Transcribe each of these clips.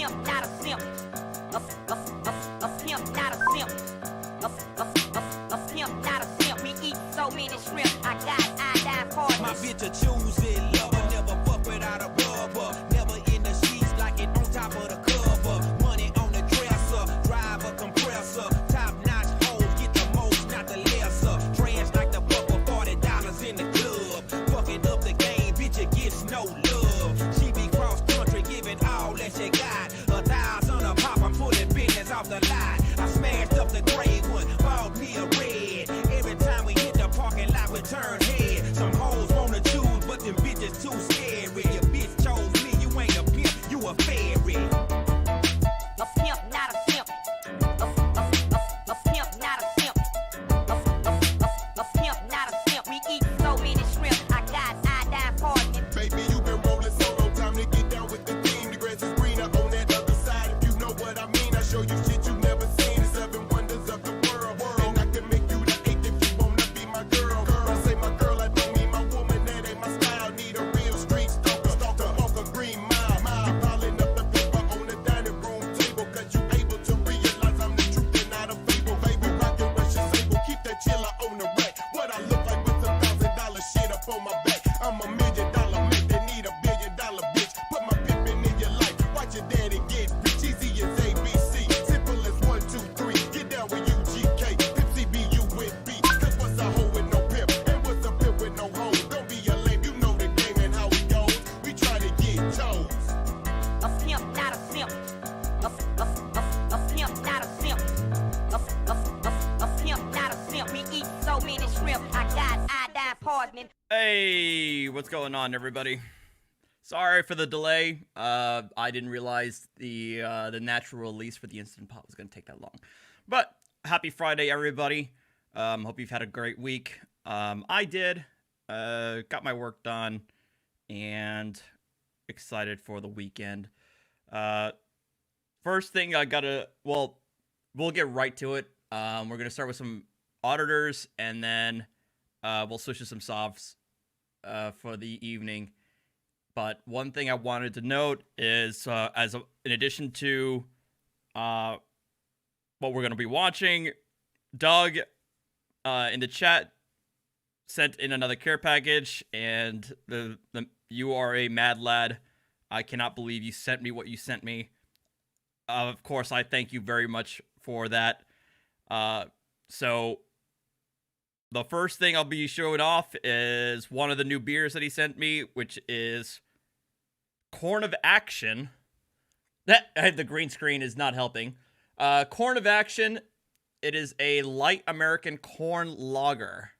pimp, not a simp. A pimp, not a simp. A pimp, not a simp. We eat so many shrimp. I got iodine partners. My bitch a choosing lover, never fuck without a rubber. Never in the sheets like it on top of the cover. Money on the dresser, drive a compressor. Top notch hoes, get the most, not the lesser. Trash like the fuck for $40 in the club. Fucking up the game, bitch, it gets no love. She be cross country, giving all that she got. 1,000 a pop, I'm pulling business off the lot. I smashed up the gray one, bought me a red. Every time we hit the parking lot, we turn head. Some hoes wanna choose, but them bitches too scary. Your bitch chose me, you ain't a pimp, you a fairy. A pimp, not a simp. A pimp, not a simp. A pimp, not a simp. We eat so many shrimp. I got iodine partners. Baby, you been rolling solo, time to get down with the team. The grass is greener on that other side. If you know what I mean, I show you shit you never seen. The 7 wonders of the world. And I can make you the 8th if you wanna be my girl. I say my girl, I don't mean my woman, that ain't my style. Need a real street stalker, walk a green mile. Piling up the paper on the dining room table, cause you able to realize I'm the truth and not a fable. Baby, rockin' Russian sable, keep that chiller on the rack. What I look like with some $1,000 shit up on my back. I'm $1 million man, they need $1 billion bitch. Put my pimpin' in your life, watch your daddy get rich. Easy as ABC, simple as 1, 2, 3. Get down with UGK, Pimp CBU with B. Cause what's a hoe with no pimp, and what's a pimp with no hoe? Don't be a lame, you know the game and how it goes. We try to get toes. A pimp, not a simp. A pimp, not a simp. A pimp, not a simp. We eat so many shrimp. I got iodine partners. Hey, what's going on, everybody? Sorry for the delay. I didn't realize the natural release for the Instant Pot was going to take that long. But happy Friday, everybody. Hope you've had a great week. I did. Got my work done, and excited for the weekend. First thing I gotta, well, we'll get right to it. We're gonna start with some auditors, and then we'll switch to some softs for the evening. But one thing I wanted to note is, in addition to what we're gonna be watching, Doug in the chat sent in another care package, and you are a mad lad. I cannot believe you sent me what you sent me. Of course, I thank you very much for that. So the first thing I'll be showing off is one of the new beers that he sent me, which is Corn of Action. The green screen is not helping. Corn of Action. It is a light American corn lager.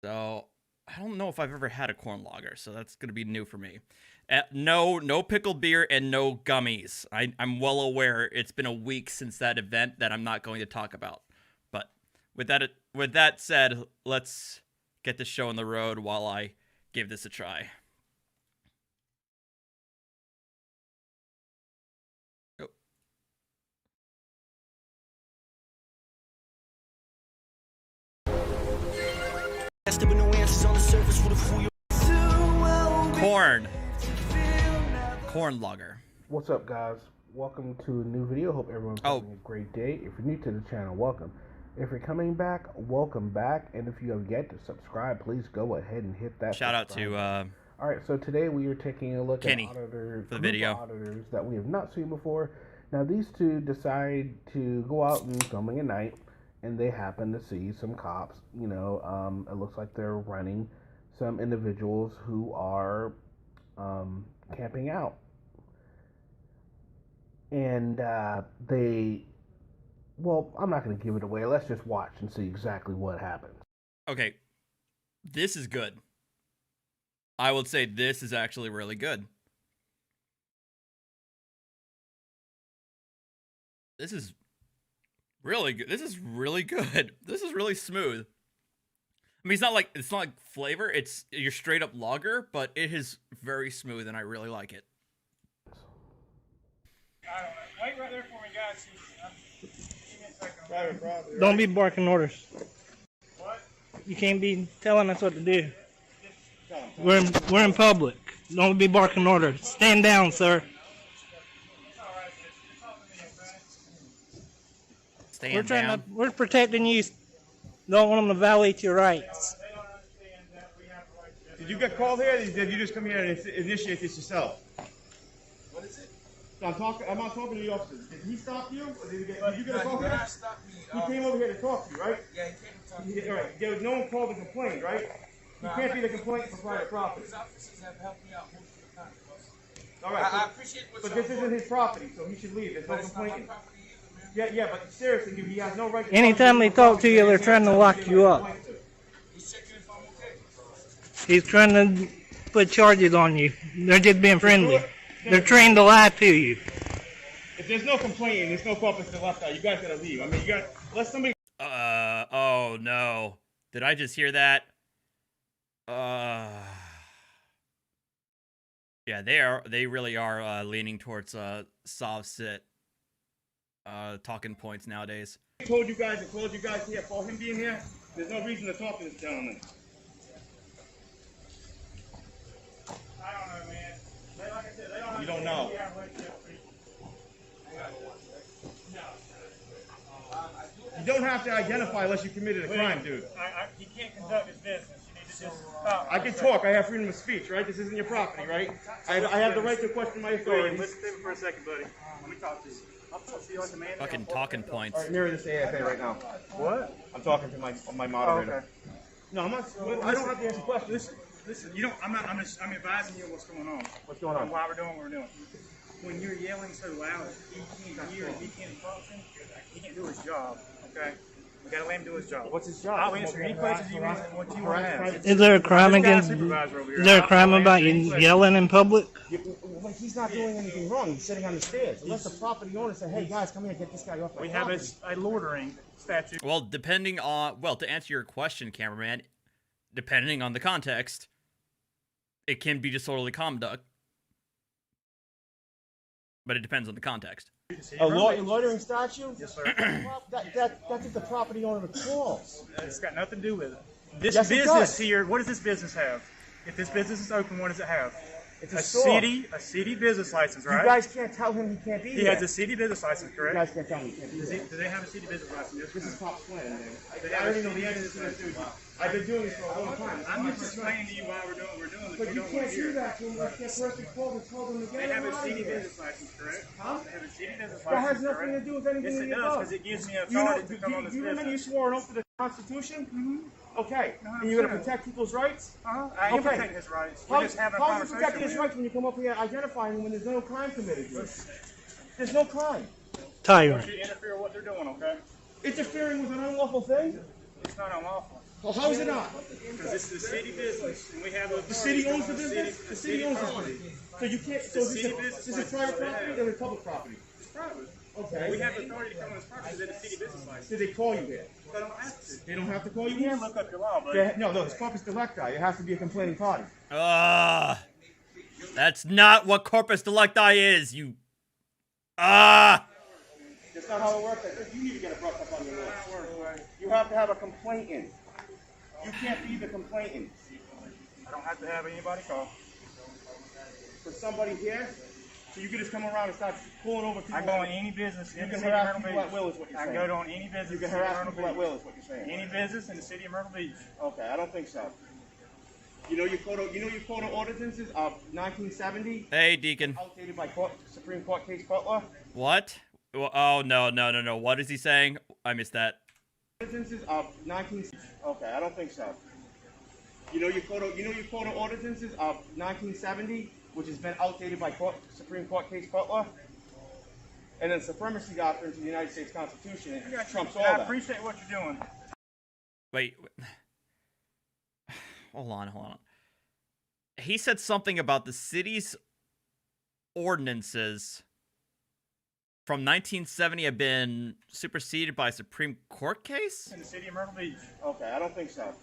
So I don't know if I've ever had a corn lager, so that's going to be new for me. No pickled beer and no gummies. I'm well aware it's been a week since that event that I'm not going to talk about. But with that said, let's get this show on the road while I give this a try. Corn lager. What's up, guys? Welcome to a new video. Hope everyone's having a great day. If you're new to the channel, welcome. If you're coming back, welcome back. And if you have yet to subscribe, please go ahead and hit that. Shout out to all right, so today we are taking a look Kenny at auditors, for the video. Auditors that we have not seen before. Now, these two decide to go out and filming at night, and they happen to see some cops. You know, it looks like they're running some individuals who are camping out. And well, I'm not going to give it away. Let's just watch and see exactly what happens. Okay, this is good. I would say this is actually really good. This is really good. This is really good. This is really smooth. I mean, it's not like flavor. It's your straight up lager, but it is very smooth, and I really like it. Wait right there for me, guys. Give me a second. Don't be barking orders. What? You can't be telling us what to do. We're in public. Don't be barking orders. Stand down, sir. Stand down. We're protecting you. Don't want them to violate your rights. They don't understand that we have the right to this. Did you get called here? Or did you just come here and initiate this yourself? What is it? I'm not talking to the officers. Did he stop you? Or did you get a call He here? stopped me. He came over here to talk to you, right? Yeah, he came to talk to me. All right. There was no one called to complain, right? You can't be the complaint for private property. His officers have helped me out most of the time, boss. All right. I appreciate what But y'all this isn't his property, so he should leave. There's no But it's not my complaining. property either, man. Yeah, but seriously, he has no right to Anytime they talk to you, they're trying to lock you up. He's checking if I'm okay. He's trying to put charges on you. They're just being friendly. They're trained to lie to you. If there's no complaining, there's no corpus delicti. You guys gotta leave. I mean, you got let somebody. Oh no. Did I just hear that? Yeah, they really are leaning towards SovCit talking points nowadays. I called you guys here for him being here. There's no reason to talk to this gentleman. I don't know, man. Like I said, they don't You don't know. understand we have a relationship with people. You don't have to identify unless you committed a crime, dude. He can't conduct his business. You need to just stop. I can talk. I have freedom of speech, right? This isn't your property, right? I have the right to question my authority. Listen to me for a second, buddy. Let me talk to you. I'll talk to you like a man. Fucking talking points. All right, mirror this AFA right now. What? I'm talking to my moderator. okay. No, I'm not. I don't have to answer questions. Listen, you don't. I'm advising you what's going on. What's going on? Why we're doing what we're doing. When you're yelling so loud, he can't hear and he can't function. He can't do his job. Okay. We gotta let him do his job. What's his job? I'll answer any questions you want. What you want to ask. Is there a crime This guy's against? supervisor over here. Is there a crime I'll about answer you any questions. yelling in public? Well, he's not doing anything wrong. He's sitting on the stairs. Unless the property owner said, "Hey guys, come here, get this guy off my We have property." a loitering statute. Well, depending on to answer your question, cameraman, depending on the context, it can be disorderly conduct. But it depends on the context. A loitering statute? Yes, sir. That's if the property owner calls. It's got nothing to do with it. This Yes, it business does. here, what does this business have? If this business is open, what does it have? It's A store. city business license, right? You guys can't tell him he can't be He here. has a city business license, You correct? guys can't tell him he can't be here. Do they have a city business license? Yes, This or is no? top plan, man. I already know the answer to this, dude. I've been doing this for a long time. I'm just explaining to you why we're doing what we're doing. But you can't do that to him. Like that person called and told him to They get have him a out of city here. business license, correct? Huh? They have a city business license, That has nothing correct? to do with anything Yes, in it your does, book. because it gives me You know, authority to come on this you remember you business. swore an oath to the Constitution? Mm-hmm. Okay. No, And you're going to sure. protect people's rights? I am Okay. protecting his rights. We're just having a How are you conversation. protecting his with rights when you come up here identifying him when there's no crime committed here? There's no crime. Tyrant. you. Interfere with what they're doing, okay? Interfering with an unlawful thing? It's not unlawful. Well, how is it not? Because this is a city business, and we have The city owns the business? The city owns the business. So you can't, so The city business this is private property or is it public property? It's private. Okay. We have authority to come on this property because it's a city business license. Did they call you here? They don't have to. They don't have to call you You here? can look up your law, but No, it's corpus delicti. It has to be a complaining party. That's not what corpus delicti is, you. That's not how it works. You need to get a brush up on your law. You have to have a complainant. You can't be the complainant. I don't have to have anybody call. For somebody here, so you can just come around and start pulling over people. I go on any business You in the can city of harass Myrtle people at Beach. will is what you're I saying. can go on any business You in can the city of harass Myrtle people at Beach. will is what you're saying. Any business in the city of Myrtle Beach. Okay, I don't think so. You know your code of ordinances of 1970, Hey, Deacon. outdated by Supreme Court case Butler. What? Oh, no. What is he saying? I missed that. Ordinances of 1970. Okay, I don't think so. You know your code of ordinances of 1970, which has been outdated by Supreme Court case Butler. And then supremacy doctrine to the United States Constitution. It trumps all I that. appreciate what you're doing. Wait. Hold on. He said something about the city's ordinances from 1970 have been superseded by a Supreme Court case? In the city of Myrtle Beach. Okay, I don't think so.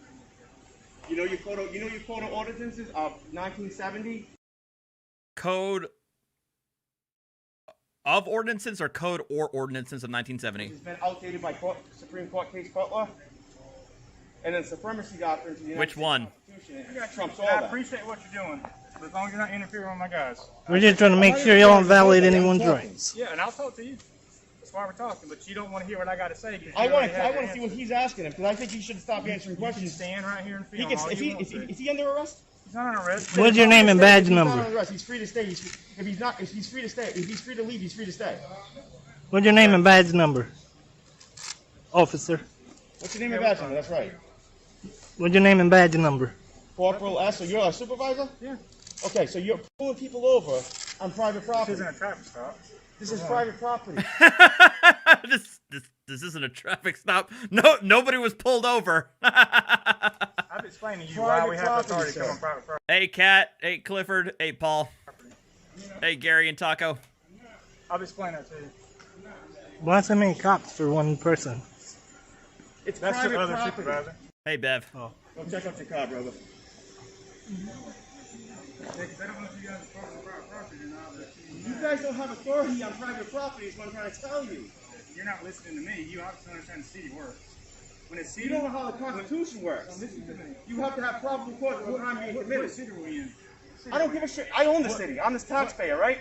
You know your code of ordinances of 1970. Code of ordinances or code or ordinances of 1970? It's been outdated by Supreme Court case Butler. And then supremacy doctrine to the United Which States one? Constitution. It trumps all I that. appreciate what you're doing. As long as you're not interfering with my guys. We're just trying to make sure you don't violate anyone's rights. Yeah, and I'll talk to you. why we're talking, but you don't want to hear what I got to say. I want to see what he's asking him, because I think he should stop answering You can questions. stand right here and He film can, all is, you he, want is, he, to. is he under arrest? He's not on arrest. What's your name and badge If he's not number? under arrest, he's free to stay. If he's not, if he's free to stay. If he's free to leave, he's free to stay. What's your name and badge number? Officer. What's your name and badge number? That's right. What's your name and badge number? Corporal S. So you're a supervisor? Yeah. Okay, so you're pulling people over on private This property. isn't a traffic stop. This is private property. this isn't a traffic stop. No, nobody was pulled over. I've explained to you why we have the authority to come on private property. Hey, Kat. Hey, Clifford. Hey, Paul. Hey, Gary and Taco. I'll explain that to you. Why so many cops for one person? It's That's private the other property. supervisor. Hey, Bev. Go check out your car, brother. Yeah, 'cause I don't know if you guys are part of private property or not, but You guys don't have authority on private property is what I'm trying to tell you. you're not listening to me. You obviously don't understand the city works. When it's You city, don't know how the Constitution works. listen to me. You have to have probable cause of what crime being What committed. city are we in? I don't give a shit. I own the city. I'm this taxpayer, right?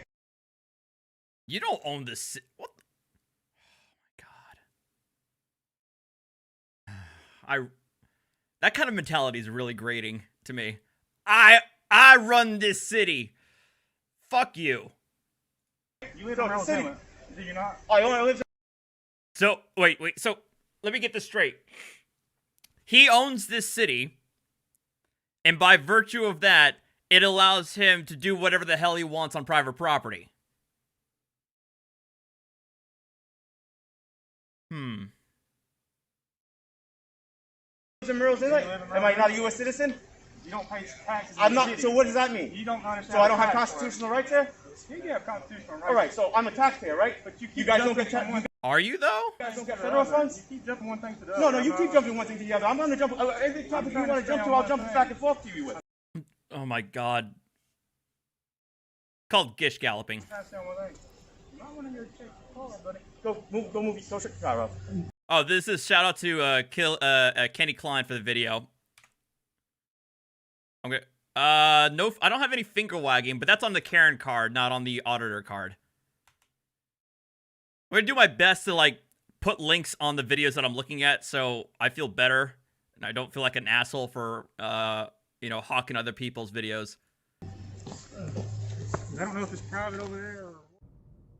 You don't own this. What? Oh my god. That kind of mentality is really grating to me. I run this city. Fuck you. You live No, in the city- Alabama, do you not? I only live. So wait. So let me get this straight. He owns this city, and by virtue of that, it allows him to do whatever the hell he wants on private property. In Merle's Inlet. Am I not a U.S. citizen? You don't pay taxes. I'm in the not. city. So what does that mean? You don't understand. So I don't have tax works. constitutional rights here? Yeah, you have constitutional rights. All right. So I'm a taxpayer, right? But you keep You guys don't jumping get from one you Are you though? guys don't get federal funds. You keep jumping one thing to the other. No, you keep jumping one thing to the other. I'm gonna jump. Every topic you want to jump to, I'll jump back and forth to you with. Oh my god. Called Gish Galloping. Pass down one thing. You might want to hear check your car, buddy. Go move. Go check your car out. Oh, this is shout out to Kenny Klein for the video. Okay. No, I don't have any finger wagging, but that's on the Karen card, not on the auditor card. I'm gonna do my best to like put links on the videos that I'm looking at, so I feel better and I don't feel like an asshole for hawking other people's videos. I don't know if it's private over there or...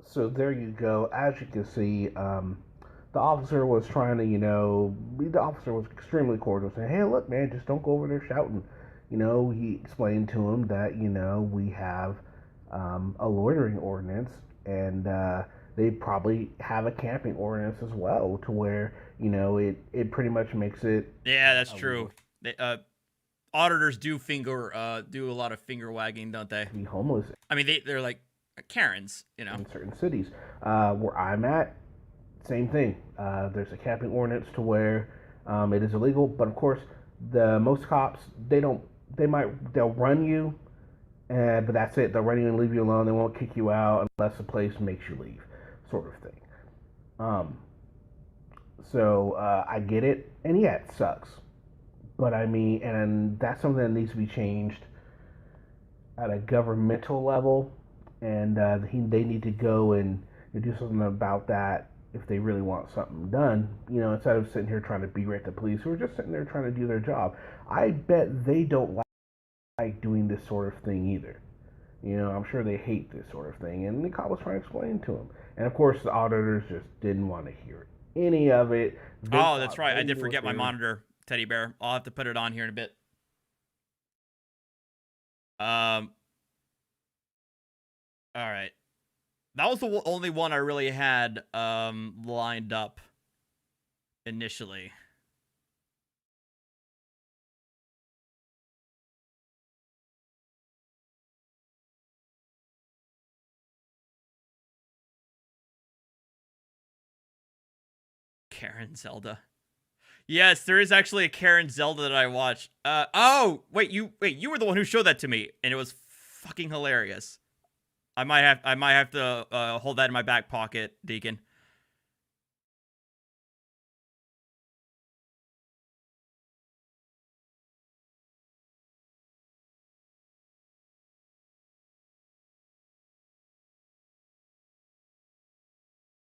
So there you go. As you can see, the officer was trying to, the officer was extremely cordial, saying, hey, look, man, just don't go over there shouting. He explained to him that, we have a loitering ordinance, and they probably have a camping ordinance as well, to where, it pretty much makes it... Yeah, that's true. They, auditors do do a lot of finger wagging, don't they? Be homeless I mean, they're like Karens, in certain cities. Where I'm at, same thing. There's a camping ordinance to where it is illegal, but of course, most cops, they'll run you, but that's it. They'll run you and leave you alone. They won't kick you out unless the place makes you leave, sort of thing. So I get it, and yeah, it sucks. But I mean, and that's something that needs to be changed at a governmental level, and they need to go and do something about that if they really want something done. Instead of sitting here trying to berate the police who are just sitting there trying to do their job. I bet they don't like doing this sort of thing either. I'm sure they hate this sort of thing, and the cop was trying to explain to them. And of course, the auditors just didn't want to hear any of it. Oh, that's right. I did forget my monitor, Teddy Bear. I'll have to put it on here in a bit. All right. That was the only one I really had lined up initially. Karen Zelda. Yes, there is actually a Karen Zelda that I watched. Oh, wait, you were the one who showed that to me, and it was fucking hilarious. I might have to hold that in my back pocket, Deacon.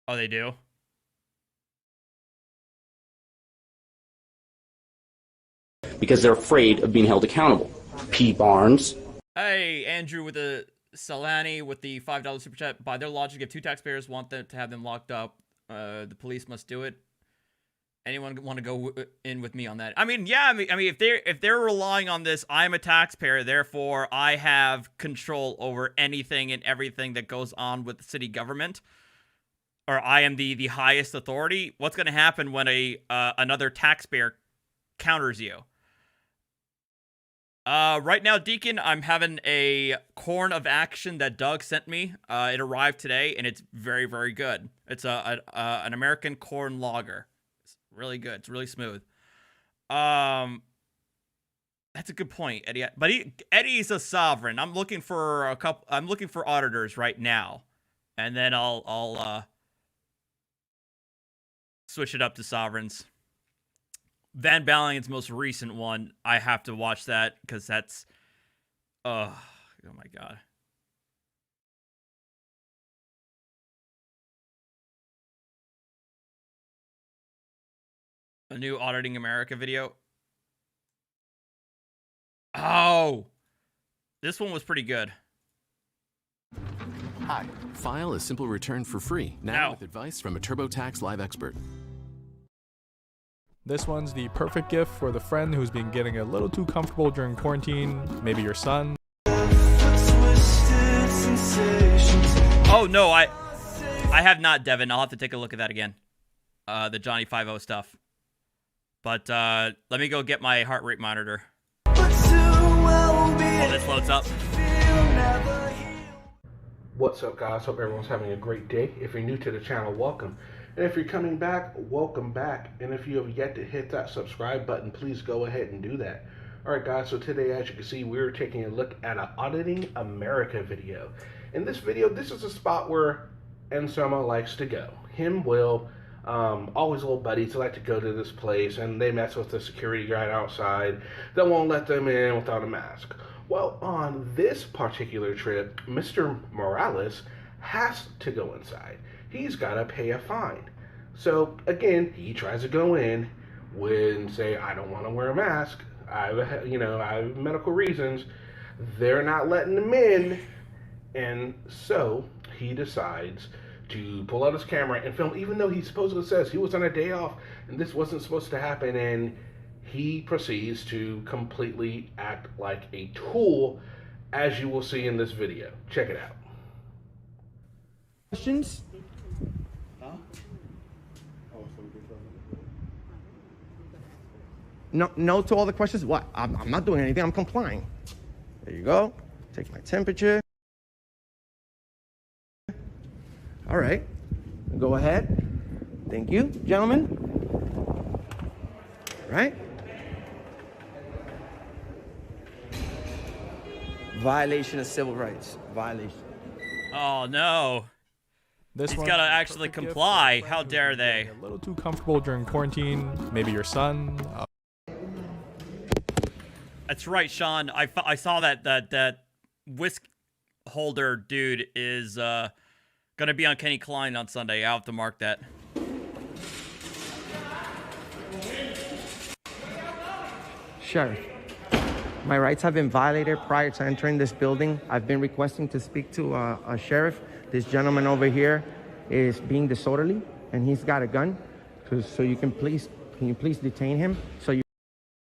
Oh, they do? because they're afraid of being held accountable. P. Barnes. Hey, Andrew with the Solani with the $5 super chat. By their logic, if two taxpayers want to have them locked up, the police must do it. Anyone want to go in with me on that? I mean, yeah. I mean, if they're relying on this, I'm a taxpayer, therefore I have control over anything and everything that goes on with the city government, or I am the highest authority. What's going to happen when another taxpayer counters you? Right now, Deacon, I'm having a corn of action that Doug sent me. It arrived today, and it's very, very good. It's an American corn lager. It's really good. It's really smooth. That's a good point, Eddie. But Eddie's a sovereign. I'm looking for I'm looking for auditors right now, and then I'll switch it up to sovereigns. Van Ballingen's most recent one, I have to watch that because that's, oh my god. A new Auditing America video. Oh, this one was pretty good. Hi, file a simple return for free now with advice from a TurboTax Live expert. This one's the perfect gift for the friend who's been getting a little too comfortable during quarantine, maybe your son. Oh no, I have not, Devin. I'll have to take a look at that again. The Johnny 5-0 stuff. But let me go get my heart rate monitor. Oh, this loads up. What's up, guys? Hope everyone's having a great day. If you're new to the channel, welcome. And if you're coming back, welcome back. And if you have yet to hit that subscribe button, please go ahead and do that. Alright guys, so today, as you can see, we're taking a look at an Auditing America video. In this video, this is a spot where Ensoma likes to go. Him, Will, all his little buddies like to go to this place, and they mess with the security guard outside that won't let them in without a mask. Well, on this particular trip, Mr. Morales has to go inside. He's got to pay a fine. So, again, he tries to go in and say, I don't want to wear a mask. I have medical reasons. They're not letting him in. And so, he decides to pull out his camera and film, even though he supposedly says he was on a day off and this wasn't supposed to happen. And he proceeds to completely act like a tool, as you will see in this video. Check it out. Questions? No to all the questions? What? I'm not doing anything. I'm complying. There you go. Take my temperature. All right. Go ahead. Thank you, gentlemen. All right. Violation of civil rights. Violation. Oh no. This He's one's got to the actually perfect gift comply. for a How friend dare who's they? getting a little too comfortable during quarantine, maybe your son. That's right, Sean. I saw that whisk holder dude is gonna be on Kenny Klein on Sunday. I'll have to mark that. Sheriff, my rights have been violated prior to entering this building. I've been requesting to speak to a sheriff. This gentleman over here is being disorderly, and he's got a gun. So you can you please detain him so you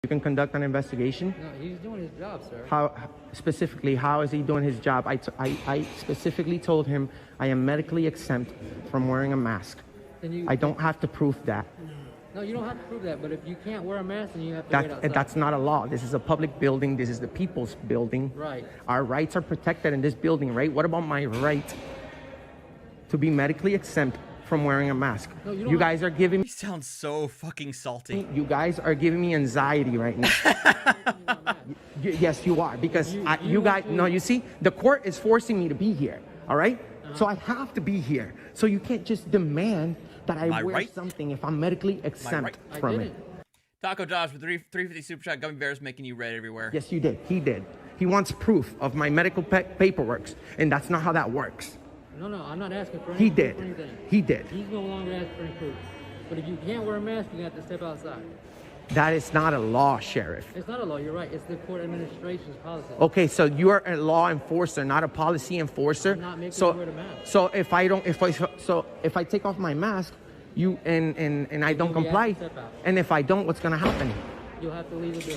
can conduct an investigation? No, he's doing his job, sir. How is he doing his job? I specifically told him I am medically exempt from wearing a mask. I don't have to prove that. No, you don't have to prove that, but if you can't wear a mask, then you have to wait outside. That's not a law. This is a public building. This is the people's building. Right. Our rights are protected in this building, right? What about my right to be medically exempt from wearing a mask? No, you guys are giving me... He sounds so fucking salty. You guys are giving me anxiety right now. Yes, you are, because you guys... No, you see, the court is forcing me to be here, all right? So I have to be here. So you can't just demand that I wear something if I'm medically exempt from it. Taco Josh with 350 super chat. Gummy bears making you red everywhere. Yes, you did. He did. He wants proof of my medical paperwork, and that's not how that works. No, I'm not asking for He anything. did. He did. He's no longer asking for any proof. But if you can't wear a mask, you have to step outside. That is not a law, Sheriff. It's not a law. You're right. It's the court administration's policy. Okay, so you're a law enforcer, not a policy enforcer. I'm not making you wear the mask. So if I take off my mask, you and I don't comply, and if I don't, what's gonna happen? You'll have to leave the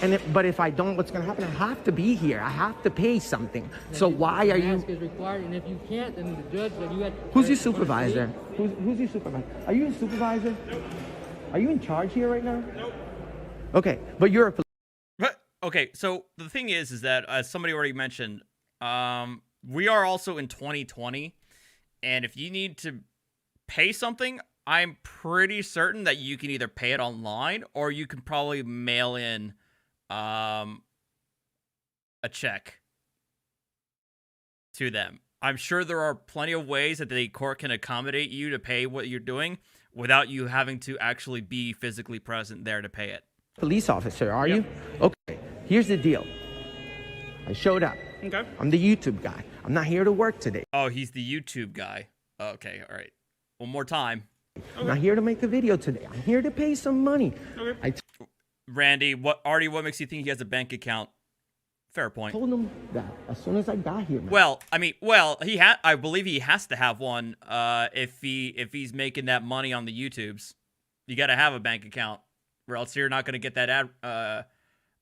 building. But if I don't, what's gonna happen? I have to be here. I have to pay something. So why are you? The mask is required, and if you can't, then the judge, then you have. Who's your supervisor? Who's your supervisor? Are you a supervisor? Nope. Are you in charge here right now? Nope. Okay, but you're a. But okay, so the thing is that as somebody already mentioned, we are also in 2020, and if you need to pay something, I'm pretty certain that you can either pay it online or you can probably mail in a check to them. I'm sure there are plenty of ways that the court can accommodate you to pay what you're doing without you having to actually be physically present there to pay it. Police officer, are you? Okay, here's the deal. I showed up. Okay. I'm the YouTube guy. I'm not here to work today. Oh, he's the YouTube guy. Okay, all right. One more time. I'm not here to make a video today. I'm here to pay some money. Okay. Randy, what makes you think he has a bank account? Fair point. I told him that as soon as I got here. Man. Well, I mean, I believe he has to have one. If he's making that money on the YouTubes, you got to have a bank account, or else you're not going to get that ad. I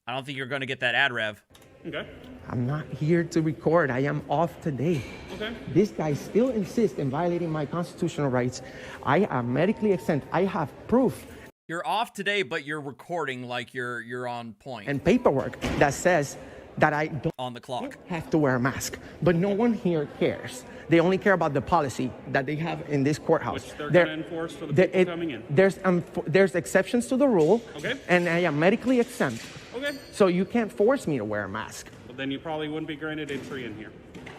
don't think you're going to get that ad rev. Okay. I'm not here to record. I am off today. Okay. This guy still insists in violating my constitutional rights. I am medically exempt. I have proof. You're off today, but you're recording like you're on point. And paperwork that says that I don't on the clock have to wear a mask. But no one here cares. They only care about the policy that they have in this courthouse. Which they're going to enforce for the people coming in. There's exceptions to the rule. Okay. And I am medically exempt. Okay. So you can't force me to wear a mask. Well, then you probably wouldn't be granted entry in here.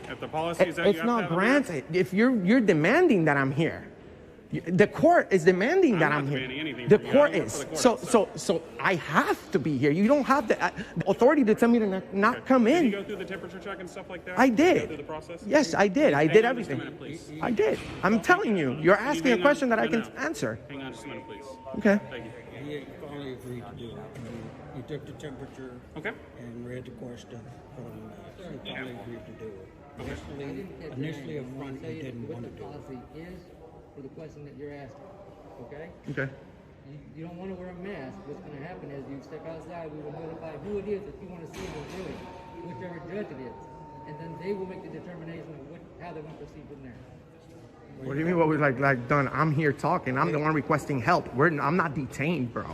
If the policy is that It's you have not to have granted. If you're demanding that I'm here. The court is demanding that I'm here. The court is. So I have to be here. You don't have the authority to tell me to not come in. Did you go through the temperature check and stuff like that? I Did you did. go through the process? Yes, I did. I did everything. Just a minute, please. I did. I'm telling you. You're asking a question that I can answer. Hang on just a minute, please. Okay. Thank you. He finally agreed to do it. He took the temperature and read the question. He finally agreed to do it. Initially up front, he didn't want to do it. For the question that you're asking, okay? Okay. You don't want to wear a mask. What's going to happen is you step outside, we will notify who it is that you want to see them doing, whichever judge it is. And then they will make the determination of how they want to proceed from there. What do you mean? What was like done? I'm here talking. I'm the one requesting help. I'm not detained, bro.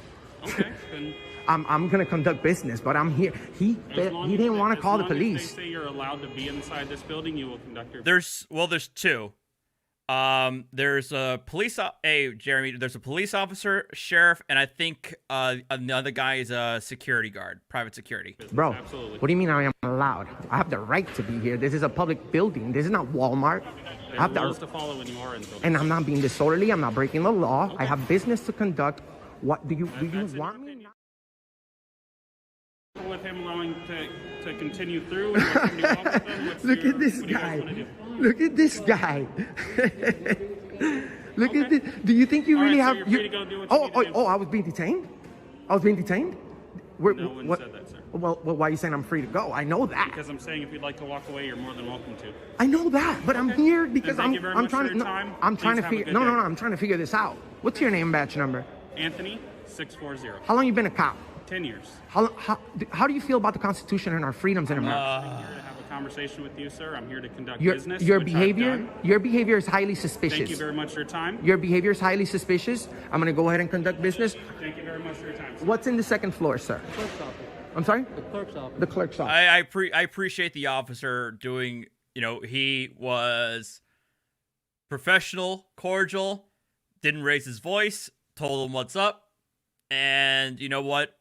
Okay. Then I'm gonna conduct business, but I'm here. He didn't want to call the police. If they say you're allowed to be inside this building, you will conduct your. There's two. There's a Jeremy. There's a police officer, sheriff, and I think another guy is a security guard, private security. Bro, Absolutely. what do you mean I am allowed? I have the right to be here. This is a public building. This is not Walmart. I have rules to follow when you are in the building. And I'm not being disorderly. I'm not breaking the law. Okay. I have business to conduct. What do you want me? With him allowing to continue through. And Look at this guy. Look at this guy. Look at this. Do you think you really have? You're free to go do what you need to do. I was being detained. I was being detained. No one said that, sir. Well, why are you saying I'm free to go? I know that. Because I'm saying if you'd like to walk away, you're more than welcome to. I know that, but I'm here because I'm trying to. I'm trying to figure. No, I'm trying to figure this out. What's your name, badge number? Anthony 640. How long you been a cop? 10 years. How do you feel about the Constitution and our freedoms in America? I'm here to have a conversation with you, sir. I'm here to conduct business. Your behavior is highly suspicious. Thank you very much for your time. Your behavior is highly suspicious. I'm going to go ahead and conduct business. Thank you very much for your time, sir. What's in the second floor, sir? The clerk's office. I'm sorry? The clerk's office. The clerk's office. I appreciate the officer doing, he was professional, cordial, didn't raise his voice, told him what's up, and you know what?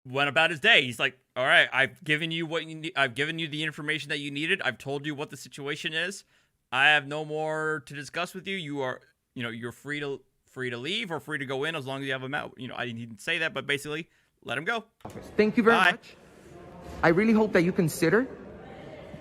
Went about his day. He's like, all right, I've given you what you need. I've given you the information that you needed. I've told you what the situation is. I have no more to discuss with you. You are, you're free to leave or free to go in as long as you have a mouth. I didn't say that, but basically, let him go. Thank you very much. I really hope that you consider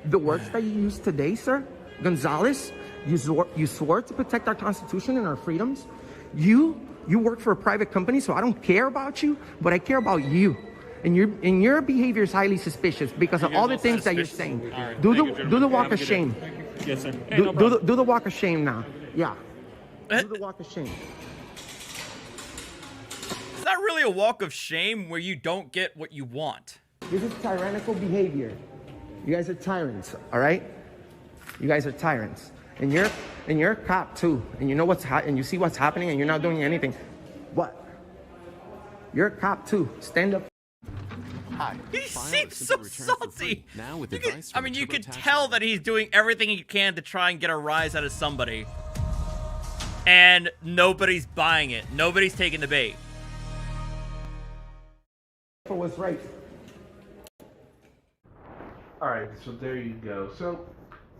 the words that you used today, sir. Gonzalez, you swore to protect our Constitution and our freedoms. You You work for a private company, so I don't care about you, but I care about you. And your behavior is highly suspicious because of all the things that you're saying. Right. Do the walk of shame. Yes, sir. Hey, Do, no do the walk of shame now. Yeah. Do the walk of shame. It's not really a walk of shame where you don't get what you want. This is tyrannical behavior. You guys are tyrants, all right? You guys are tyrants. And you're a cop too. And you know and you see what's happening and you're not doing anything. What? You're a cop too. Stand up. Hi. He seems so salty. Now with you could tell that he's doing everything he can to try and get a rise out of somebody. And nobody's buying it. Nobody's taking the bait. For what's right. Alright, so there you go. So,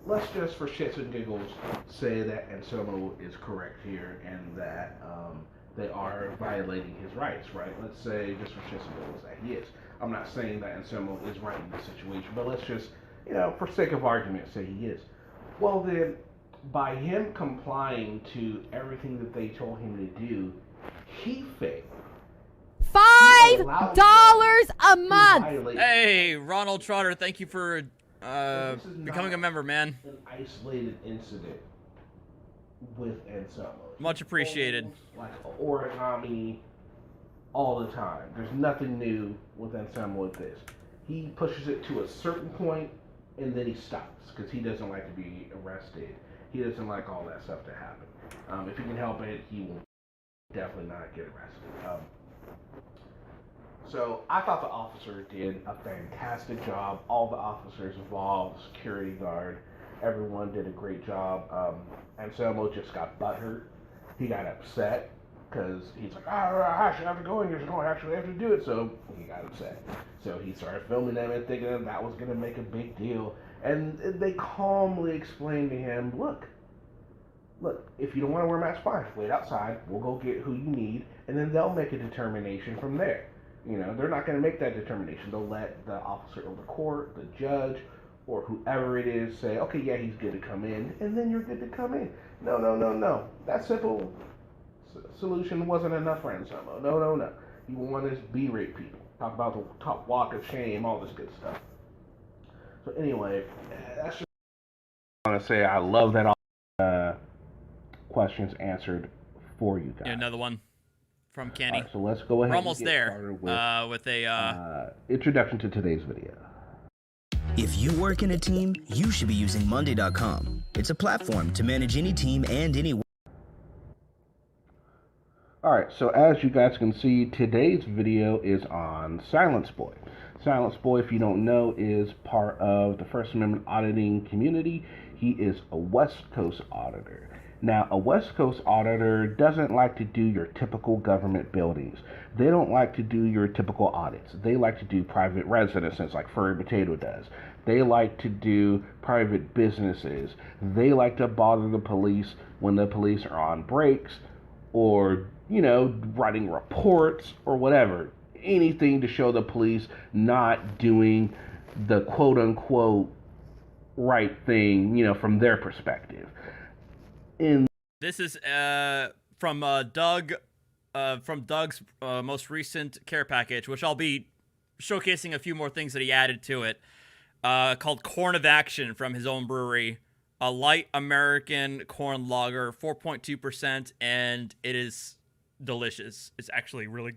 let's just, for shits and giggles, say that Anselmo is correct here and that they are violating his rights, right? Let's say, just for shits and giggles, that he is. I'm not saying that Anselmo is right in this situation, but let's just, for sake of argument, say he is. Well then, by him complying to everything that they told him to do, he failed. $5 a month! Hey, Ronald Trotter, thank you for becoming a member, man. An isolated incident with Anselmo. Much appreciated. Like origami all the time. There's nothing new with Anselmo with this. He pushes it to a certain point and then he stops because he doesn't like to be arrested. He doesn't like all that stuff to happen. If he can help it, he will definitely not get arrested. So I thought the officer did a fantastic job. All the officers involved, security guard, everyone did a great job. Anselmo just got butthurt. He got upset because he's like, I should have to go in. You're going to actually have to do it. So he got upset. So he started filming them and thinking that was going to make a big deal. And they calmly explained to him, look, if you don't want to wear a mask, fine. Wait outside. We'll go get who you need. And then they'll make a determination from there. They're not going to make that determination. They'll let the officer of the court, the judge, or whoever it is say, okay, yeah, he's good to come in, and then you're good to come in. No. That simple solution wasn't enough for Anselmo. No. You want to berate people. Talk about the top walk of shame, all this good stuff. So anyway, that's just I want to say I love that all questions answered for you guys. Yeah, another one. From Kenny. Right, so let's go ahead. We're almost there with a introduction to today's video. If you work in a team, you should be using Monday.com. It's a platform to manage any team and any. Alright, so as you guys can see, today's video is on Silence Boy. Silence Boy, if you don't know, is part of the First Amendment auditing community. He is a West Coast auditor. Now, a West Coast auditor doesn't like to do your typical government buildings. They don't like to do your typical audits. They like to do private residences like Furry Potato does. They like to do private businesses. They like to bother the police when the police are on breaks or, writing reports or whatever. Anything to show the police not doing the quote-unquote right thing, from their perspective. This is from Doug, from Doug's most recent care package, which I'll be showcasing a few more things that he added to it, called Corn of Action from his own brewery. A light American corn lager, 4.2%, and it is delicious. It's actually really,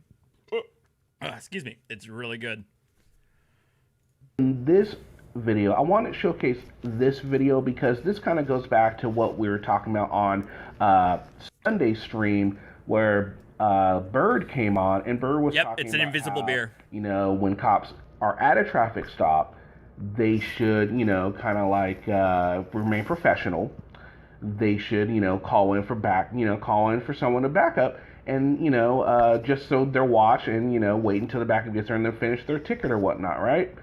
excuse me, it's really good. In this video, I want to showcase this video because this kind of goes back to what we were talking about on Sunday stream where Bird came on and Bird was talking it's an about invisible how, beer. When cops are at a traffic stop, they should, kind of like remain professional. They should, call in for someone to back up and, just so they're watched and, wait until the backup gets there and then finish their ticket or whatnot, right?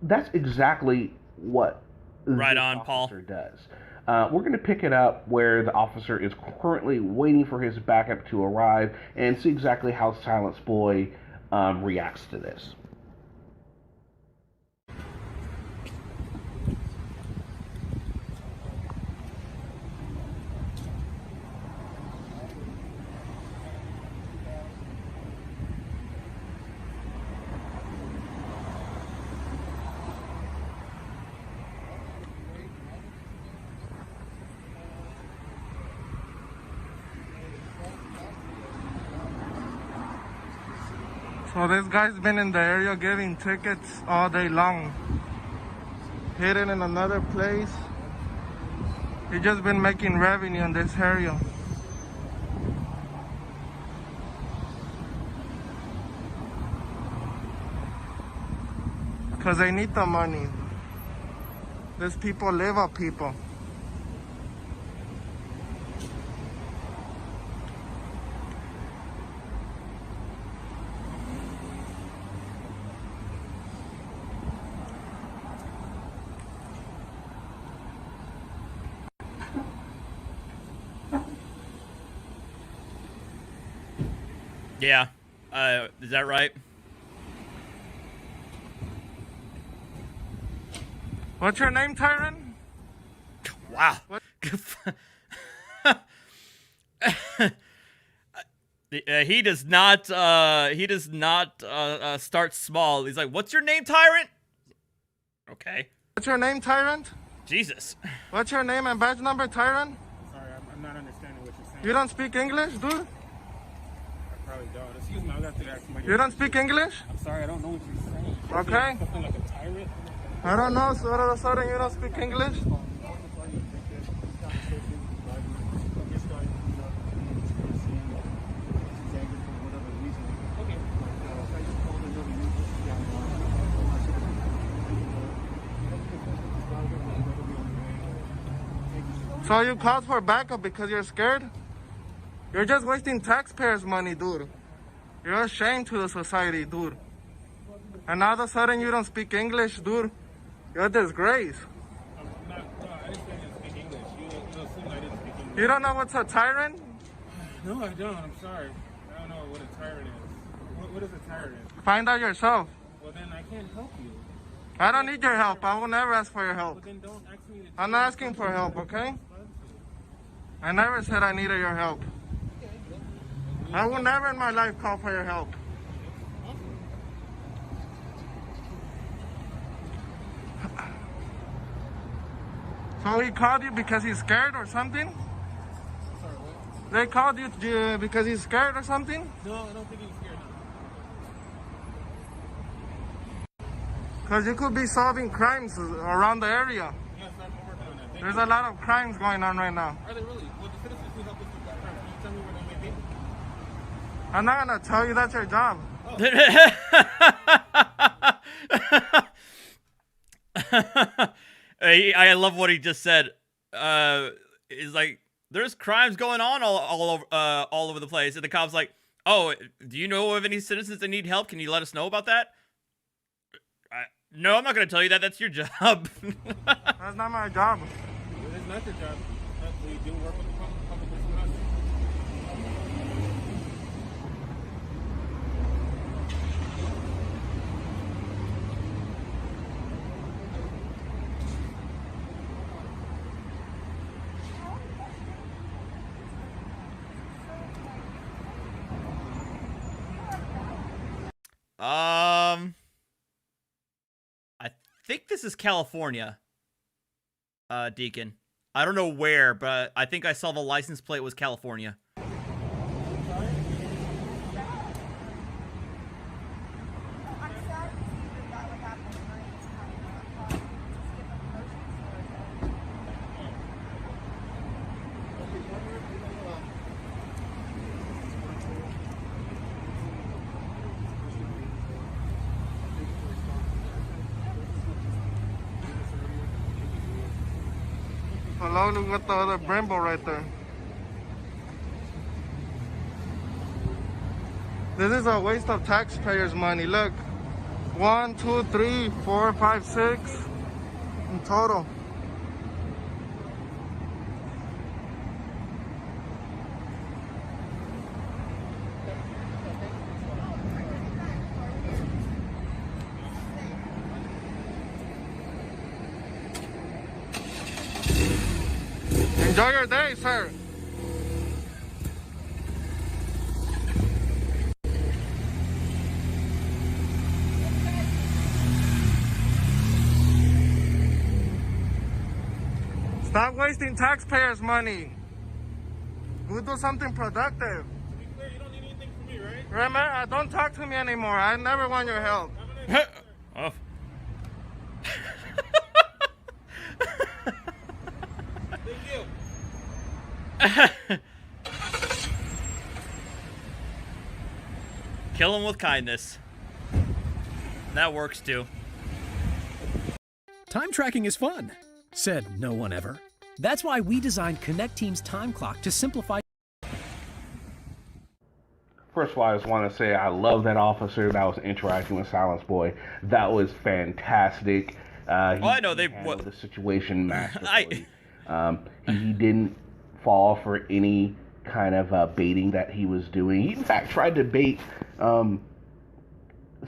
That's exactly what right on, Paul does. We're going to pick it up where the officer is currently waiting for his backup to arrive and see exactly how Silence Boy reacts to this. So this guy's been in the area giving tickets all day long. Hidden in another place. He's just been making revenue in this area. Because they need the money. These people live off people. Yeah. Is that right? What's your name, Tyron? Wow. He does not start small. He's like, "What's your name, Tyrant?" Okay. What's your name, Tyrant? Jesus. What's your name and badge number, Tyrant? Sorry, I'm not understanding what you're saying. You don't speak English, dude? I probably don't. Excuse me, I got to ask somebody. You don't speak English? I'm sorry, I don't know what you're saying. Okay. Something like a tyrant? I don't know, so all of a sudden you don't speak English? So you called for backup because you're scared? You're just wasting taxpayers' money, dude. You're a shame to the society, dude. And all of a sudden you don't speak English, dude. You're a disgrace. You don't know what's a tyrant? No, I don't. I'm sorry. I don't know what a tyrant is. What is a tyrant? Find out yourself. Well, then I can't help you. I don't need your help. I will never ask for your help. Well, then don't ask me to. I'm not asking for help, okay? I never said I needed your help. I will never in my life call for your help. So he called you because he's scared or something? Sorry, what? They called you because he's scared or something? No, I don't think he's scared now. Because you could be solving crimes around the area. Yes, I'm working on that. There's a lot of crimes going on right now. Are they really? Well, the citizens who help us with that crime. Can you tell me where they may be? I'm not going to tell you that's your job. I love what he just said. He's like, there's crimes going on all over the place, and the cop's like, "Oh, do you know of any citizens that need help? Can you let us know about that?" No, I'm not going to tell you that. That's your job. That's not my job. It is not your job. We do work with the public. I think this is California, Deacon. I don't know where, but I think I saw the license plate was California. Hello, look at the other Brembo right there. This is a waste of taxpayers' money. Look, 1, 2, 3, 4, 5, 6 in total. Enjoy your day, sir. Stop wasting taxpayers' money. Go do something productive. To be clear, you don't need anything from me, right? Remember, don't talk to me anymore. I never want your help. Oh. Thank you. Kill him with kindness. That works too. Time tracking is fun, said no one ever. That's why we designed Connect Team's time clock to simplify. First of all, I just want to say I love that officer that was interacting with Silence Boy. That was fantastic. I know they handled the situation masterfully. He didn't fall for any kind of baiting that he was doing. He in fact tried to bait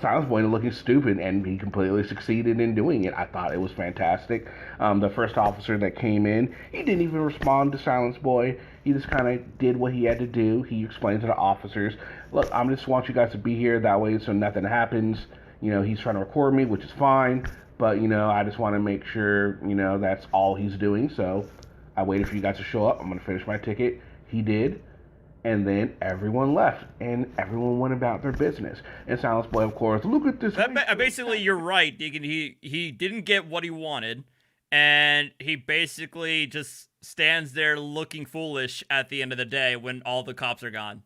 Silence Boy into looking stupid, and he completely succeeded in doing it. I thought it was fantastic. The first officer that came in, he didn't even respond to Silence Boy. He just kind of did what he had to do. He explained to the officers, look, I just want you guys to be here that way so nothing happens. You know, he's trying to record me, which is fine, but, you know, I just want to make sure, you know, that's all he's doing. So I waited for you guys to show up. I'm going to finish my ticket. He did. And then everyone left, and everyone went about their business. And Silence Boy, of course, look at this. Basically, you're right, Deacon. He didn't get what he wanted, and he basically just stands there looking foolish at the end of the day when all the cops are gone.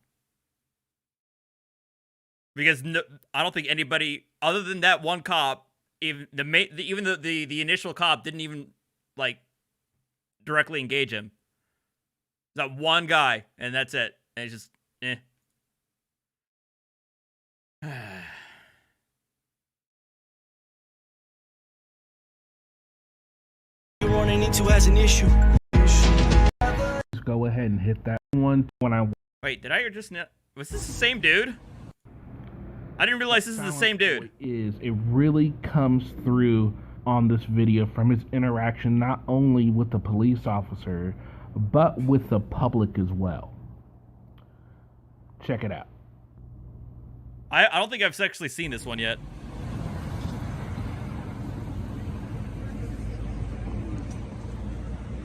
Because I don't think anybody other than that one cop, even the initial cop didn't even like directly engage him. That one guy, and that's it. And it's just, You're running into as an issue. Just go ahead and hit that one when I... Wait, did I just... Was this the same dude? I didn't realize this is the same dude. It really comes through on this video from his interaction not only with the police officer, but with the public as well. Check it out. I don't think I've actually seen this one yet.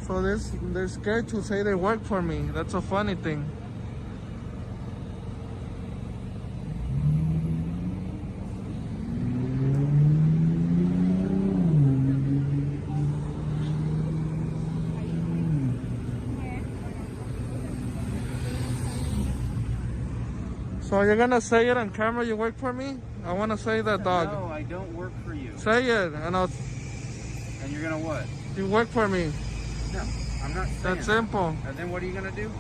So they're scared to say they work for me. That's a funny thing. So you're gonna say it on camera you work for me? I wanna say that, dog. No, I don't work for you. Say it, and I'll... And you're gonna what? You work for me. No, I'm not saying That's simple. And then what are you gonna do?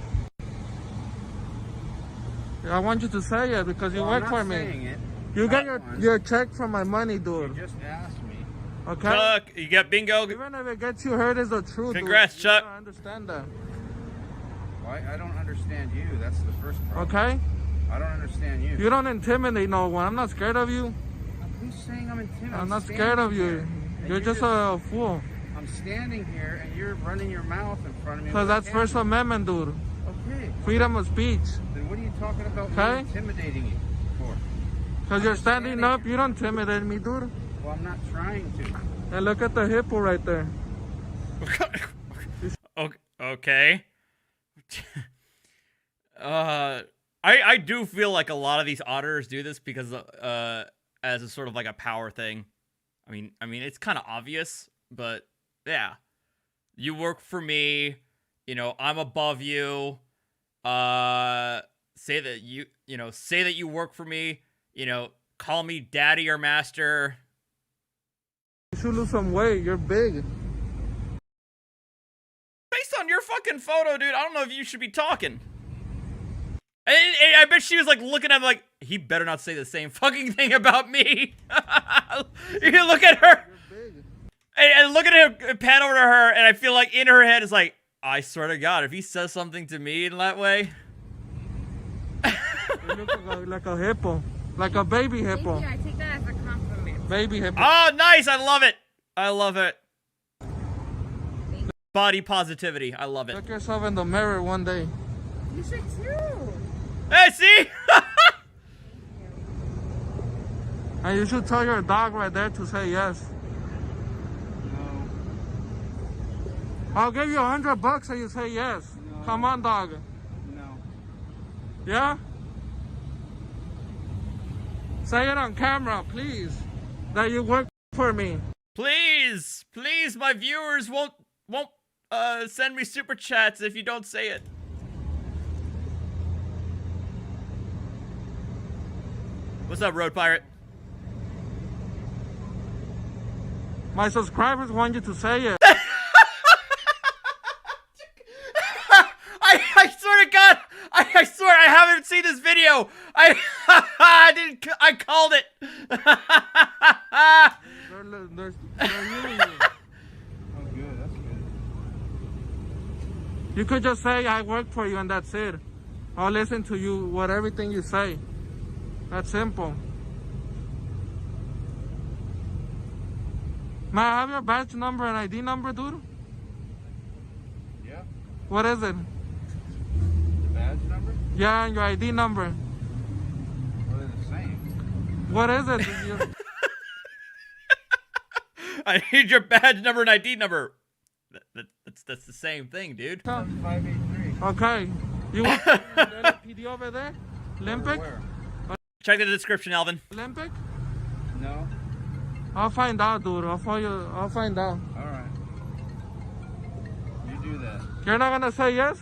I want you to say it because you work for me. It. You get your check from my money, dude. You just asked me. Okay? Chuck, you got bingo. Even if it gets you hurt, it's the truth. Congrats, dude. Chuck. I understand that. Why? I don't understand you. That's the first problem. Okay? I don't understand you. You don't intimidate no one. I'm not scared of you. Who's saying I'm intimidated? I'm not scared of you. You're just a fool. I'm standing here and you're running your mouth in front of me. Because that's First Amendment, dude. Okay. Freedom of speech. Then what are you talking about me intimidating you for? Because you're standing up, you don't intimidate me, dude. Well, I'm not trying to. And look at the hippo right there. Okay. I do feel like a lot of these auditors do this because as a sort of like a power thing. I mean it's kind of obvious, but yeah. You work for me, you know, I'm above you. Say that you work for me, you know, call me daddy or master. You should lose some weight, you're big. Based on your fucking photo, dude, I don't know if you should be talking. And I bet she was like looking at him like, he better not say the same fucking thing about me. You look at her. And look at him, pan over to her, and I feel like in her head it's like, I swear to God, if he says something to me in that way. You look like a hippo. Like a baby hippo. Thank you, I take that as a compliment. Baby hippo. Oh, nice. I love it. I love it. Body positivity. I love it. Look yourself in the mirror one day. You should too. Hey, see? And you should tell your dog right there to say yes. No. I'll give you $100 and you say yes. No. Come on, dog. No. Yeah? Say it on camera, please. That you work for me. Please, please, my viewers won't send me super chats if you don't say it. What's up, Road Pirate? My subscribers want you to say it. I swear to God, I swear I haven't seen this video. I called it. They're hearing you. Oh, good. That's good. You could just say I work for you and that's it. I'll listen to you, everything you say. That's simple. May I have your badge number and ID number, dude? Yeah. What is it? The badge number? Yeah, and your ID number. Well, they're the same. What is it? I need your badge number and ID number. That's the same thing, dude. 583. Okay. You want the PD over there? Olympic? Where? Check the description, Alvin. Olympic? No. I'll find out, dude. I'll find out. All right. You do that. You're not gonna say yes?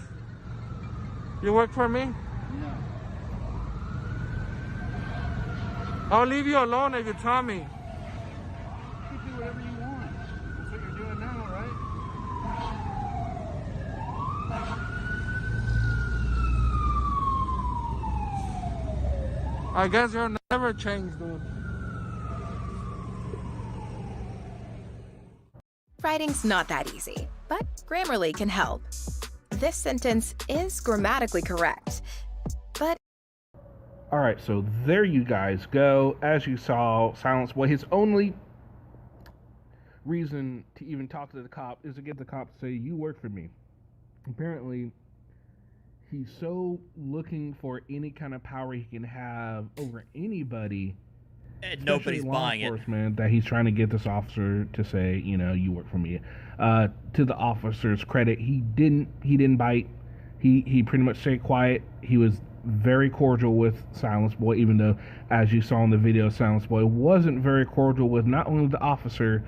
You work for me? No. I'll leave you alone if you tell me. You can do whatever you want. That's what you're doing now, right? I guess you'll never change, dude. Writing's not that easy, but Grammarly can help. This sentence is grammatically correct, but... Alright, so there you guys go. As you saw, Silence Boy, his only reason to even talk to the cop is to get the cop to say, you work for me. Apparently, he's so looking for any kind of power he can have over anybody, and nobody's buying it, that he's trying to get this officer to say, you know, you work for me. To the officer's credit, he didn't bite. He pretty much stayed quiet. He was very cordial with Silence Boy, even though, as you saw in the video, Silence Boy wasn't very cordial with not only the officer,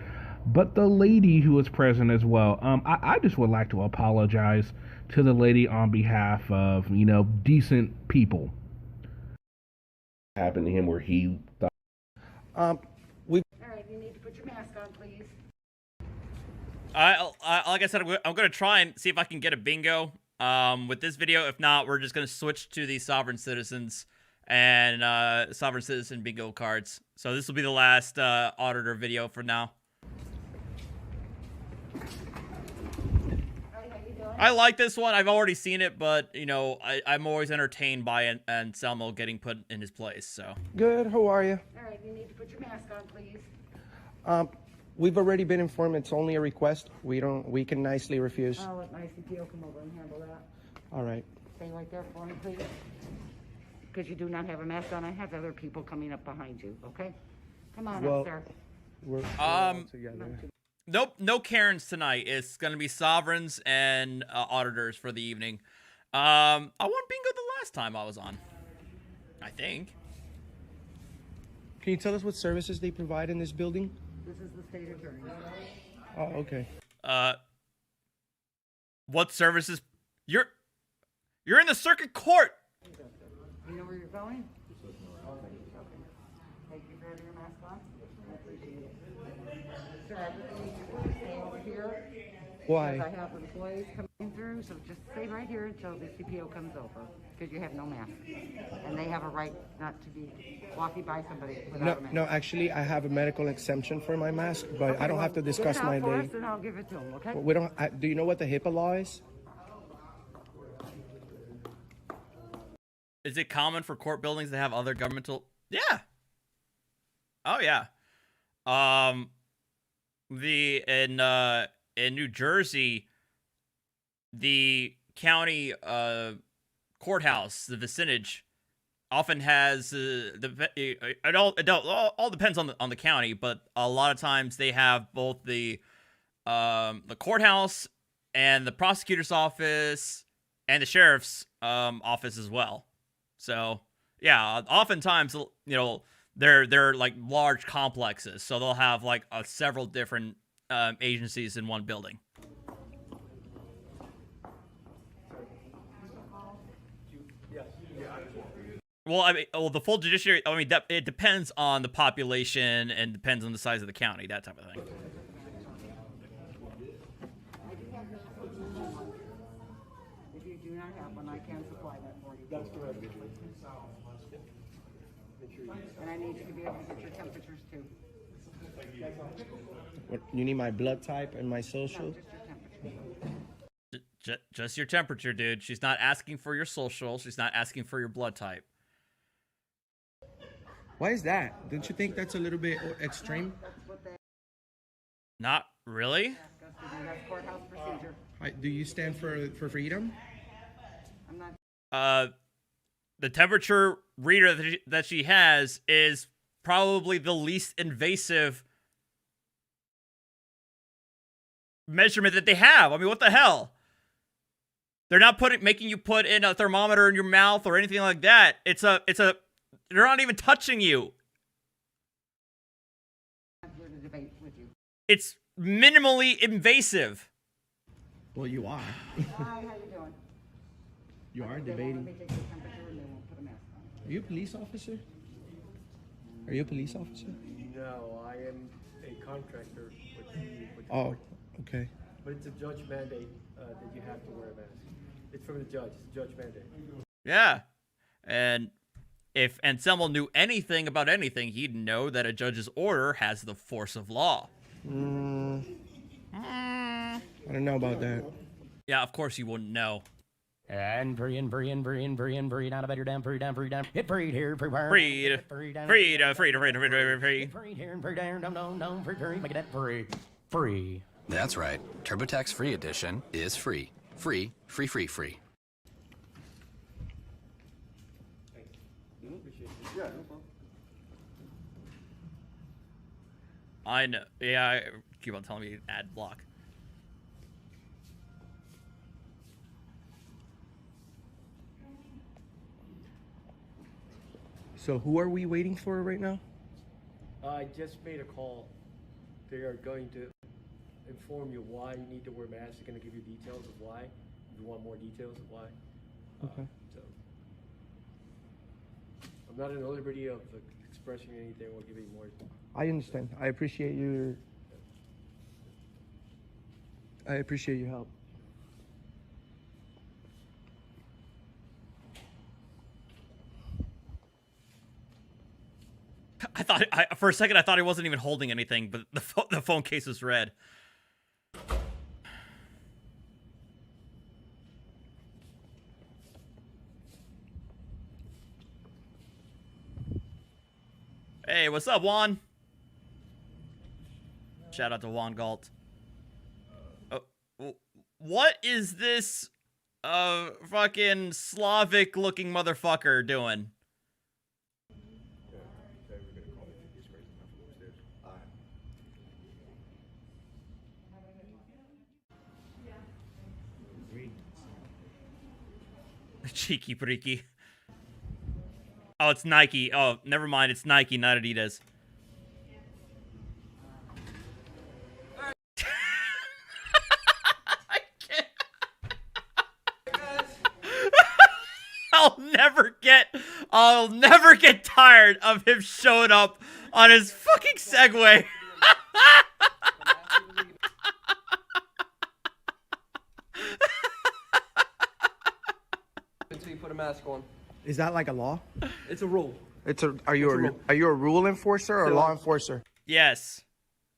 but the lady who was present as well. I just would like to apologize to the lady on behalf of, you know, decent people. Happened to him where he thought. All right, you need to put your mask on, please. Like I said, I'm gonna try and see if I can get a bingo with this video. If not, we're just gonna switch to the sovereign citizens and sovereign citizen bingo cards. So this will be the last auditor video for now. I like this one. I've already seen it, but you know, I'm always entertained by Anselmo getting put in his place. So Good. How are you? All right, you need to put your mask on, please. We've already been informed it's only a request. We can nicely refuse. I'll let my CPO come over and handle that. All right. Stay right there for me, please. Because you do not have a mask on. I have other people coming up behind you, okay? Come on up, sir. We're all together. Nope, no Karens tonight. It's gonna be sovereigns and auditors for the evening. I won bingo the last time I was on, I think. Can you tell us what services they provide in this building? This is the state attorney. Oh, okay. What services? You're in the circuit court. You know where you're going? Okay. Thank you for having your mask on. I appreciate it. Sir, I really need you to stay over here. Why? Because I have employees coming through, so just stay right here until the CPO comes over. Because you have no mask. And they have a right not to be walking by somebody without a mask. No, actually, I have a medical exemption for my mask, but I don't have to discuss my day. Us and I'll give it to them, okay? We don't. Do you know what the HIPAA law is? Is it common for court buildings to have other governmental? Yeah. Oh yeah. In New Jersey, the county courthouse, the vicinage, often has it all depends on the county, but a lot of times they have both the courthouse and the prosecutor's office and the sheriff's office as well. So yeah, oftentimes, you know, they're like large complexes, so they'll have like several different agencies in one building. Well, I mean, the full judiciary. I mean, it depends on the population and depends on the size of the county, that type of thing. If you do not have one, I can supply that for you. That's correct. And I need you to be able to get your temperatures too. What, you need my blood type and my social? Just your temperature, dude. She's not asking for your social. She's not asking for your blood type. Why is that? Don't you think that's a little bit extreme? Not really. That's courthouse procedure. Do you stand for freedom? I'm not. The temperature reader that she has is probably the least invasive measurement that they have. I mean, what the hell? They're not making you put in a thermometer in your mouth or anything like that. They're not even touching you. It's minimally invasive. Well, you are. Hi, how you doing? You are debating. Are you a police officer? Are you a police officer? No, I am a contractor with Oh, okay. But it's a judge mandate that you have to wear a mask. It's from the judge. It's a judge mandate. Yeah. And if Anselmo knew anything about anything, he'd know that a judge's order has the force of law. I don't know about that. Yeah, of course you wouldn't know. And free, down a better down, hit freed here, free, free here, free down, no, free, make that free. That's right. TurboTax Free Edition is free. Free. Yeah, no problem. I know. Yeah, I keep on telling me ad block. So who are we waiting for right now? I just made a call. They are going to inform you why you need to wear masks. They're going to give you details of why. If you want more details of why. Okay. So I'm not in the liberty of expressing anything or giving more. I understand. I appreciate your help. For a second I thought he wasn't even holding anything, but the phone case was red. Hey, what's up, Juan? Shout out to Juan Galt. What is this fucking Slavic looking motherfucker doing? Cheeky freaky. Oh, it's Nike. Oh, never mind. It's Nike, not Adidas. I can't. I'll never get tired of him showing up on his fucking Segway. Until you put a mask on. Is that like a law? It's a rule. Are you a rule enforcer or a law enforcer? Yes.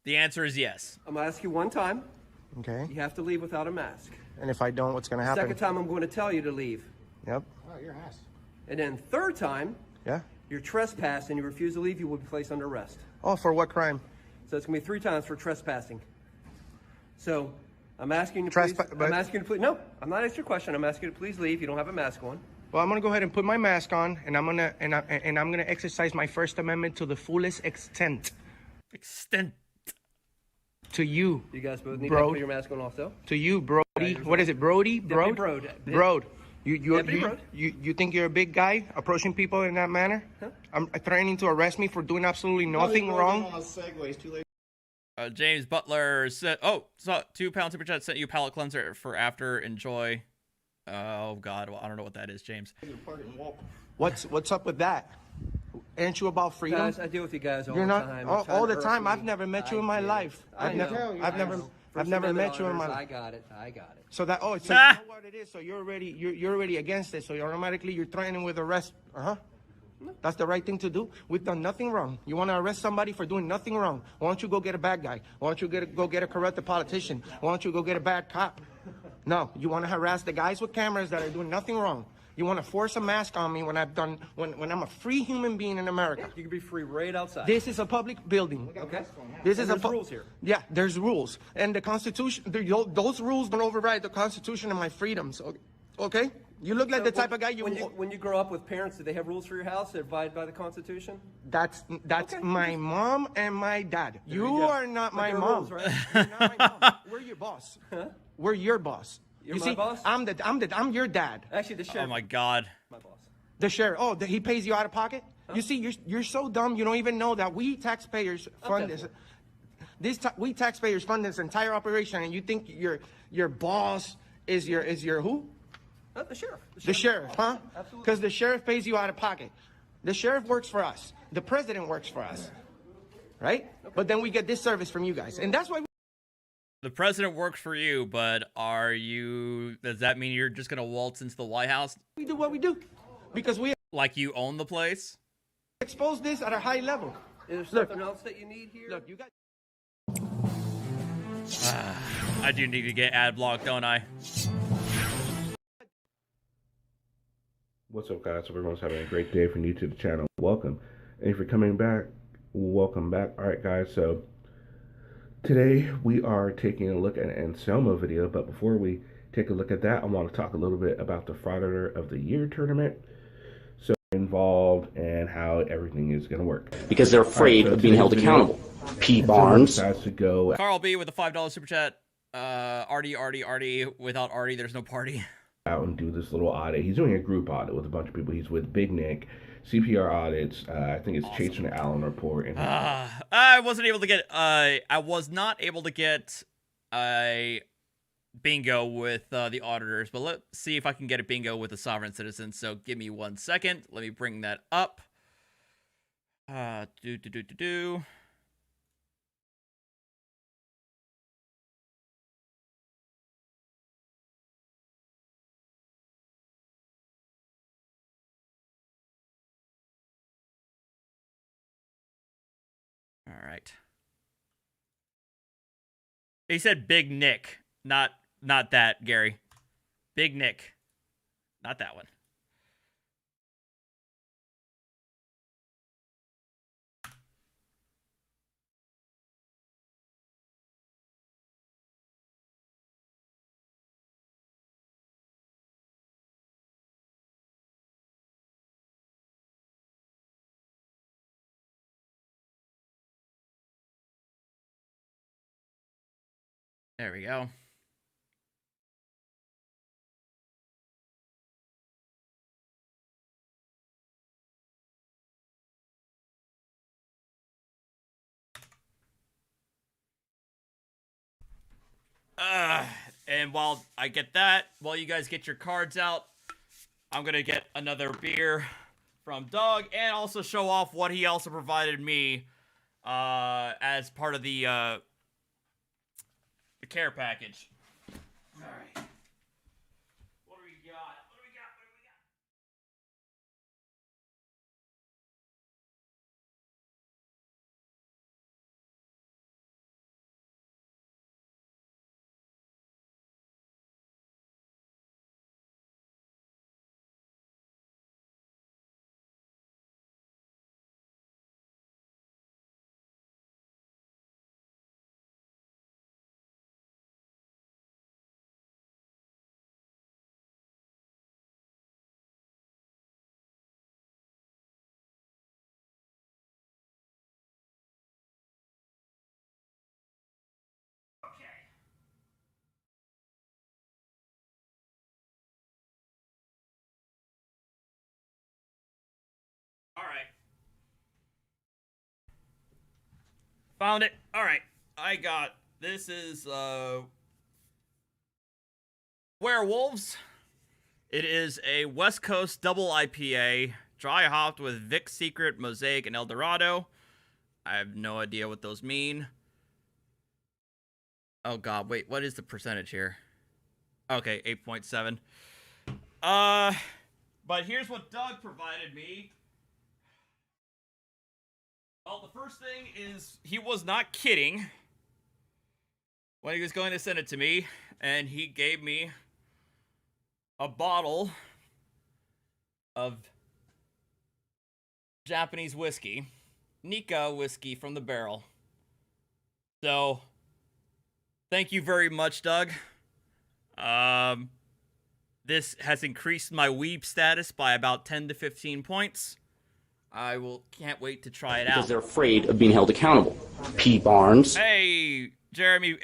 The answer is yes. I'm gonna ask you one time. Okay. You have to leave without a mask. And if I don't, what's gonna happen? Second time, I'm going to tell you to leave. Yep. Oh, your ass. And then third time. Yeah. You're trespassed and you refuse to leave, you will be placed under arrest. Oh, for what crime? So it's gonna be 3 times for trespassing. So I'm asking you to please. I'm asking you to please. No, I'm not asking your question. I'm asking you to please leave. You don't have a mask on. Well, I'm gonna go ahead and put my mask on, and I'm gonna exercise my First Amendment to the fullest extent. To you. You guys both need bro. to put your mask on also. To you, Brody. What is it, Brody? Brode. Brode. You think you're a big guy approaching people in that manner? Huh? I'm threatening to arrest me for doing absolutely nothing wrong. On a segue, it's too late. James Butler said, "Oh, so £2 super chat sent you palate cleanser for after enjoy." Oh God, well, I don't know what that is, James. What's up with that? Aren't you about freedom? Guys, I deal with you guys all You're the not time. all the time. I've never met you in my life. I've never met you in my life. I got it. So that so you know what it is. So you're already against it. So you're threatening with arrest. That's the right thing to do. We've done nothing wrong. You want to arrest somebody for doing nothing wrong? Why don't you go get a bad guy? Why don't you go get a corrupted politician? Why don't you go get a bad cop? No, you want to harass the guys with cameras that are doing nothing wrong. You want to force a mask on me when I'm a free human being in America. You can be free right outside. This is a public building. Okay. There's rules here. Yeah, there's rules, and the Constitution. Those rules don't override the Constitution and my freedoms. Okay. You look like the type of guy when you grow up with parents, do they have rules for your house that abide by the Constitution? That's okay. My mom and my dad. You are not my mom. Rules, right? You're not my mom. We're your boss. Huh? We're your boss. You're you my see, boss? I'm your dad. Actually, the sheriff. Oh my God. My boss. The sheriff. Oh, he pays you out of pocket. Huh? You see, you're so dumb. You don't even know that we taxpayers fund this. We taxpayers fund this entire operation, and you think your boss is your who? The sheriff. The sheriff, huh? Absolutely. Because the sheriff pays you out of pocket. The sheriff works for us. The president works for us, right? Okay. But then we get this service from you guys, and that's why. The president works for you, but does that mean you're just going to waltz into the White House? We do what we do because we like you own the place. Expose this at a high level. Is there something else that you need here? Look, you got. I do need to get ad blocked, don't I? What's up, guys? Hope everyone's having a great day. If you're new to the channel, welcome. And if you're coming back, welcome back. All right, guys. So today we are taking a look at an Anselmo video. But before we take a look at that, I want to talk a little bit about the Frauditor of the Year tournament. So involved and how everything is going to work. Because they're afraid of being held accountable. P. Barnes. To go. Carl B with a $5 super chat. Artie. Without Artie, there's no party. Out and do this little audit. He's doing a group audit with a bunch of people. He's with Big Nick, CPR audits. I think it's awesome. Chase from the Allen report. And I was not able to get a bingo with the auditors, but let's see if I can get a bingo with the sovereign citizen. So give me 1 second. Let me bring that up. All right. He said Big Nick, not that, Gary. Big Nick, not that one. There we go. And while I get that, while you guys get your cards out, I'm going to get another beer from Doug and also show off what he also provided me as part of the care package. All right. Found it. All right. I got, this is, Werewolves. It is a West Coast double IPA, dry hopped with Vic's Secret, Mosaic, and Eldorado. I have no idea what those mean. Oh god, wait, what is the percentage here? Okay, 8.7. But here's what Doug provided me. Well, the first thing is he was not kidding when he was going to send it to me, and he gave me a bottle of Japanese whiskey, Nika whiskey from the barrel. So, thank you very much, Doug. This has increased my weeb status by about 10 to 15 points. Can't wait to try it out. Because they're afraid of being held accountable. P. Barnes. Hey, Jeremy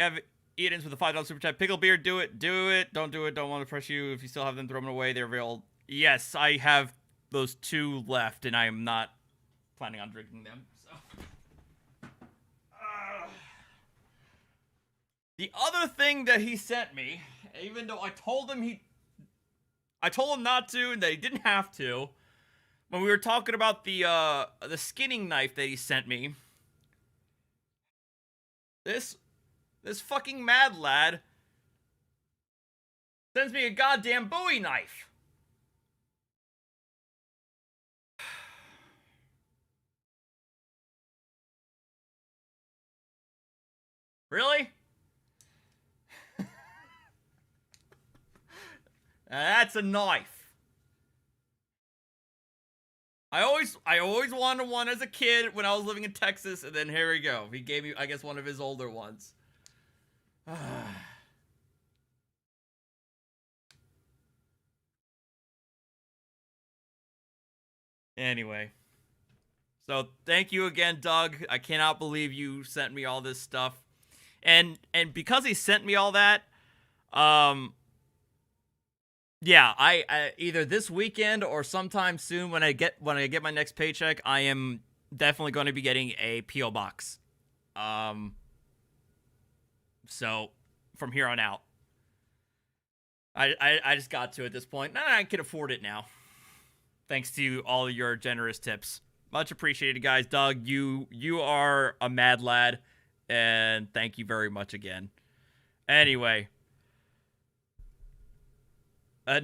Edens with a $5 super chat. Picklebeard, do it. Do it. Don't do it. Don't want to press you. If you still have them, throw them away. They're real. Yes, I have those 2 left, and I am not planning on drinking them. So, the other thing that he sent me, even though I told him not to, and that he didn't have to, when we were talking about the skinning knife that he sent me, this fucking mad lad sends me a goddamn Bowie knife. Really? That's a knife. I always wanted one as a kid when I was living in Texas, and then here we go. He gave me, I guess, one of his older ones. Anyway. So, thank you again, Doug. I cannot believe you sent me all this stuff. And because he sent me all that, yeah, I either this weekend or sometime soon when I get my next paycheck, I am definitely going to be getting a PO box. So from here on out, I just got to at this point. I can afford it now, thanks to all of your generous tips. Much appreciated, guys. Doug, you are a mad lad, and thank you very much again. Anyway.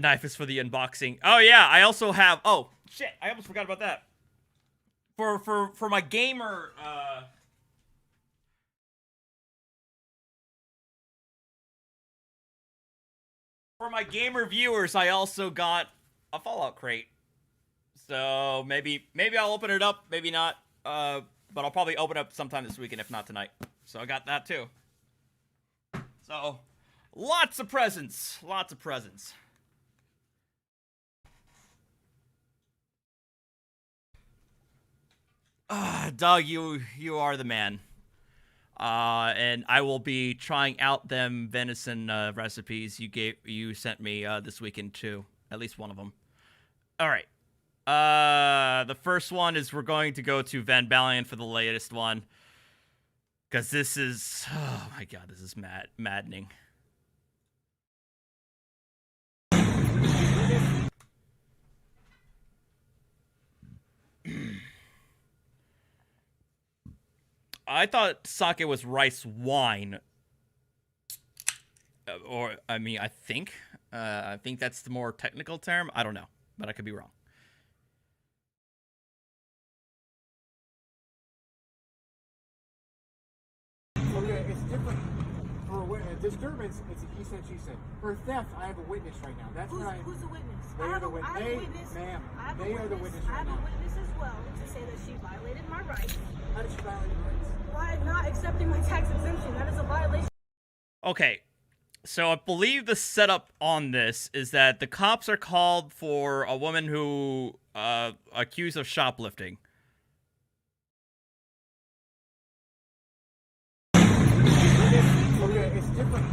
Knife is for the unboxing. Oh yeah, I also have. Oh shit, I almost forgot about that. For my gamer. For my gamer viewers, I also got a Fallout crate. So maybe I'll open it up, maybe not. But I'll probably open it up sometime this weekend, if not tonight. So I got that too. So lots of presents, lots of presents. Doug, you are the man. And I will be trying out them venison recipes you sent me this weekend too. At least one of them. All right. The first one is we're going to go to Van Balian for the latest one, because this is, oh my god, this is maddening. I thought sake was rice wine. I think that's the more technical term. I don't know, but I could be wrong. Okay, it's different. For a disturbance, it's a he said, she said. For theft, I have a witness right now. That's what I. Who's the witness? They are the witness. Ma'am, they are the witness right now. I have a witness as well to say that she violated my rights. How did she violate your rights? By not accepting my tax exemption. That is a violation. Okay, so I believe the setup on this is that the cops are called for a woman who accused of shoplifting. Okay, it's different.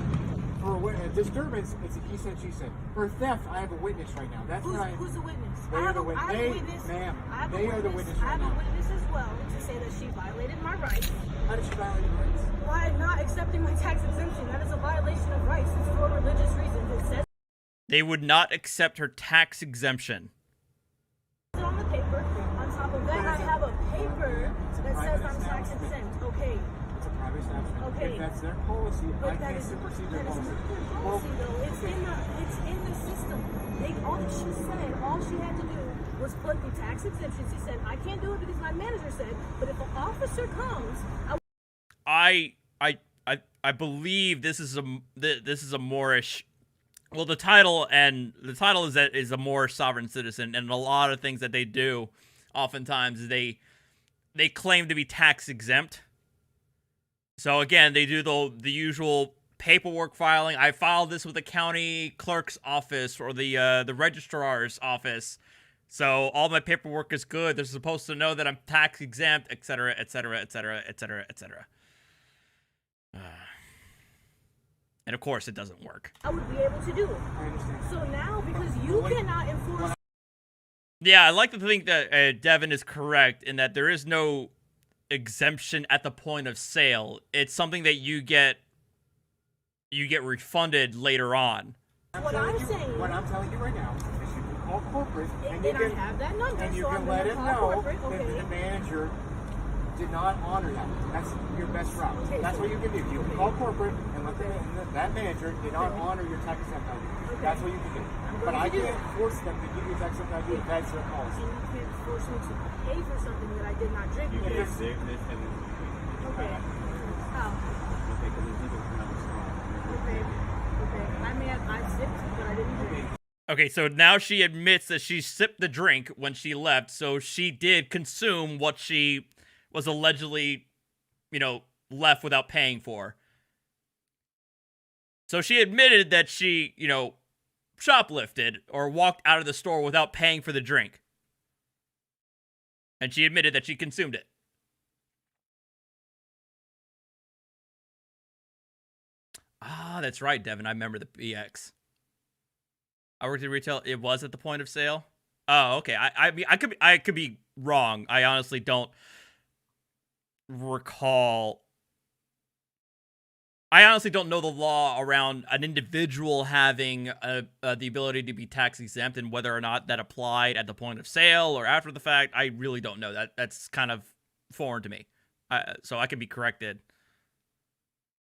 For a disturbance, it's a he said, she said. For theft, I have a witness right now. That's what I. Who's the witness? They are the witness. Ma'am, they are the witness I right have a now. witness as well to say that she violated my rights. How did she violate your rights? By not accepting my tax exemption. That is a violation of rights. It's for religious reasons. It says They would not accept her tax exemption. it on the paper. On top of that, I have a paper that says I'm tax exempt. Okay. It's a private establishment. Okay. If that's their policy, But I that can't is supersede that their is policy. not their policy, though. It's in the system. All she said, all she had to do was put the tax exemption. She said, I can't do it because my manager said, but if an officer comes, I believe this is a Moorish. Well, the title is that is a Moorish sovereign citizen, and a lot of things that they do, oftentimes they claim to be tax exempt. So again, they do the usual paperwork filing. I filed this with the county clerk's office or the registrar's office. So all my paperwork is good. They're supposed to know that I'm tax exempt, etc., etc., etc., etc., etc. And of course, it doesn't work. I would be able to do it. So now, because you cannot enforce. Yeah, I like to think that Devin is correct in that there is no exemption at the point of sale. It's something that you get refunded later on. What I'm saying. What I'm telling you right now is you can call corporate and I have that number, and you so can I'm let gonna it call know corporate, okay. that the manager did not honor that. That's your best route. Okay, That's so- what you can do. You can call corporate and let that manager did not honor your tax exempt ID. Okay. That's what you can do. But I can't force them to give you tax exempt ID if that's their policy. And you can't force me to pay for something that I did not drink. You can because- Okay. How? Okay. I sipped, but I didn't drink. Okay, so now she admits that she sipped the drink when she left, so she did consume what she was allegedly, left without paying for. So she admitted that she, shoplifted or walked out of the store without paying for the drink. And she admitted that she consumed it. Ah, that's right, Devin. I remember the BX. I worked in retail. It was at the point of sale. Oh, okay. I could be wrong. I honestly don't recall. I honestly don't know the law around an individual having the ability to be tax exempt and whether or not that applied at the point of sale or after the fact. I really don't know. That's kind of foreign to me. So I could be corrected.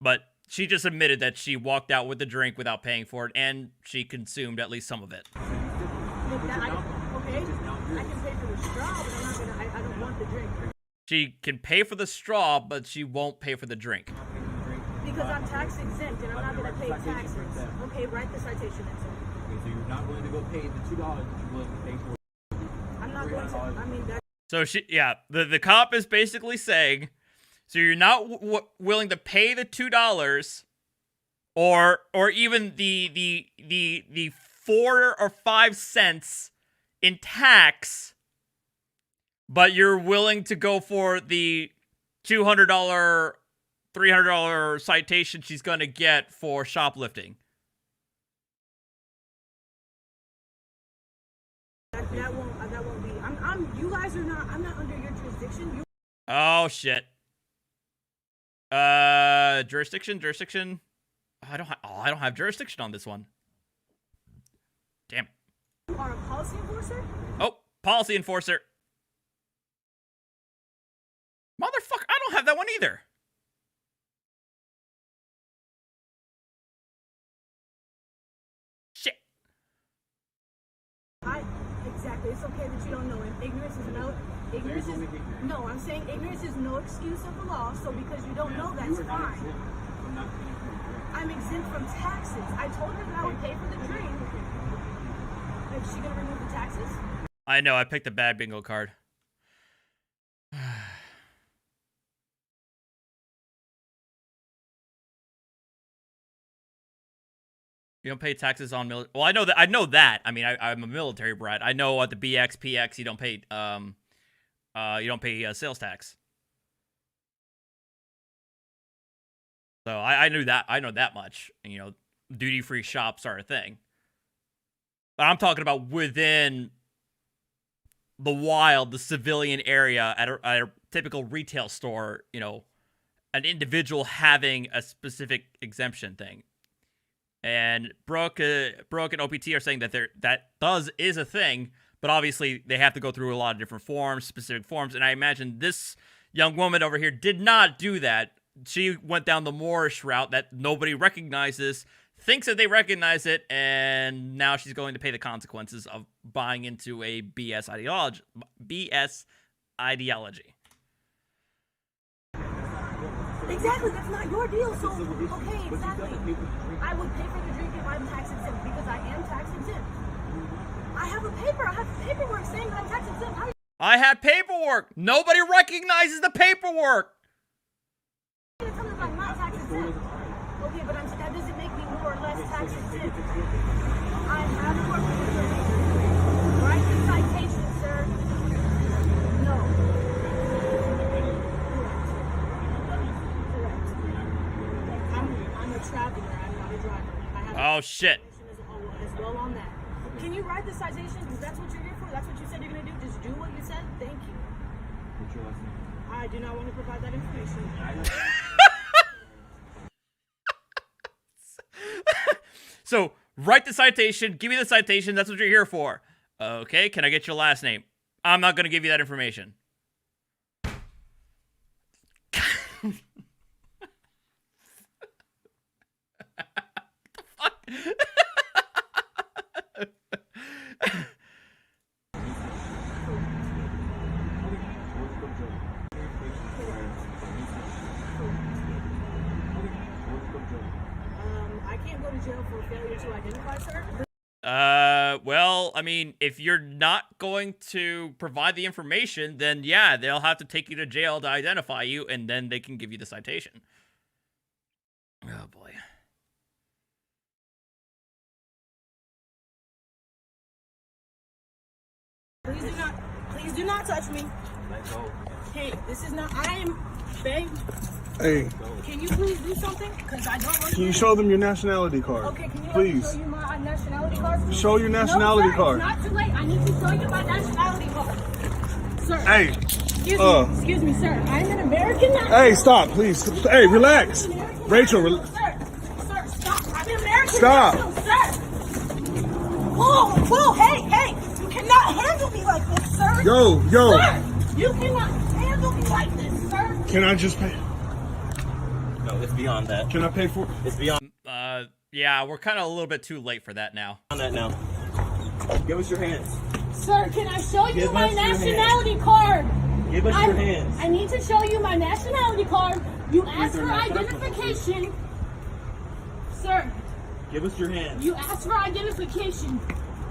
But she just admitted that she walked out with the drink without paying for it, and she consumed at least some of it. Okay, I can pay for the straw, but I don't want the drink. She can pay for the straw, but she won't pay for the drink. Because I'm tax exempt and I'm not going to pay taxes. Okay, write the citation then, sir. Okay, so you're not willing to go pay the $2 that you're willing to pay for. I'm not going to. I mean, that. So the cop is basically saying, so you're not willing to pay the $2, or even the 4 or 5 cents in tax, but you're willing to go for the $200, $300 citation she's gonna get for shoplifting. That won't be. You guys are not. I'm not under your jurisdiction. Oh shit. Jurisdiction. I don't have jurisdiction on this one. Damn. You are a policy enforcer? Oh, policy enforcer. Motherfucker, I don't have that one either. Shit. Exactly. It's okay that you don't know it. Ignorance is no. Ignorance is no. I'm saying ignorance is no excuse of the law. So because you don't know, that's fine. I'm exempt from taxes. I told her that I would pay for the drink. Is she gonna remove the taxes? I know. I picked a bad bingo card. You don't pay taxes on military. Well, I know that. I mean, I'm a military brat. I know at the BX, PX, you don't pay sales tax. So I knew that. I know that much. And, duty-free shops are a thing. But I'm talking about within the wild, the civilian area at a typical retail store, you know, an individual having a specific exemption thing. And Brooke and OPT are saying that that is a thing, but obviously they have to go through a lot of different forms, specific forms. And I imagine this young woman over here did not do that. She went down the Moorish route that nobody recognizes, thinks that they recognize it, and now she's going to pay the consequences of buying into a BS ideology. Exactly, that's not your deal, so, okay, exactly. I would pay for the drink if I'm tax exempt, because I am tax exempt. I have paperwork saying that I'm tax exempt. I have paperwork! Nobody recognizes the paperwork! You're telling me I'm not tax exempt. Okay, but that doesn't make me more or less tax exempt. I have work with the right to citation, sir. No. I'm a traveler. I'm not a driver. Oh, shit. As well on that. Can you write the citation? Because that's what you're here for. That's what you said you're going to do. Just do what you said. Thank you. What's your last name? I do not want to provide that information. So, write the citation. Give me the citation. That's what you're here for. Okay, can I get your last name? I'm not going to give you that information. I can't go to jail for failure to identify, sir. Well, I mean, if you're not going to provide the information, then yeah, they'll have to take you to jail to identify you, and then they can give you the citation. Oh, boy. Please do not touch me. Let go. Hey, this is not, I am, babe. Hey. Can you please do something? Because I don't want Can you show them your nationality card? Okay, can you please show you my nationality card? Show your nationality no, sir, card. It's not too late. I need to show you my nationality card. Sir. Hey. Excuse me, sir. I'm an American national. Hey, stop, please. Hey, relax. Rachel, Sir, stop. I'm an American stop. national, sir. Whoa, hey. You cannot handle me like this, sir. Yo. Sir, you cannot handle me like this, sir. Can I just pay? No, it's beyond that. Can I pay for it? It's beyond Yeah, we're kind of a little bit too late for that now. that now. Give us your hands. Sir, can I show you Give my us your nationality card? Give us your hands. I need to show you my nationality card. You asked for identification. Sir. Give us your hands. You asked for identification.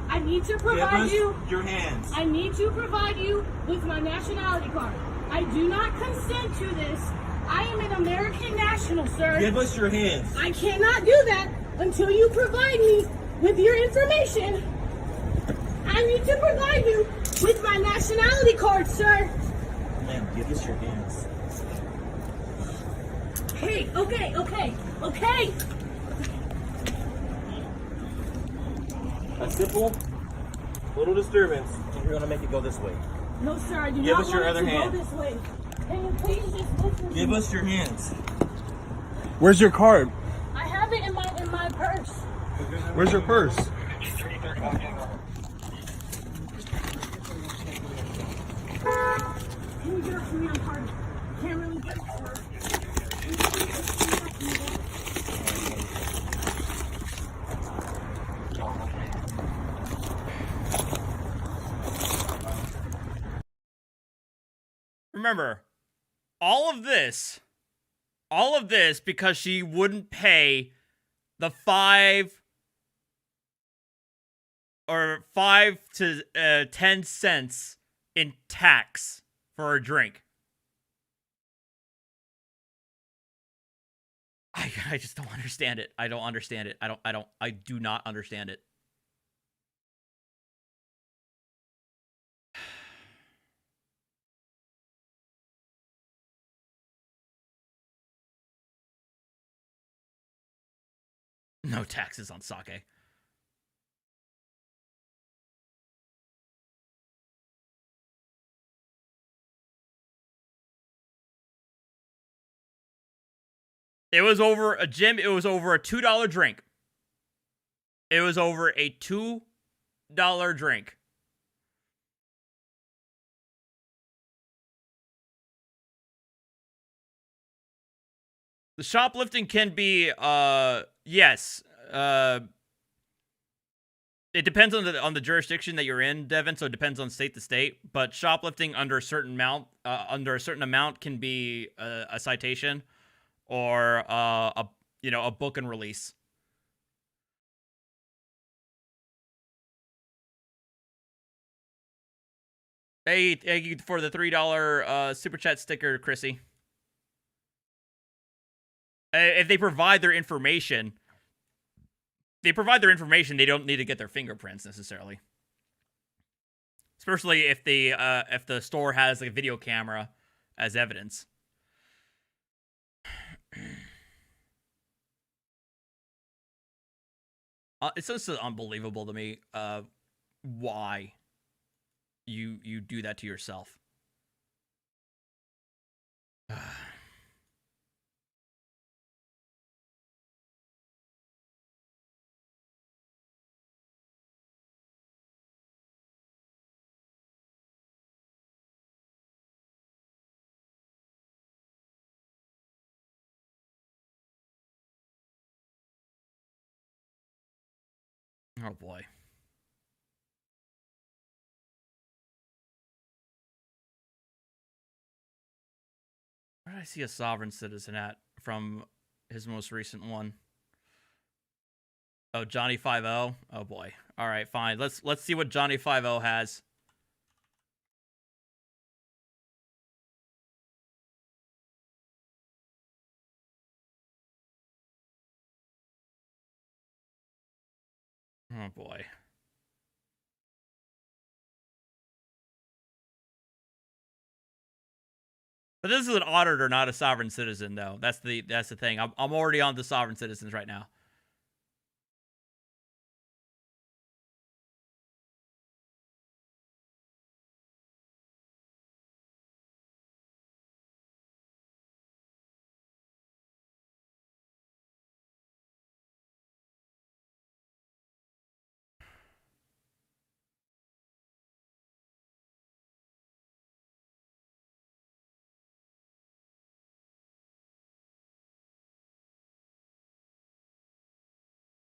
I need to provide you your hands. I need to provide you with my nationality card. I do not consent to this. I am an American national, sir. Give us your hands. I cannot do that until you provide me with your information. I need to provide you with my nationality card, sir. Ma'am, give us your hands. Hey, okay. A simple little disturbance, and you're gonna make it go this way. No, sir, I do Give not us your want it other to hand. go this way. Can you please just listen to Give me? us your hands. Where's your card? I have it in my purse. Where's your purse? Can you get it for me? I'm hard. Can't really get it, sir. Remember, all of this because she wouldn't pay the 5 to 10 cents in tax for a drink. I just don't understand it. I don't understand it. I do not understand it. No taxes on sake. It was over a Jim. It was over a $2 drink. It was over a $2 drink. The shoplifting can be, yes. It depends on the jurisdiction that you're in, Devin. So it depends on state to state. But shoplifting under a certain amount can be a citation or a book and release. Hey, thank you for the $3 super chat sticker, Chrissy. If they provide their information, they don't need to get their fingerprints necessarily. Especially if the store has like a video camera as evidence. It's just unbelievable to me why you do that to yourself. Oh boy. Where did I see a sovereign citizen at from his most recent one? Oh, Johnny 5-0. Oh boy. All right, fine. Let's see what Johnny 5-0 has. Oh boy. But this is an auditor, not a sovereign citizen, though. That's the thing. I'm already on the sovereign citizens right now.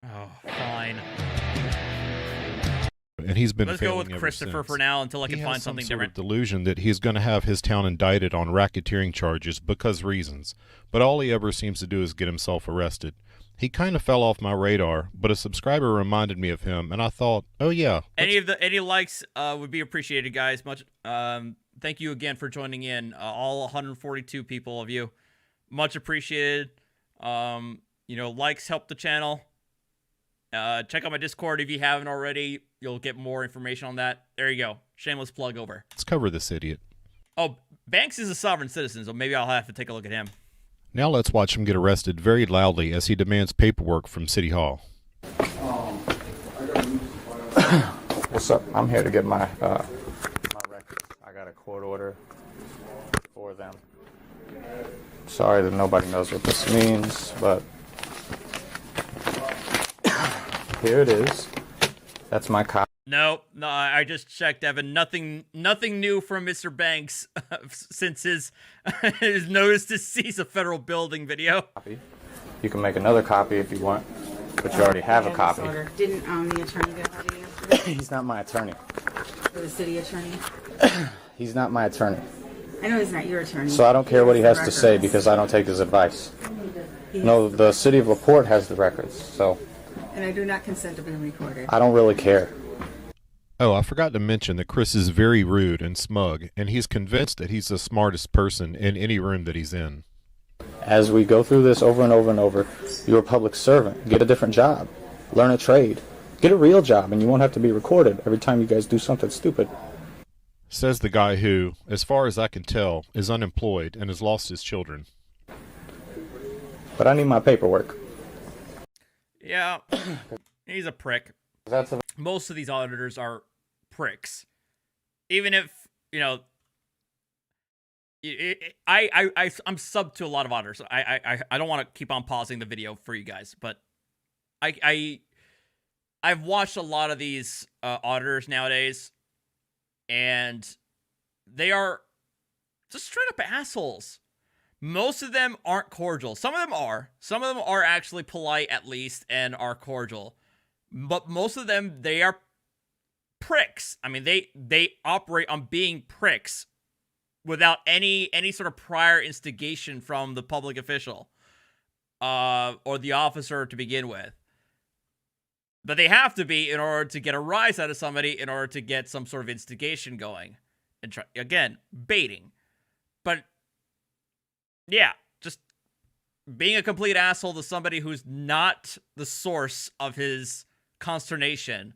Oh, fine. And he's been Let's go failing with ever Christopher since. for now until I He can has find some something sort different. of delusion that he's going to have his town indicted on racketeering charges because reasons, but all he ever seems to do is get himself arrested. He kind of fell off my radar, but a subscriber reminded me of him, and I thought, oh yeah. Any likes would be appreciated, guys. Much. Thank you again for joining in, all 142 people of you. Much appreciated. Likes help the channel. Check out my Discord if you haven't already. You'll get more information on that. There you go. Shameless plug over. Let's cover this idiot. Oh, Banks is a sovereign citizen, so maybe I'll have to take a look at him. Now let's watch him get arrested very loudly as he demands paperwork from City Hall. What's up? I'm here to get my records. I got a court order for them. Sorry that nobody knows what this means, but here it is. That's my copy. No, I just checked, Evan. Nothing new from Mr. Banks since his notice to seize a federal building video. You can make another copy if you want, but you already have a copy. Didn't the attorney go out yesterday? He's not my attorney. Or the city attorney? He's not my attorney. I know he's not your attorney. So I don't care what he has to say because I don't take his advice. No, the city of LaPorte has the records, so. And I do not consent to being recorded. I don't really care. Oh, I forgot to mention that Chris is very rude and smug, and he's convinced that he's the smartest person in any room that he's in. As we go through this over and over and over, you're a public servant. Get a different job. Learn a trade. Get a real job, and you won't have to be recorded every time you guys do something stupid. Says the guy who, as far as I can tell, is unemployed and has lost his children. But I need my paperwork. Yeah, he's a prick. That's Most of these auditors are pricks. Even if, you know, I'm sub to a lot of auditors. I don't want to keep on pausing the video for you guys, but I've watched a lot of these auditors nowadays, and they are just straight up assholes. Most of them aren't cordial. Some of them are. Some of them are actually polite at least and are cordial. But most of them, they are pricks. I mean, they operate on being pricks without any sort of prior instigation from the public official or the officer to begin with. But they have to be in order to get a rise out of somebody, in order to get some sort of instigation going. And again, baiting. But yeah, just being a complete asshole to somebody who's not the source of his consternation,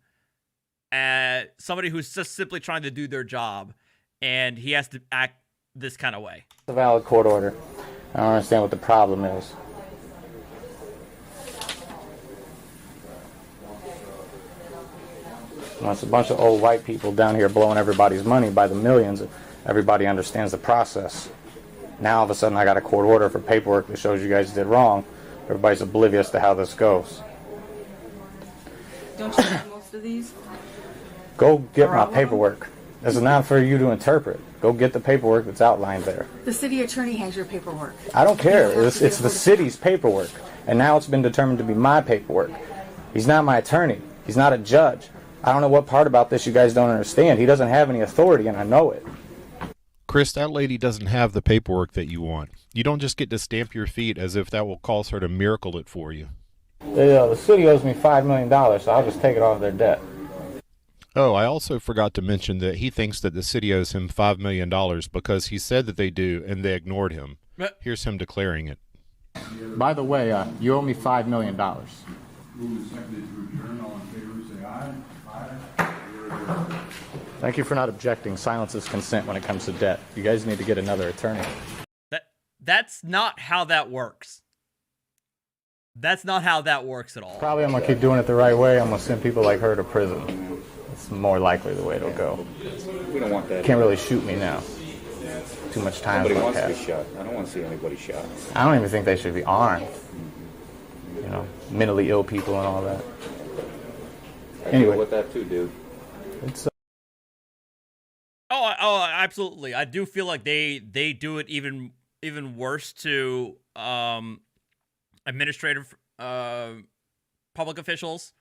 somebody who's just simply trying to do their job, and he has to act this kind of way. It's a valid court order. I don't understand what the problem is. Well, it's a bunch of old white people down here blowing everybody's money by the millions. Everybody understands the process. Now all of a sudden I got a court order for paperwork that shows you guys did wrong. Everybody's oblivious to how this goes. Don't you have most of these? Go get my paperwork. This is not for you to interpret. Go get the paperwork that's outlined there. The city attorney has your paperwork. I don't care. It's the city's paperwork. And now it's been determined to be my paperwork. He's not my attorney. He's not a judge. I don't know what part about this you guys don't understand. He doesn't have any authority, and I know it. Chris, that lady doesn't have the paperwork that you want. You don't just get to stamp your feet as if that will cause her to miracle it for you. The city owes me $5 million, so I'll just take it off their debt. Oh, I also forgot to mention that he thinks that the city owes him $5 million because he said that they do, and they ignored him. Here's him declaring it. By the way, you owe me $5 million. Thank you for not objecting. Silence is consent when it comes to debt. You guys need to get another attorney. That's not how that works. That's not how that works at all. Probably I'm going to keep doing it the right way. I'm going to send people like her to prison. It's more likely the way it'll go. We don't want that. Can't really shoot me now. Too much time. Nobody wants to be shot. I don't want to see anybody shot. I don't even think they should be armed. You know, mentally ill people and all that. I Anyway. deal with that too, dude. It's Oh, absolutely. I do feel like they do it even worse to administrative public officials,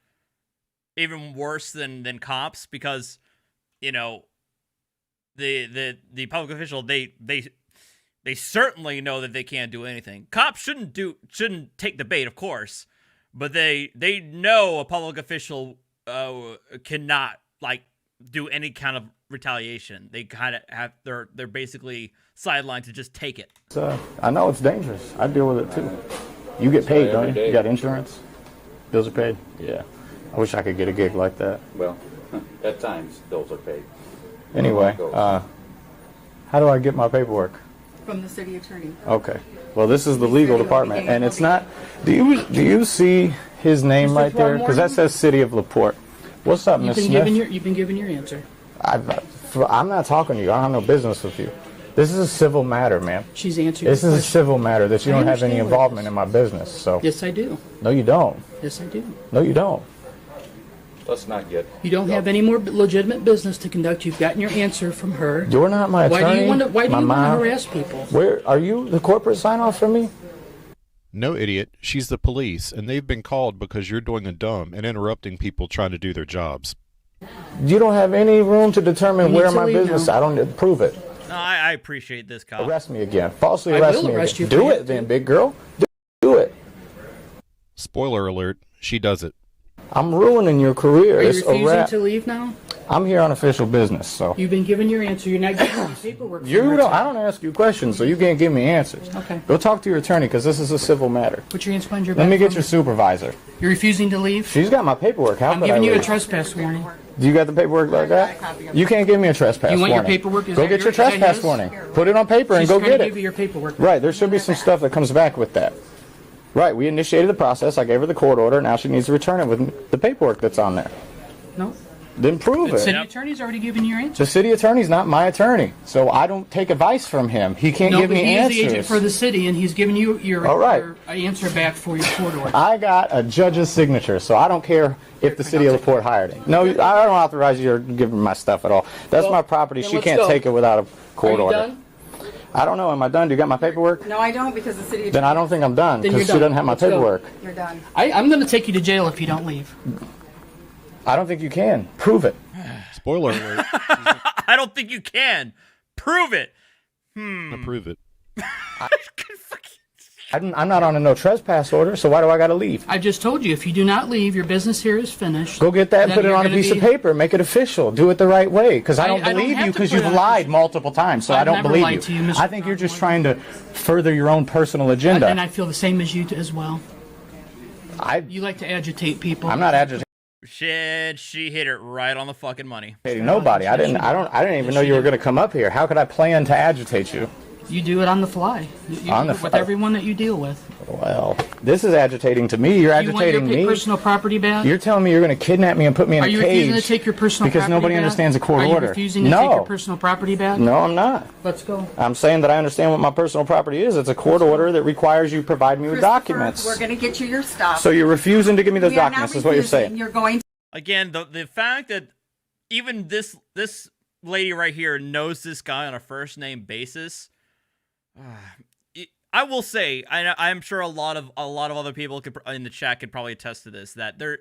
even worse than cops, because you know the public official they certainly know that they can't do anything. Cops shouldn't take the bait, of course, but they know a public official cannot like do any kind of retaliation. They kind of have they're basically sidelined to just take it. I know it's dangerous. I deal with it too. You get paid, don't you? You got insurance? Bills are paid? Yeah. I wish I could get a gig like that. Well, at times bills are paid. Anyway, how do I get my paperwork? From the city attorney. Okay. Well, this is the legal department, and it's not. Do you see his name right there? Because that says City of LaPorte. What's up, Miss Smith? You've been given your answer. I'm not talking to you. I don't have no business with you. This is a civil matter, ma'am. She's answering. This is a civil matter that you don't have any involvement in my business. So. Yes, I do. No, you don't. Yes, I do. No, you don't. Let's not get. You don't have any more legitimate business to conduct. You've gotten your answer from her. You're not my attorney. Why do you want to harass people? Where are you? The corporate sign off from me? No, idiot. She's the police, and they've been called because you're doing a dumb and interrupting people trying to do their jobs. You don't have any room to determine where my business. I don't prove it. No, I appreciate this, cop. Arrest me again. Falsely arrest me again. Do it then, big girl. Do it. Spoiler alert, she does it. I'm ruining your career. Are you it's a refusing wrap. to leave now? I'm here on official business, so. You've been given your answer. You're not getting paperwork. I don't ask you questions, so you can't give me answers. Okay. Go talk to your attorney, because this is a civil matter. Put your hands behind your back. Let me get your supervisor. You're refusing to leave? She's got my paperwork. How I'm could giving I you a leave? trespass warning. Do you got the paperwork like that? You can't give me a trespass warning. You want your paperwork? Go get your trespass warning. Put it on paper and go get it. Give you your paperwork. Right. There should be some stuff that comes back with that. Right, we initiated the process. I gave her the court order. Now she needs to return it with the paperwork that's on there. No. Then prove The it. city attorney's already given you your answer. The city attorney's not my attorney, so I don't take advice from him. He can't No, give but me he answers. is the agent for the city, and he's given you your, All right. your answer back for your court order. I got a judge's signature, so I don't care if the city of LaPorte hired him. No, I don't authorize you to give me my stuff at all. That's Well, my property. then She let's can't go. take it without a court Are you order. done? I don't know. Am I done? Do you got my paperwork? No, I don't, because the city. Then I don't think I'm done Then because you're she done. doesn't have my Let's go. paperwork. You're done. I'm going to take you to jail if you don't leave. I don't think you can. Prove it. Spoiler alert. I don't think you can. Prove it. Prove it. I'm not on a no trespass order, so why do I got to leave? I just told you, if you do not leave, your business here is finished. Go get that and Then put it you're on a gonna piece of be- paper. Make it official. Do it the right way. Because I don't I don't believe have you to because put it you've on a lied multiple times. So I've I don't never believe lied you. to you, Mr. I think you're just trying to further your own personal agenda. And I feel the same as you as well. You like to agitate people. I'm not agitating Shit, she hit it right on the fucking money. nobody. I didn't even know you were going to come up here. How could I plan to agitate you? You do it on the fly. You On do the it with fly. everyone that you deal with. Well, this is agitating to me. You're You want your agitating me. personal property back? You're telling me you're going to kidnap me and put me in Are a you cage refusing to take your personal because property nobody back? understands a court Are you order. refusing to no. take your personal property back? No, I'm not. Let's go. I'm saying that I understand what my personal property is. It's a court order that requires you provide me with documents. We're going to get you your stuff. So you're refusing to give me those We are not documents, is what you're refusing. saying. You're going. Again, the fact that even this lady right here knows this guy on a first name basis. I will say, I'm sure a lot of other people in the chat could probably attest to this, that they're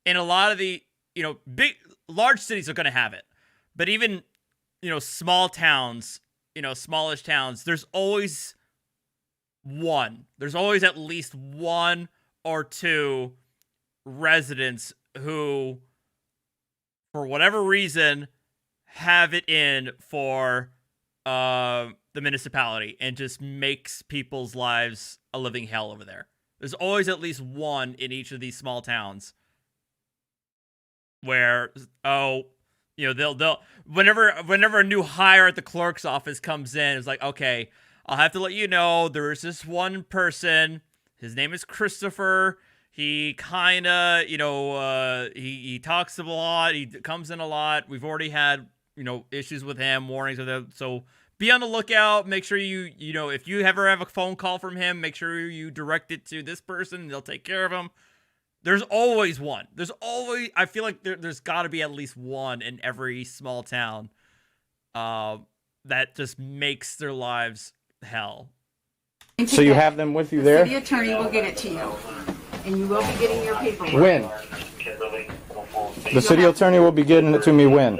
in a lot of the large cities are going to have it, but even small towns, smallish towns, there's always at least one or two residents who, for whatever reason, have it in for the municipality and just makes people's lives a living hell over there. There's always at least one in each of these small towns where they'll whenever a new hire at the clerk's office comes in, it's like, okay, I'll have to let you know there is this one person. His name is Christopher. He kind of, he talks a lot. He comes in a lot. We've already had, issues with him, warnings with him. So be on the lookout. Make sure if you ever have a phone call from him, make sure you direct it to this person. They'll take care of him. There's always one. I feel like there's got to be at least one in every small town that just makes their lives hell. So you have them with you The there? city attorney will get it to you, and you will be getting your paperwork. When? The city attorney will be getting it to me when?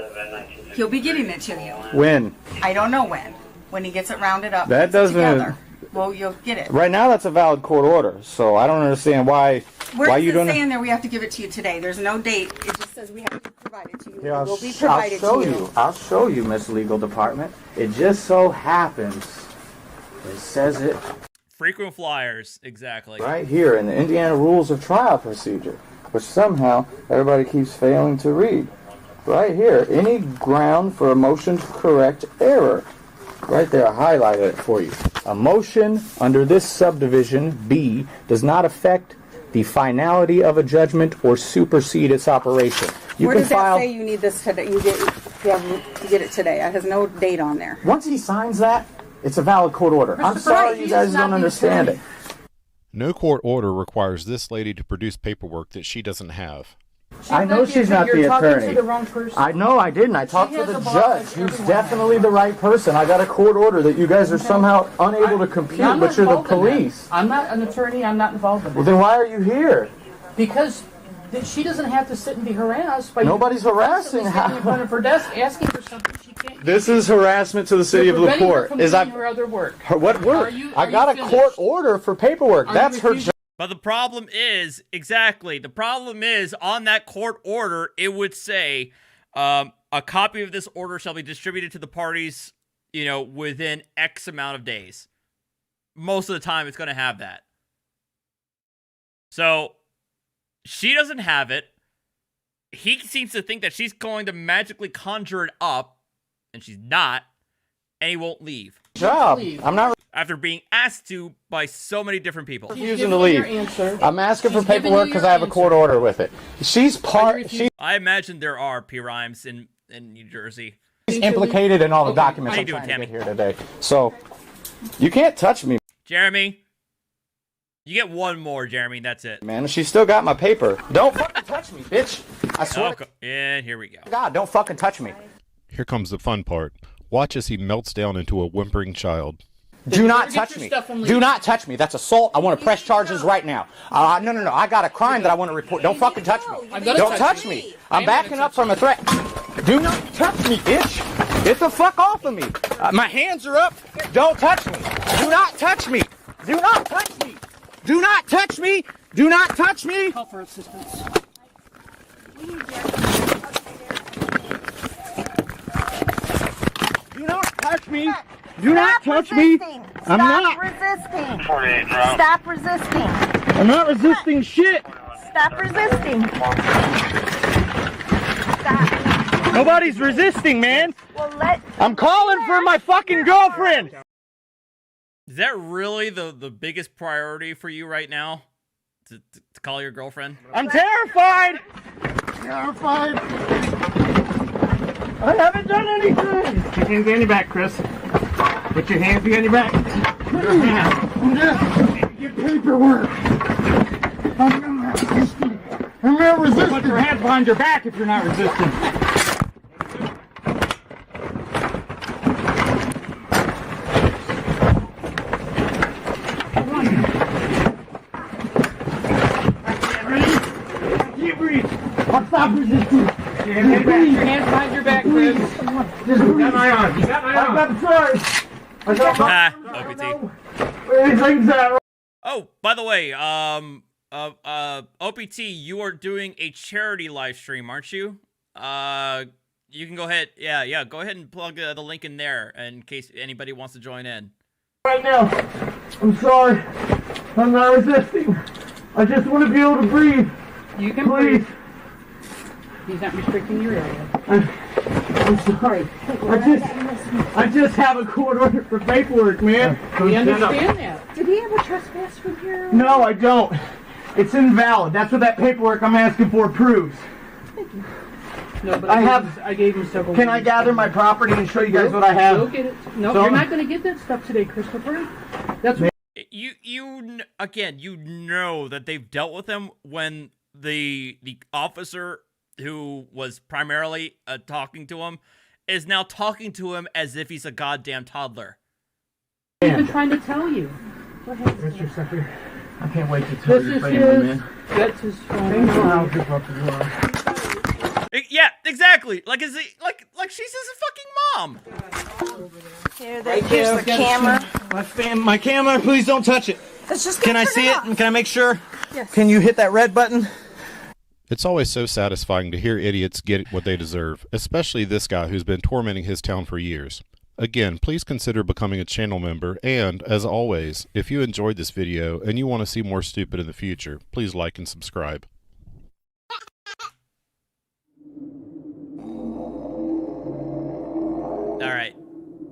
He'll be getting it to you. When? I don't know when. When he gets it rounded up. That puts it doesn't- together. Well, you'll get it. Right now, that's a valid court order, so I don't understand why Where you does don't. it say in there we have to give it to you today? There's no date. It just says we have to provide it to you. Here, It will be I'll provided show to you. I'll show you, Miss Legal Department. It just so happens it says it Frequent flyers, exactly. right here in the Indiana Rules of Trial Procedure, which somehow everybody keeps failing to read. Right here, any ground for a motion to correct error. Right there, I highlighted it for you. A motion under this subdivision B does not affect the finality of a judgment or supersede its operation. You Where can does file. that say you need this today? You have to get it today. It has no date on there. Once he signs that, it's a valid court order. I'm sorry you guys don't understand it. No court order requires this lady to produce paperwork that she doesn't have. I know she's not the You're talking attorney. to the wrong person. I know I didn't. I talked She to has the a boss judge. like He's everyone definitely the right person. I got a court order that you guys are somehow unable to compute, I'm not but you're the involved in that. police. I'm not an attorney. I'm not involved in Well, that. then why are you here? Because she doesn't have to sit and be harassed by Nobody's you harassing constantly sitting in front of her desk asking for something she can't. This is harassment to the city of You're preventing her LaPorte. from Is doing I her other work. what work? I got a finished? court order for paperwork. Are That's you her refusing- job. But the problem is, on that court order, it would say, a copy of this order shall be distributed to the parties, within X amount of days. Most of the time, it's going to have that. So, she doesn't have it. He seems to think that she's going to magically conjure it up, and she's not. and he won't leave. Job. I'm not After being asked to by so many different people. refusing to leave. I'm asking for paperwork because I have a court order with it. She's I imagine there are P-Rhymes in New Jersey. She's implicated in all the documents How I'm you doing, trying to Tammy? get here today. So, you can't touch me. Jeremy, you get one more, Jeremy. That's it. Man, she still got my paper. Don't fucking touch me, bitch. I swear. Okay. And here we go. God, don't fucking touch me. Here comes the fun part. Watch as he melts down into a whimpering child. Do not touch me. Do not touch me. That's assault. I want to press charges right now. No. I got a crime that I want to report. Don't fucking touch me. Don't touch me. I'm backing up from a threat. Do not touch me, bitch. Get the fuck off of me. My hands are up. Don't touch me. Do not touch me. Do not touch me. Do not touch me. Do not touch me. Call for assistance. Do not touch me. Do not touch me. I'm not. Resisting. Stop resisting. I'm not resisting shit. Stop resisting. Stop. Nobody's resisting, man. Well, I'm calling for my fucking girlfriend. Is that really the biggest priority for you right now? To call your girlfriend? I'm terrified. Terrified. I haven't done anything. Put your hands behind your back, Chris. Put your hands behind your back. Your paperwork. I'm not resisting. I'm not resisting. Put your hands behind your back if you're not resisting. Stop resisting. Your hands behind your back, Chris. You got my arm. You got my arm. I'm sorry. I got my OPT. Oh, by the way, OPT, you are doing a charity live stream, aren't you? You can go ahead. Yeah. Go ahead and plug the link in there in case anybody wants to join in. right now. I'm sorry. I'm not resisting. I just want to be able to breathe. You can breathe. He's not restricting your area. I'm sorry. I just have a court order for paperwork, man. We understand that. Did he have a trespass from here? No, I don't. It's invalid. That's what that paperwork I'm asking for proves. No, but I gave him several. Can I gather my property and show you guys what I have? Go get it. No, you're not going to get that stuff today, Christopher. That's what. You again. You know that they've dealt with him when the officer who was primarily talking to him is now talking to him as if he's a goddamn toddler. I've been trying to tell you. Go ahead. Mr. Secretary, I can't wait to tell your family, man. That's his phone. Thanks for how people up as well. Yeah, exactly. Like is he like she's his fucking mom. Here's the camera. My camera, please don't touch it. Let's just Can I see it? Can I make sure? Yes. Can you hit that red button? It's always so satisfying to hear idiots get what they deserve, especially this guy who's been tormenting his town for years. Again, please consider becoming a channel member, and, as always, if you enjoyed this video and you want to see more stupid in the future, please like and subscribe. Alright,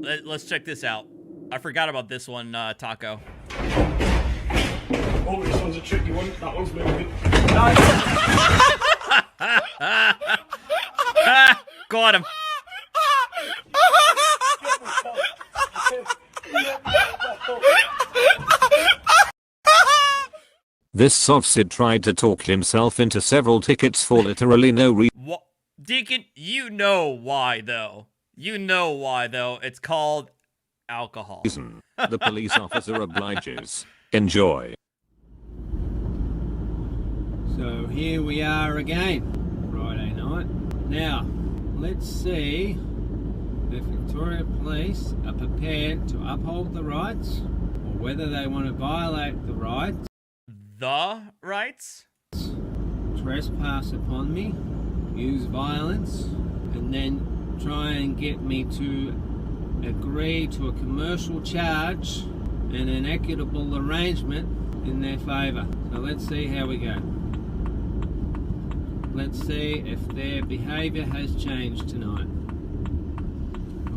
let's check this out. I forgot about this one, Taco. Oh, this one's a tricky one. That one's moving. Got him. This SovCit tried to talk himself into several tickets for literally no reason. What? Deacon, you know why, though. You know why, though. It's called alcohol. The police officer obliges. Enjoy. So here we are again, Friday night. Now, let's see if Victoria Police are prepared to uphold the rights or whether they want to violate the rights. The rights? Trespass upon me, use violence, and then try and get me to agree to a commercial charge and an equitable arrangement in their favour. So let's see how we go. Let's see if their behaviour has changed tonight.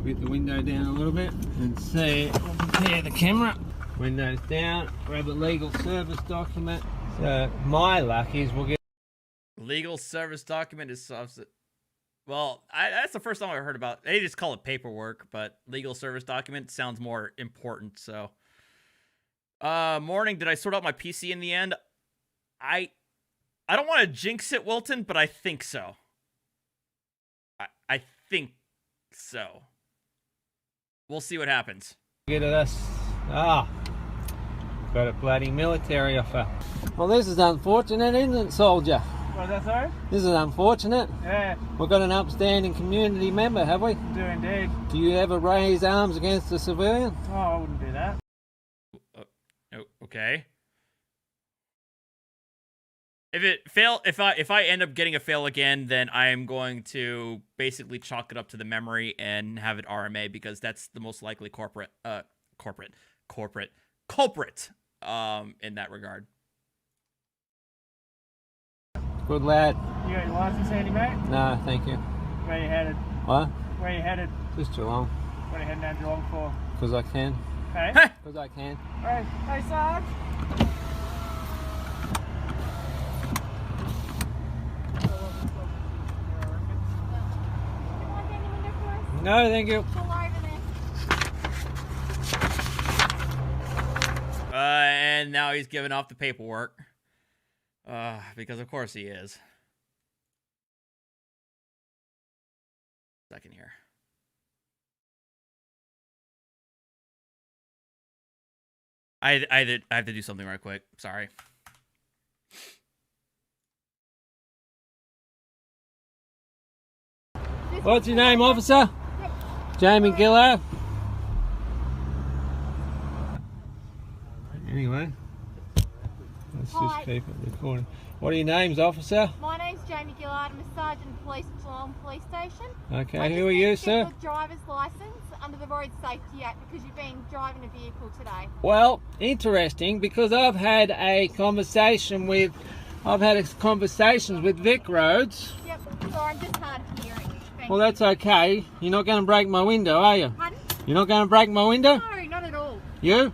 We've Put the window down a little bit and see. Compare the camera. Windows down. Grab a legal service document. So my luck is we'll get. Legal service document is SovCit. Well, that's the first time I heard about. They just call it paperwork, but legal service document sounds more important. So, morning. Did I sort out my PC in the end? I don't want to jinx it, Wilton, but I think so. I think so. We'll see what happens. Get at us. Got a bloody military offer. Well, this is unfortunate, isn't it, soldier? What's that, sorry? This is unfortunate. Yeah. We've got an upstanding community member, have we? Do indeed. Do you ever raise arms against a civilian? Oh, I wouldn't do that. Okay. If I end up getting a fail again, then I am going to basically chalk it up to the memory and have it RMA because that's the most likely culprit in that regard. Good lad. You got your license handy, mate? No, thank you. Where you headed? What? Where you headed? Just Geelong. What are you heading down Geelong for? Because I can. Hey? Because I can. Hey, Sarge. No, thank you. And now he's giving off the paperwork. Because of course he is. Second here. I have to do something right quick. Sorry. What's your name, officer? Jamie Gillard. Anyway, let's just keep it recording. What are your names, officer? My name's Jamie Gillard. I'm a sergeant of police at Geelong Police Station. Okay, who are you, sir? Your driver's license under the Road Safety Act because you've been driving a vehicle today. Well, interesting because I've had conversations with Vic Roads. Yep. Sorry, I'm just hard of hearing. Well, that's okay. You're not going to break my window, are you? Pardon? You're not going to break my window? No, not at all. You?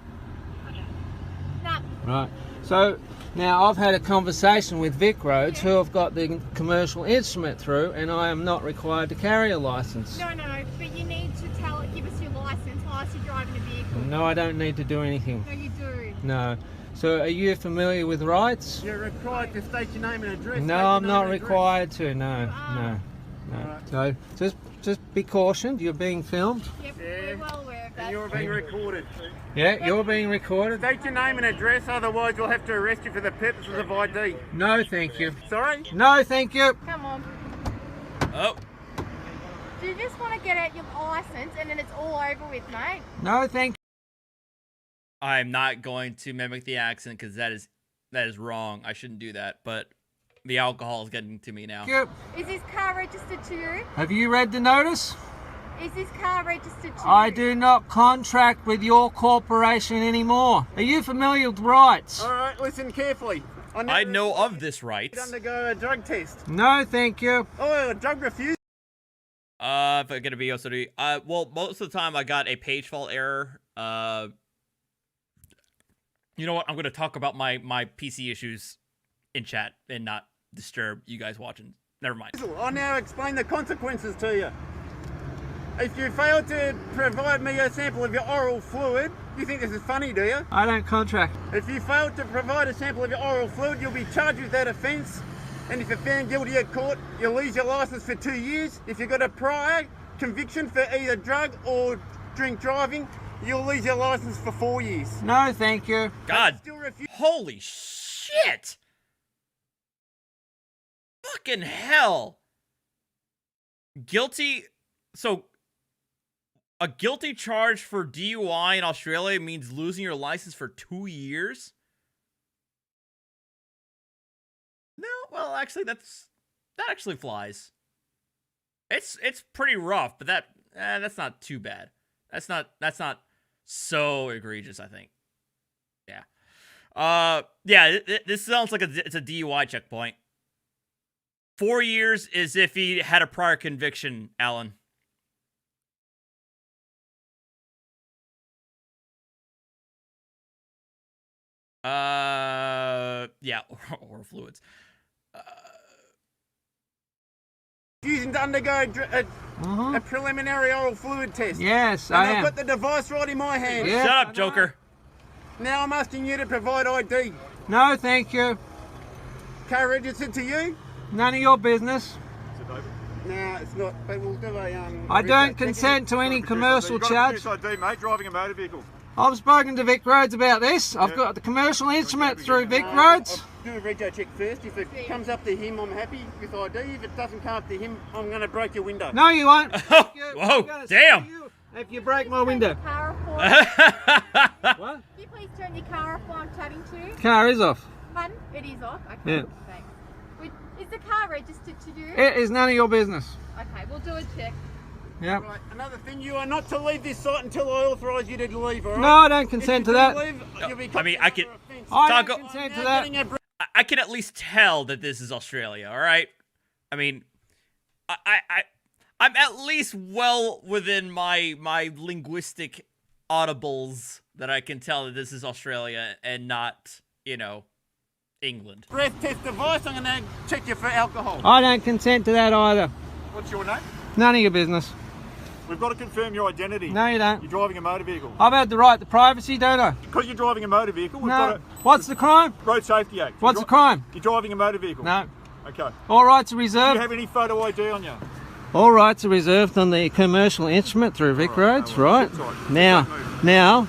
No. Right. So now I've had a conversation with Vic Roads, who have got the commercial instrument through, and I am not required to carry a license. No, but you need to give us your license whilst you're driving a vehicle. No, I don't need to do anything. No, you do. No. So are you familiar with rights? You're required to state your name and address. No, I'm not required to. No. Right. So just be cautioned. You're being filmed. Yep, we're well aware of that. And you're being recorded. Yeah, you're being recorded. State your name and address, otherwise we'll have to arrest you for the purposes of ID. No, thank you. Sorry? No, thank you. Come on. Oh. Do you just want to get out your license and then it's all over with, mate? No, thank you. I'm not going to mimic the accent because that is wrong. I shouldn't do that, but the alcohol is getting to me now. Yep. Is this car registered to you? Have you read the notice? Is this car registered to you? I do not contract with your corporation anymore. Are you familiar with rights? All right, listen carefully. I know of this right. Undergo a drug test. No, thank you. Oh, a drug refusal. If I get a VOCD, well, most of the time I got a page fault error. You know what? I'm going to talk about my PC issues in chat and not disturb you guys watching. Never mind. I'll now explain the consequences to you. If you fail to provide me a sample of your oral fluid, you think this is funny, do you? I don't contract. If you fail to provide a sample of your oral fluid, you'll be charged with that offence. And if you're found guilty at court, you'll lose your licence for 2 years. If you've got a prior conviction for either drug or drink driving, you'll lose your licence for 4 years. No, thank you. God, holy shit! Fucking hell! Guilty, so a guilty charge for DUI in Australia means losing your license for 2 years? No, well, actually, that actually flies. It's pretty rough, but that's not too bad. That's not so egregious, I think. Yeah. Yeah, this sounds like it's a DUI checkpoint. 4 years is if he had a prior conviction, Alan. Yeah, oral fluids. Using to undergo a preliminary oral fluid test. Yes, and I am. I've got the device right in my hand. Yes, Shut up, Joker. Now I'm asking you to provide ID. No, thank you. Car registered to you? None of your business. No, it's not. But we'll do a I don't consent to any commercial charge. ID, mate, driving a motor vehicle. I've spoken to Vic Roads about this. I've got the commercial instrument through Vic Roads. I'll do a rego check first. If it comes up to him, I'm happy with ID. If it doesn't come up to him, I'm going to break your window. No, you won't. Whoa, damn. If you break my window. What? Can you please turn your car off while I'm chatting to you? Car is off. Pardon? It is off? Okay. Yeah. Thanks. Is the car registered to you? It is none of your business. Okay, we'll do a check. Yeah. Right, another thing, you are not to leave this site until I authorise you to leave, all right? No, I don't consent to that. I mean, I can. I don't consent to that. I can at least tell that this is Australia. All right. I mean, I'm at least well within my linguistic audibles that I can tell that this is Australia and not, you know, England. Breath test device, I'm going to check you for alcohol. I don't consent to that either. What's your name? None of your business. We've got to confirm your identity. No, you don't. You're driving a motor vehicle. I've had the right to privacy, don't I? Because you're driving a motor vehicle, we've No. got What's the crime? Road Safety Act. What's the crime? You're driving a motor vehicle. No. Okay. All rights are Do reserved. you have any photo ID on you? All rights are reserved on the commercial instrument through Vic Roads, right? That's all right. Now,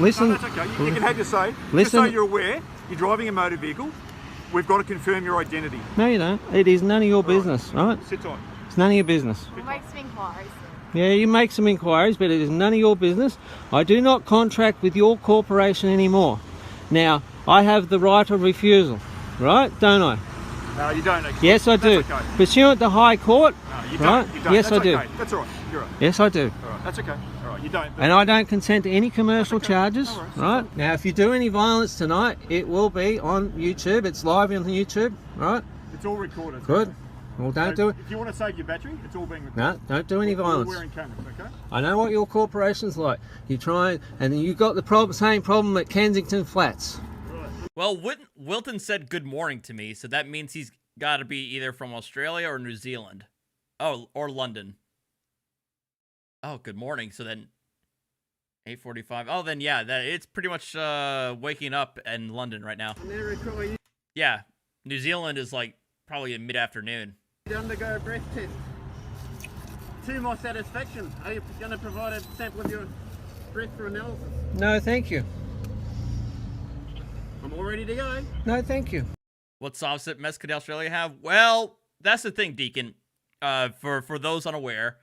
listen. No, that's okay. You can have your say. Listen. Just so you're aware, you're driving a motor vehicle. We've got to confirm your identity. No, you don't. It is none of your business, right? Sit tight. It's none of your business. We'll make some inquiries. Yeah, you make some inquiries, but it is none of your business. I do not contract with your corporation anymore. Now, I have the right of refusal, right? Don't I? No, you don't. Actually. Yes, I do. That's okay. Pursuant to High Court, No, you don't. right? You don't. Yes, That's I do. Okay. That's all right. You're right. Yes, I do. All right. That's okay. All right. You don't. And I don't consent to any commercial charges, right? Now, if you do any violence tonight, it will be on YouTube. It's live on YouTube, right? It's all recorded. Good. Well, don't do it. If you want to save your battery, it's all being recorded. No, don't do any We're violence. wearing cameras, okay? I know what your corporation's like. You try and you got the same problem at Kensington Flats. Well, Wilton said good morning to me, so that means he's got to be either from Australia or New Zealand. Oh, or London. Oh, good morning. So then 8:45. Oh, then yeah, it's pretty much waking up in London right now. Yeah, New Zealand is like probably in mid-afternoon. To undergo a breath test. To my satisfaction, are you going to provide a sample of your breath for analysis? No, thank you. I'm all ready to go. No, thank you. What SovCit mess could Australia have? Well, that's the thing, Deacon. For those unaware,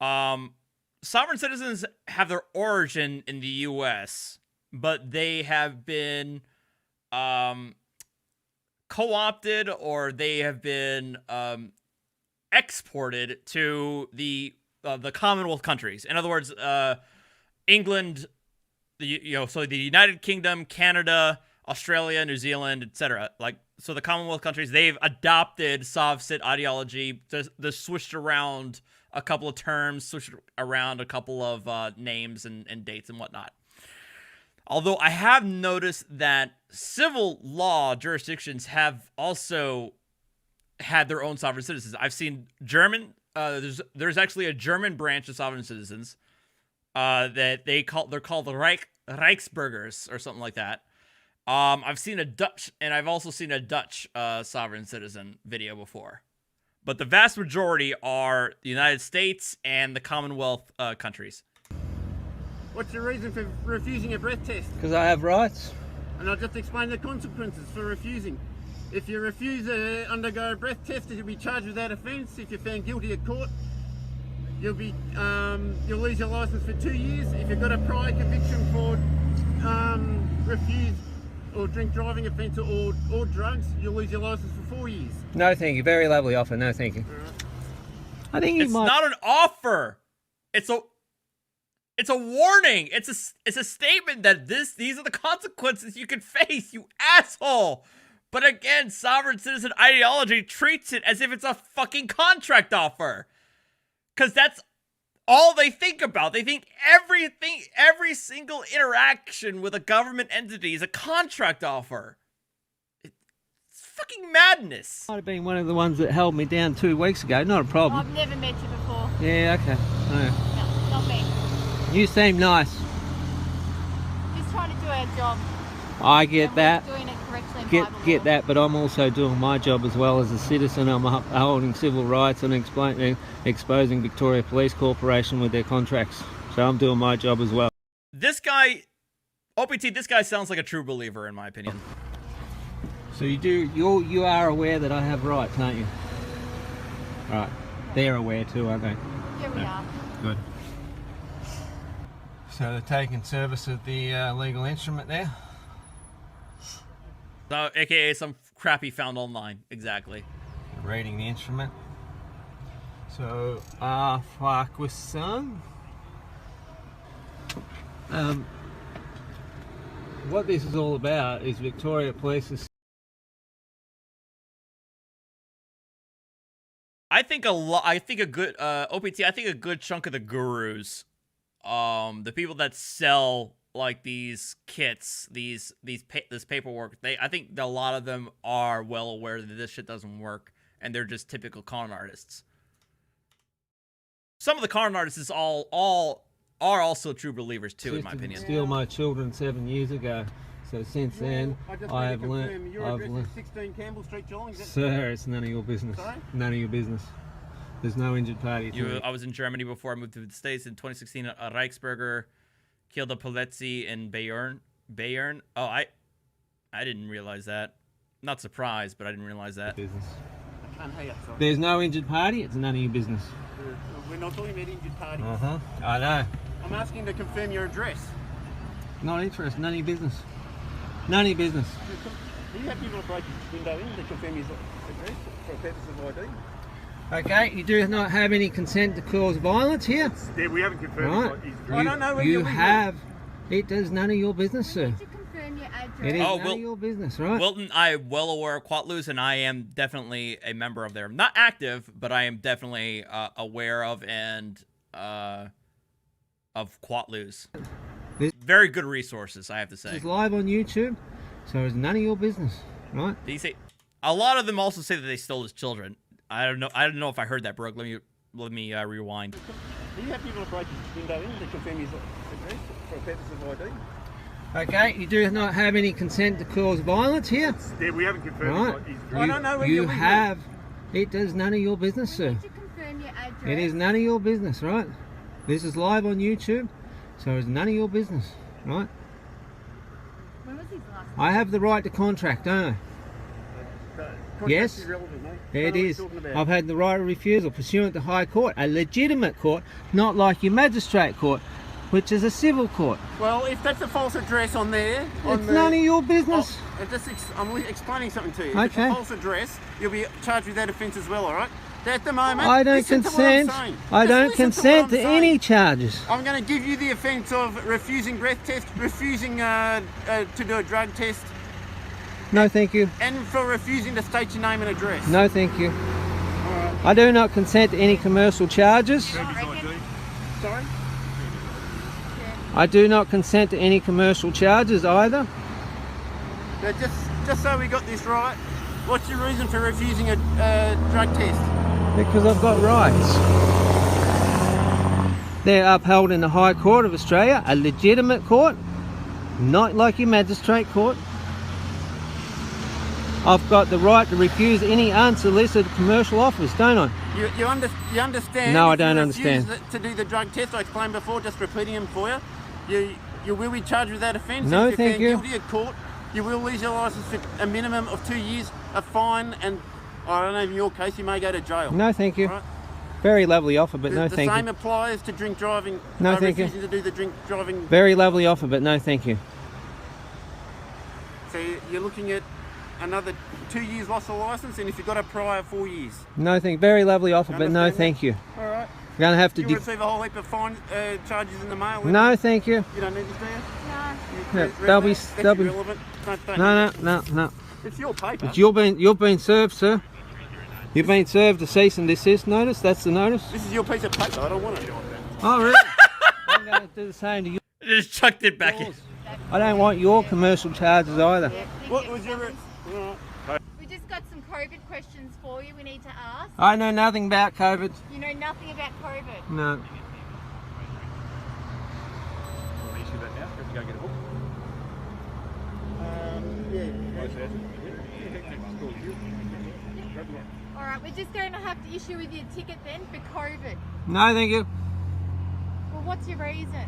sovereign citizens have their origin in the U.S., but they have been co-opted or they have been exported to the Commonwealth countries. In other words, England, so the United Kingdom, Canada, Australia, New Zealand, etc. So the Commonwealth countries, they've adopted SovCit ideology. They switched around a couple of terms, switched around a couple of names and dates and whatnot. Although I have noticed that civil law jurisdictions have also had their own sovereign citizens. I've seen German. There's actually a German branch of sovereign citizens that they're called the Reichsbürgers or something like that. I've seen a Dutch, and I've also seen a Dutch sovereign citizen video before. But the vast majority are the United States and the Commonwealth countries. What's your reason for refusing a breath test? Because I have rights. And I'll just explain the consequences for refusing. If you refuse to undergo a breath test, you'll be charged with that offence. If you're found guilty at court, you'll lose your licence for 2 years. If you've got a prior conviction for refuse or drink driving offence or drugs, you'll lose your licence for 4 years. No, thank you. Very lovely offer. No, thank you. I think you It's might. not an offer. It's a warning. It's a statement that these are the consequences you can face, you asshole. But again, sovereign citizen ideology treats it as if it's a fucking contract offer. Because that's all they think about. They think every single interaction with a government entity is a contract offer. It's fucking madness. Might have been one of the ones that held me down 2 weeks ago. Not a problem. I've never met you before. Yeah, okay. No. No, not me. You seem nice. Just trying to do our job. I get that. Doing it correctly in Bible Get law. that, but I'm also doing my job as well as a citizen. I'm upholding civil rights and exposing Victoria Police Corporation with their contracts. So I'm doing my job as well. This guy, OPT, this guy sounds like a true believer in my opinion. So you are aware that I have rights, aren't you? Right. They're aware too, aren't they? Yeah, we are. Good. So they're taking service of the legal instrument there. So, aka some crap he found online. Exactly. Reading the instrument. So, fuck with son. What this is all about is Victoria Police's. I think a good OPT. I think a good chunk of the gurus, the people that sell like these kits, this paperwork, I think a lot of them are well aware that this shit doesn't work, and they're just typical con artists. Some of the con artists are also true believers too, in my opinion. Steal my children 7 years ago. So since then, I have learned. Your address is 16 Campbell Street, Geelong. Sir, it's none of your business. Sorry? None of your business. There's no injured party. I was in Germany before I moved to the States in 2016. A Reichsberger killed a Polizzi in Bayern. Oh, I didn't realize that. Not surprised, but I didn't realize that. Business. I can't hear you, sorry. There's no injured party. It's none of your business. We're not talking about injured parties. I know. I'm asking to confirm your address. Not interested. None of your business. None of your business. Do you have people to break your window in to confirm his address for a purpose of ID? Okay, you do not have any consent to cause violence here. Yeah, we haven't confirmed Right. his You, address. I don't know where you you're have. It does none of your business, sir. To confirm your address. It is none of your business, right? Wilton, I am well aware of Quatloos, and I am definitely a member of there. Not active, but I am definitely aware of and of Quatloos. Very good resources, I have to say. It's live on YouTube, so it's none of your business, right? Did he say? A lot of them also say that they stole his children. I don't know if I heard that, Brooke. Let me rewind. Do you have people to break his window in to confirm his address for a purpose of ID? Okay, you do not have any consent to cause violence here. Yeah, we haven't confirmed Right. his address. I don't know where You you're living. have. It does none of your business, sir. To confirm your address. It is none of your business, right? This is live on YouTube, so it's none of your business, right? When was his last? I have the right to contract, don't I? Yes, Irrelevant, mate. it Don't know what is. you're talking about. I've had the right of refusal pursuant to High Court, a legitimate court, not like your magistrate court, which is a civil court. Well, if that's a false address on there, It's none of your business. I'm explaining something to you. If Okay. it's a false address, you'll be charged with that offence as well, all right? At the moment, I don't listen to what I'm consent. saying. I Just don't listen to consent what to I'm saying. any charges. I'm going to give you the offence of refusing breath test, refusing to do a drug test, No, thank you. and for refusing to state your name and address. No, thank you. I do not consent to any commercial charges. Sorry? I do not consent to any commercial charges either. Now, just so we got this right, what's your reason for refusing a drug test? Because I've got rights. They're upheld in the High Court of Australia, a legitimate court, not like your magistrate court. I've got the right to refuse any unsolicited commercial offers, don't I? You understand? No, I if don't you understand. refuse to do the drug test I explained before, just repeating them for you. You will be charged with that offence. No, if you're thank found you. guilty at court, you will lose your licence for a minimum of 2 years, a fine, and I don't know, in your case, you may go to jail. No, thank you. Right? Very lovely offer, but no The thank same you. applies to drink driving. No, thank you. refusing to do the drink driving. Very lovely offer, but no thank you. So you're looking at another 2 years loss of licence, and if you've got a prior 4 years. No thank. Very lovely offer, but no Understand thank you. All right. You're gonna have to. You receive a whole heap of fine charges in the mail. No, thank you. You don't need this, do you? Yeah, Read they'll be. that? That's They'll be. irrelevant. Don't No. It's your paper. It's you've been served, sir. You've been served a cease and desist notice. That's the notice. This is your piece of paper. I don't want it. Oh, really? I'm going to do the same to you. Just chucked it back in. I don't want your commercial charges either. What was your... We just got some COVID questions for you we need to ask. I know nothing about COVID. You know nothing about COVID? No. Alright, we're just going to have to issue with you a ticket then for COVID. No, thank you. Well, what's your reason?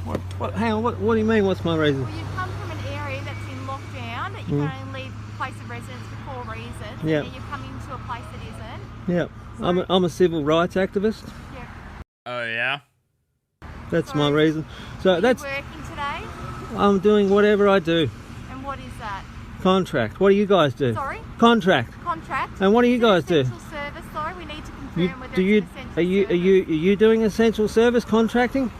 What? Hang on, what do you mean, what's my reason? Well, you've come from an area that's in lockdown, that you can only leave a place of residence for 4 reasons, Yeah. and then you're coming to a place that isn't. Yeah, I'm a civil rights activist. Yeah. Oh, yeah? That's my reason. So that's... Are you working today? I'm doing whatever I do. And what is that? Contract. What do you guys do? Sorry? Contract. Contract. And what do you guys do? Essential service, though. We need to confirm whether Do you it's an essential service. are you doing essential service contracting?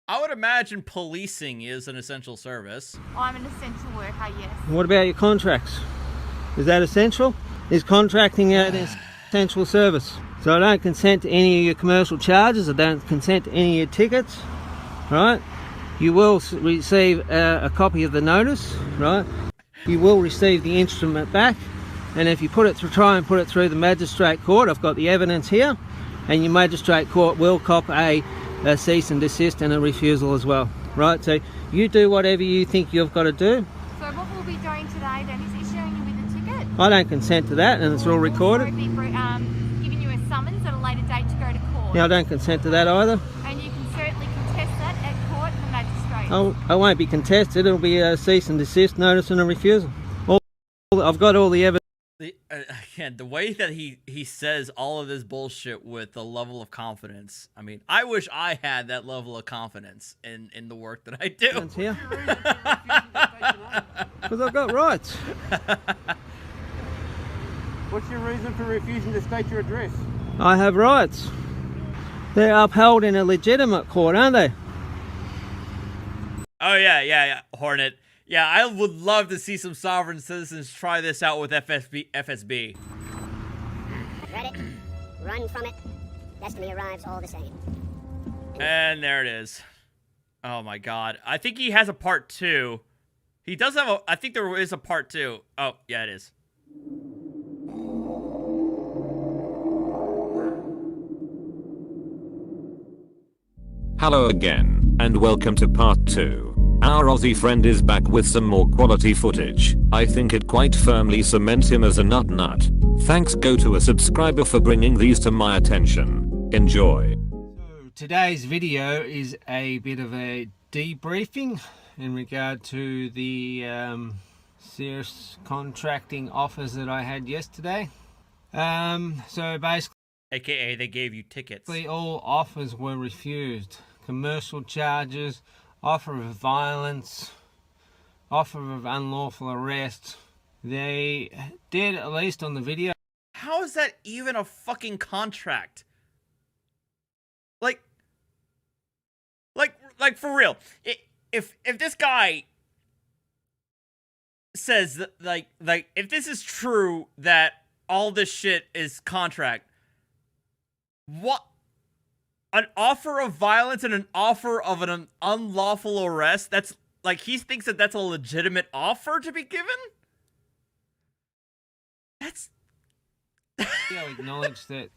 I would imagine policing is an essential service. I'm an essential worker, yes. What about your contracts? Is that essential? Is contracting an essential service? So I don't consent to any of your commercial charges. I don't consent to any of your tickets. Right? You will receive a copy of the notice. Right? You will receive the instrument back. And if you try and put it through the magistrate court, I've got the evidence here, and your magistrate court will cop a cease and desist and a refusal as well. Right? So you do whatever you think you've got to do. So what we'll be doing today then is issuing you with a ticket. I don't consent to that, and it's all recorded. Also be giving you a summons at a later date to go to court. Yeah, I don't consent to that either. And you can certainly contest that at court and the magistrate. I won't be contested. It'll be a cease and desist notice and a refusal. I've got all the evidence. Again, the way that he says all of this bullshit with the level of confidence. I mean, I wish I had that level of confidence in the work that I do. Because I've got rights. What's your reason for refusing to state your address? I have rights. They're upheld in a legitimate court, aren't they? Oh, yeah, Hornet. Yeah, I would love to see some sovereign citizens try this out with FSB. Read it, run from it, destiny arrives all the same. And there it is. Oh my god. I think he has a part 2. He does have I think there is a part 2. Oh, yeah, it is. Hello again, and welcome to part 2. Our Aussie friend is back with some more quality footage. I think it quite firmly cements him as a nut. Thanks go to a subscriber for bringing these to my attention. Enjoy. So today's video is a bit of a debriefing in regard to the serious contracting offers that I had yesterday. So basically, AKA they gave you tickets. All offers were refused. Commercial charges, offer of violence, offer of unlawful arrest. They did, at least on the video. How is that even a fucking contract? Like for real. If this guy says that, like if this is true that all this shit is contract, what? An offer of violence and an offer of an unlawful arrest? That's like, he thinks that that's a legitimate offer to be given? That's... They acknowledge that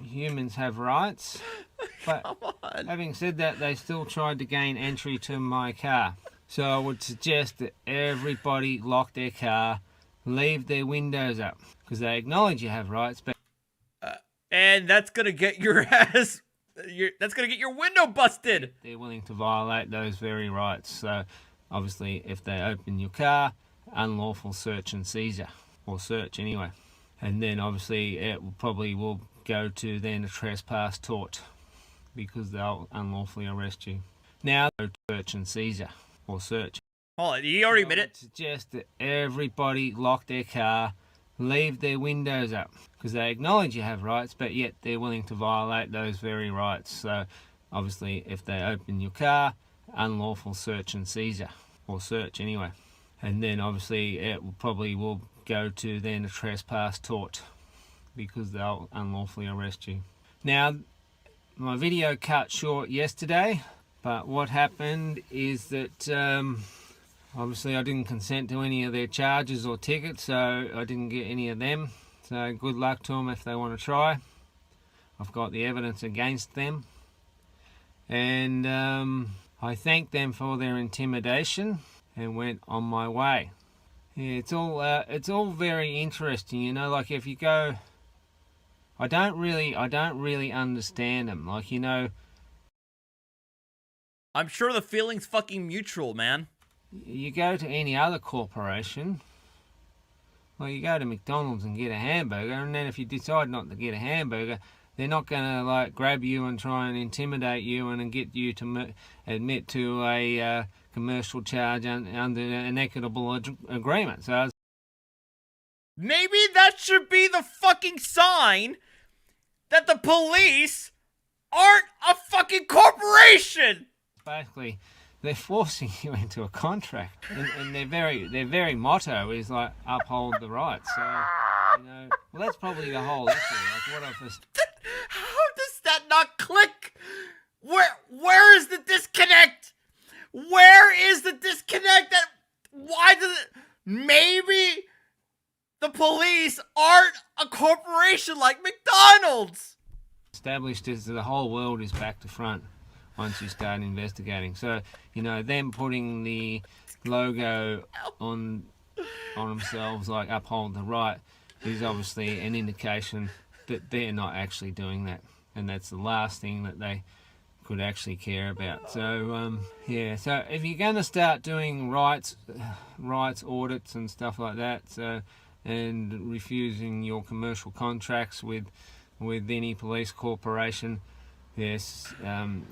humans have rights, but having said that, they still tried to gain entry to my car. So I would suggest that everybody lock their car, leave their windows up, because they acknowledge you have rights, but and that's gonna get your ass. That's gonna get your window busted. They're willing to violate those very rights. So, obviously, if they open your car, unlawful search and seizure, or search anyway, and then obviously it probably will go to then a trespass tort, because they'll unlawfully arrest you. Now, search and seizure, or search. Hold on, you already admit it. Suggest that everybody lock their car, leave their windows up, because they acknowledge you have rights, but yet they're willing to violate those very rights. So obviously if they open your car, unlawful search and seizure, or search anyway, and then obviously it probably will go to then a trespass tort, because they'll unlawfully arrest you. Now, my video cut short yesterday, but what happened is that obviously I didn't consent to any of their charges or tickets, so I didn't get any of them. So good luck to them if they want to try. I've got the evidence against them. And I thanked them for their intimidation and went on my way. Yeah, it's all very interesting, you know, like if you go, I don't really understand them, like, you know. I'm sure the feeling's fucking mutual, man. You go to any other corporation, well, you go to McDonald's and get a hamburger, and then if you decide not to get a hamburger, they're not going to like grab you and try and intimidate you and get you to admit to a commercial charge under an equitable agreement. So maybe that should be the fucking sign that the police aren't a fucking corporation. Basically, they're forcing you into a contract, and their very motto is like uphold the rights. So, you know, well, that's probably the whole issue. Like, what I've just... How does that not click? Where is the disconnect? Where is the disconnect? Why does it? Maybe the police aren't a corporation like McDonald's. Established is that the whole world is back to front once you start investigating. So, you know, them putting the logo on themselves, like uphold the right, is obviously an indication that they're not actually doing that, and that's the last thing that they could actually care about. So yeah, so if you're going to start doing rights audits and stuff like that, so, and refusing your commercial contracts with any police corporation, yes,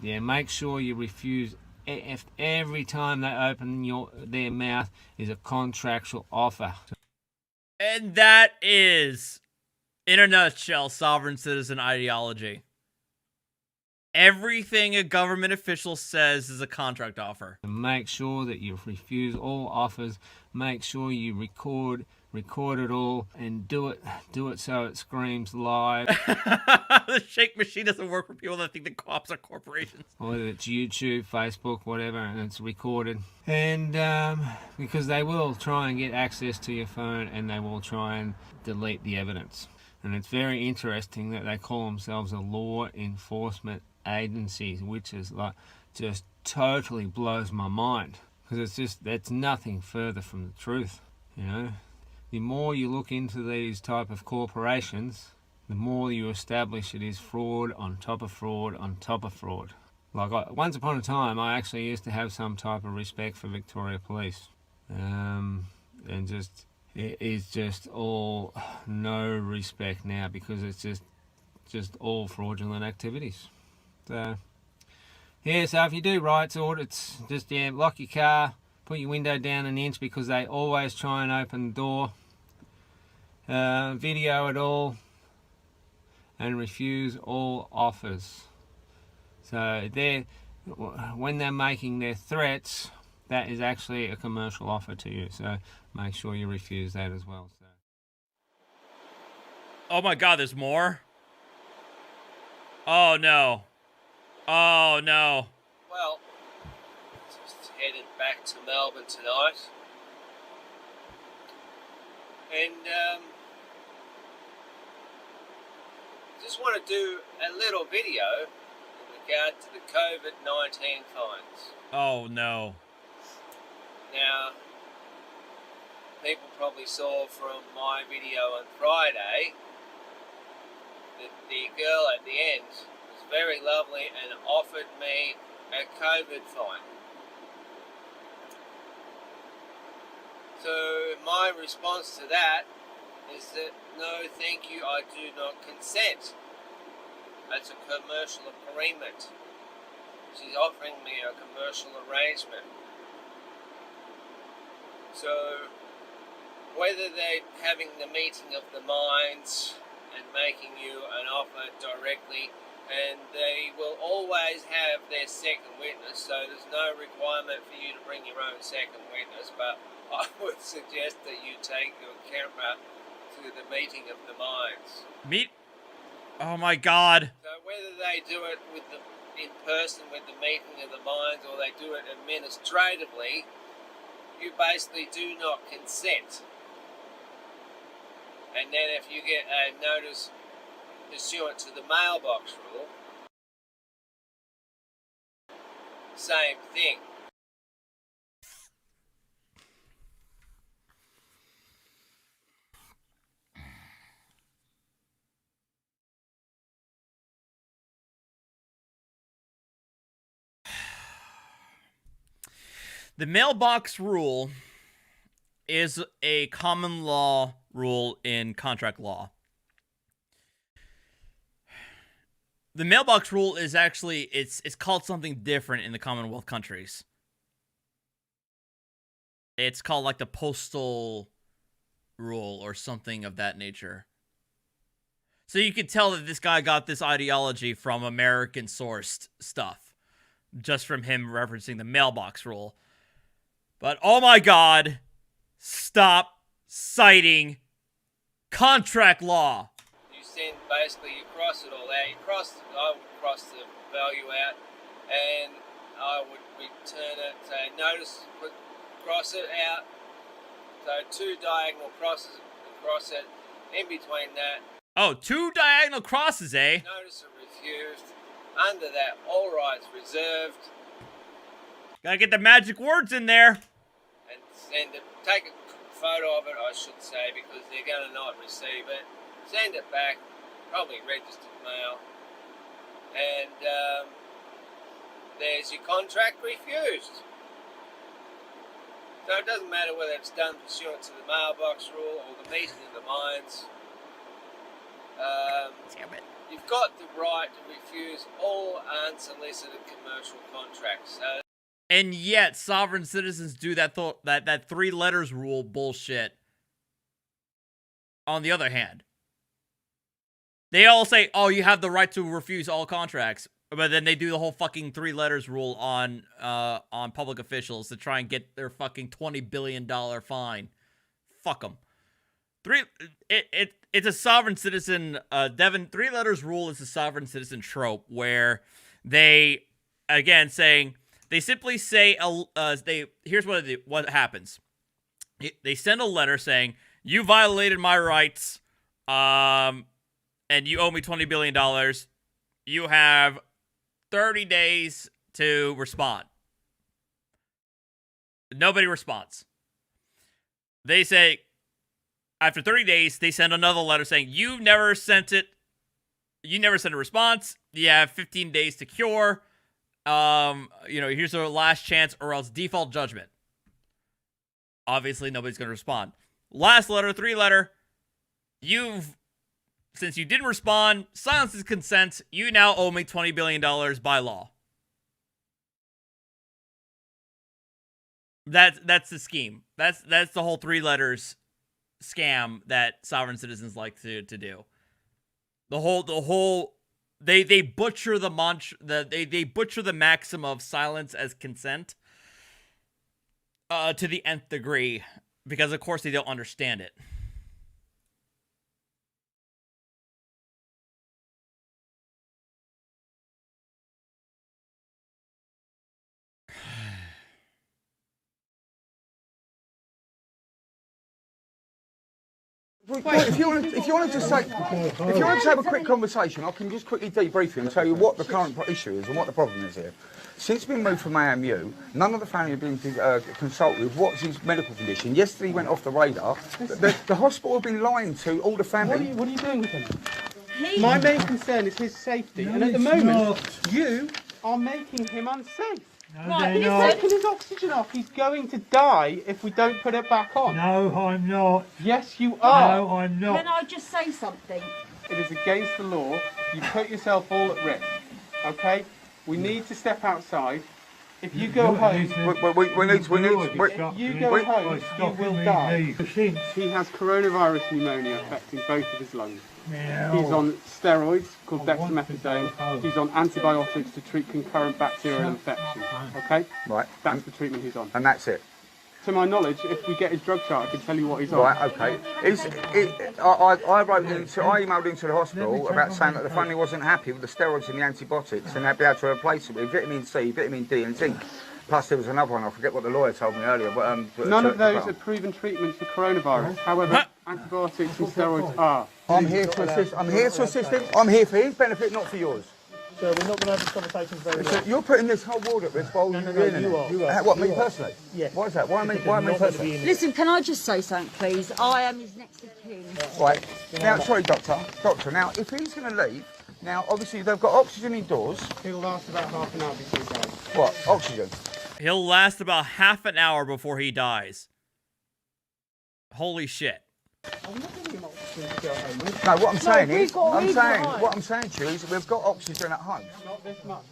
yeah, make sure you refuse if every time they open their mouth is a contractual offer. And that is, in a nutshell, sovereign citizen ideology. Everything a government official says is a contract offer. Make sure that you refuse all offers. Make sure you record it all, and do it so it screams live. The shake machine doesn't work for people that think the cops are corporations. Whether it's YouTube, Facebook, whatever, and it's recorded. And because they will try and get access to your phone, and they will try and delete the evidence. And it's very interesting that they call themselves a law enforcement agency, which is like just totally blows my mind, because that's nothing further from the truth, you know. The more you look into these type of corporations, the more you establish it is fraud on top of fraud on top of fraud. Like, once upon a time, I actually used to have some type of respect for Victoria Police. And just, it is just all no respect now, because it's just all fraudulent activities. So, yeah, so if you do rights audits, just, yeah, lock your car, put your window down an inch, because they always try and open the door. Video it all, and refuse all offers. So when they're making their threats, that is actually a commercial offer to you. So make sure you refuse that as well. So. Oh my God, there's more? Oh no. Oh no. Well, just headed back to Melbourne tonight. And just want to do a little video in regard to the COVID-19 fines. Oh no. Now, people probably saw from my video on Friday that the girl at the end was very lovely and offered me a COVID fine. So my response to that is that no, thank you, I do not consent. That's a commercial agreement. She's offering me a commercial arrangement. So whether they're having the meeting of the minds and making you an offer directly, and they will always have their second witness, so there's no requirement for you to bring your own second witness, but I would suggest that you take your camera basically the meeting of the minds. Oh my God. So whether they do it with in person with the meeting of the minds or they do it administratively, you basically do not consent. And then if you get a notice pursuant to the mailbox rule, same thing. The mailbox rule is a common law rule in contract law. The mailbox rule is actually, it's called something different in the Commonwealth countries. It's called like the postal rule or something of that nature. So you can tell that this guy got this ideology from American sourced stuff, just from him referencing the mailbox rule. But oh my God, stop citing contract law. You send basically, you cross it all out. I would cross the value out, and I would return it. So notice, cross it out. So 2 diagonal crosses, cross it. In between that. Oh, 2 diagonal crosses, eh? Notice of refused. Under that, all rights reserved. Gotta get the magic words in there. And send it. Take a photo of it, I should say, because they're going to not receive it. Send it back. Probably registered mail. And there's your contract refused. So it doesn't matter whether it's done pursuant to the mailbox rule or the meeting of the minds. You've got the right to refuse all unsolicited commercial contracts. So, and yet, sovereign citizens do that 3 letters rule bullshit. On the other hand, they all say, "Oh, you have the right to refuse all contracts," but then they do the whole fucking 3 letters rule on public officials to try and get their fucking $20 billion fine. Fuck them. It's a sovereign citizen, Devin, 3 letters rule is a sovereign citizen trope where they, again, saying, they simply say, here's what happens. They send a letter saying, you violated my rights, and you owe me $20 billion. You have 30 days to respond. Nobody responds. They say, after 30 days, they send another letter saying, you never sent it. You never sent a response. You have 15 days to cure. Here's our last chance or else default judgment. Obviously, nobody's going to respond. Last letter, 3 letter. Since you didn't respond, silence is consent. You now owe me $20 billion by law. That's the scheme. That's the whole 3 letters scam that sovereign citizens like to do. They butcher they butcher the maxim of silence as consent to the nth degree, because of course they don't understand it. If you want to have a quick conversation, I can just quickly debrief you and tell you what the current issue is and what the problem is here. Since being moved from AMU, none of the family have been consulted with what's his medical condition. Yesterday he went off the radar. The hospital have been lying to all the family. What are you doing with him? My main concern is his safety, and at the moment, you are making him unsafe. Right, he's taking his oxygen off. He's going to die if we don't put it back on. No, I'm not. Yes, you are. No, I'm not. Can I just say something? It is against the law. You put yourself all at risk. Okay? We need to step outside. If you go home, you will die. He has coronavirus pneumonia affecting both of his lungs. He's on steroids called dexamethasone. He's on antibiotics to treat concurrent bacterial infection. Okay? Right. That's the treatment he's on. And that's it? to my knowledge, if we get his drug chart, I can tell you what he's on. Right, okay. I emailed into the hospital about saying that the family wasn't happy with the steroids and the antibiotics, and they'd be able to replace it with vitamin C, vitamin D, and zinc. Plus, there was another one. I forget what the lawyer told me earlier. But none of those are proven treatments for coronavirus. However, antibiotics and steroids are. I'm here to assist. I'm here to assist him. I'm here for his benefit, not for yours. So we're not going to have this conversation very long. So you're putting this whole world at risk while you're in it. You are. What, me personally? Yeah. Why is that? Why me personally? Listen, can I just say something, please? I am his next of kin. Right. Now, sorry, Doctor. Doctor, now, if he's going to leave, now, obviously, they've got oxygen indoors. He'll last about half an hour before he dies. What? Oxygen? He'll last about half an hour before he dies. Holy shit. No, what I'm saying is, what I'm saying to you is we've got oxygen at home. Not this much.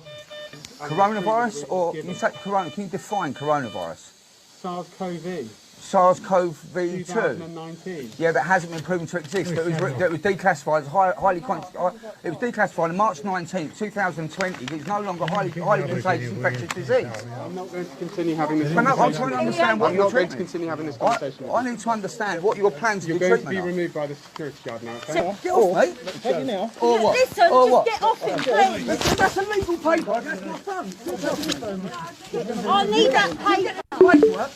Coronavirus, or you say corona? Can you define coronavirus? SARS-CoV. SARS-CoV-2. 2019. Yeah, that hasn't been proven to exist. That was declassified as highly it was declassified on March 19th, 2020. It's no longer highly contagious infectious disease. I'm not going to continue having this conversation. conversation. I'm trying to understand what I'm your not going to treatment. continue having this conversation. I need to understand what your plans for You're the going to treatment be are. removed by the security guard now, okay? Get off, mate. Take you now. Or what? Listen, or just what? get off him, please. That's a legal paper. That's my phone. I need that paper. Paperwork.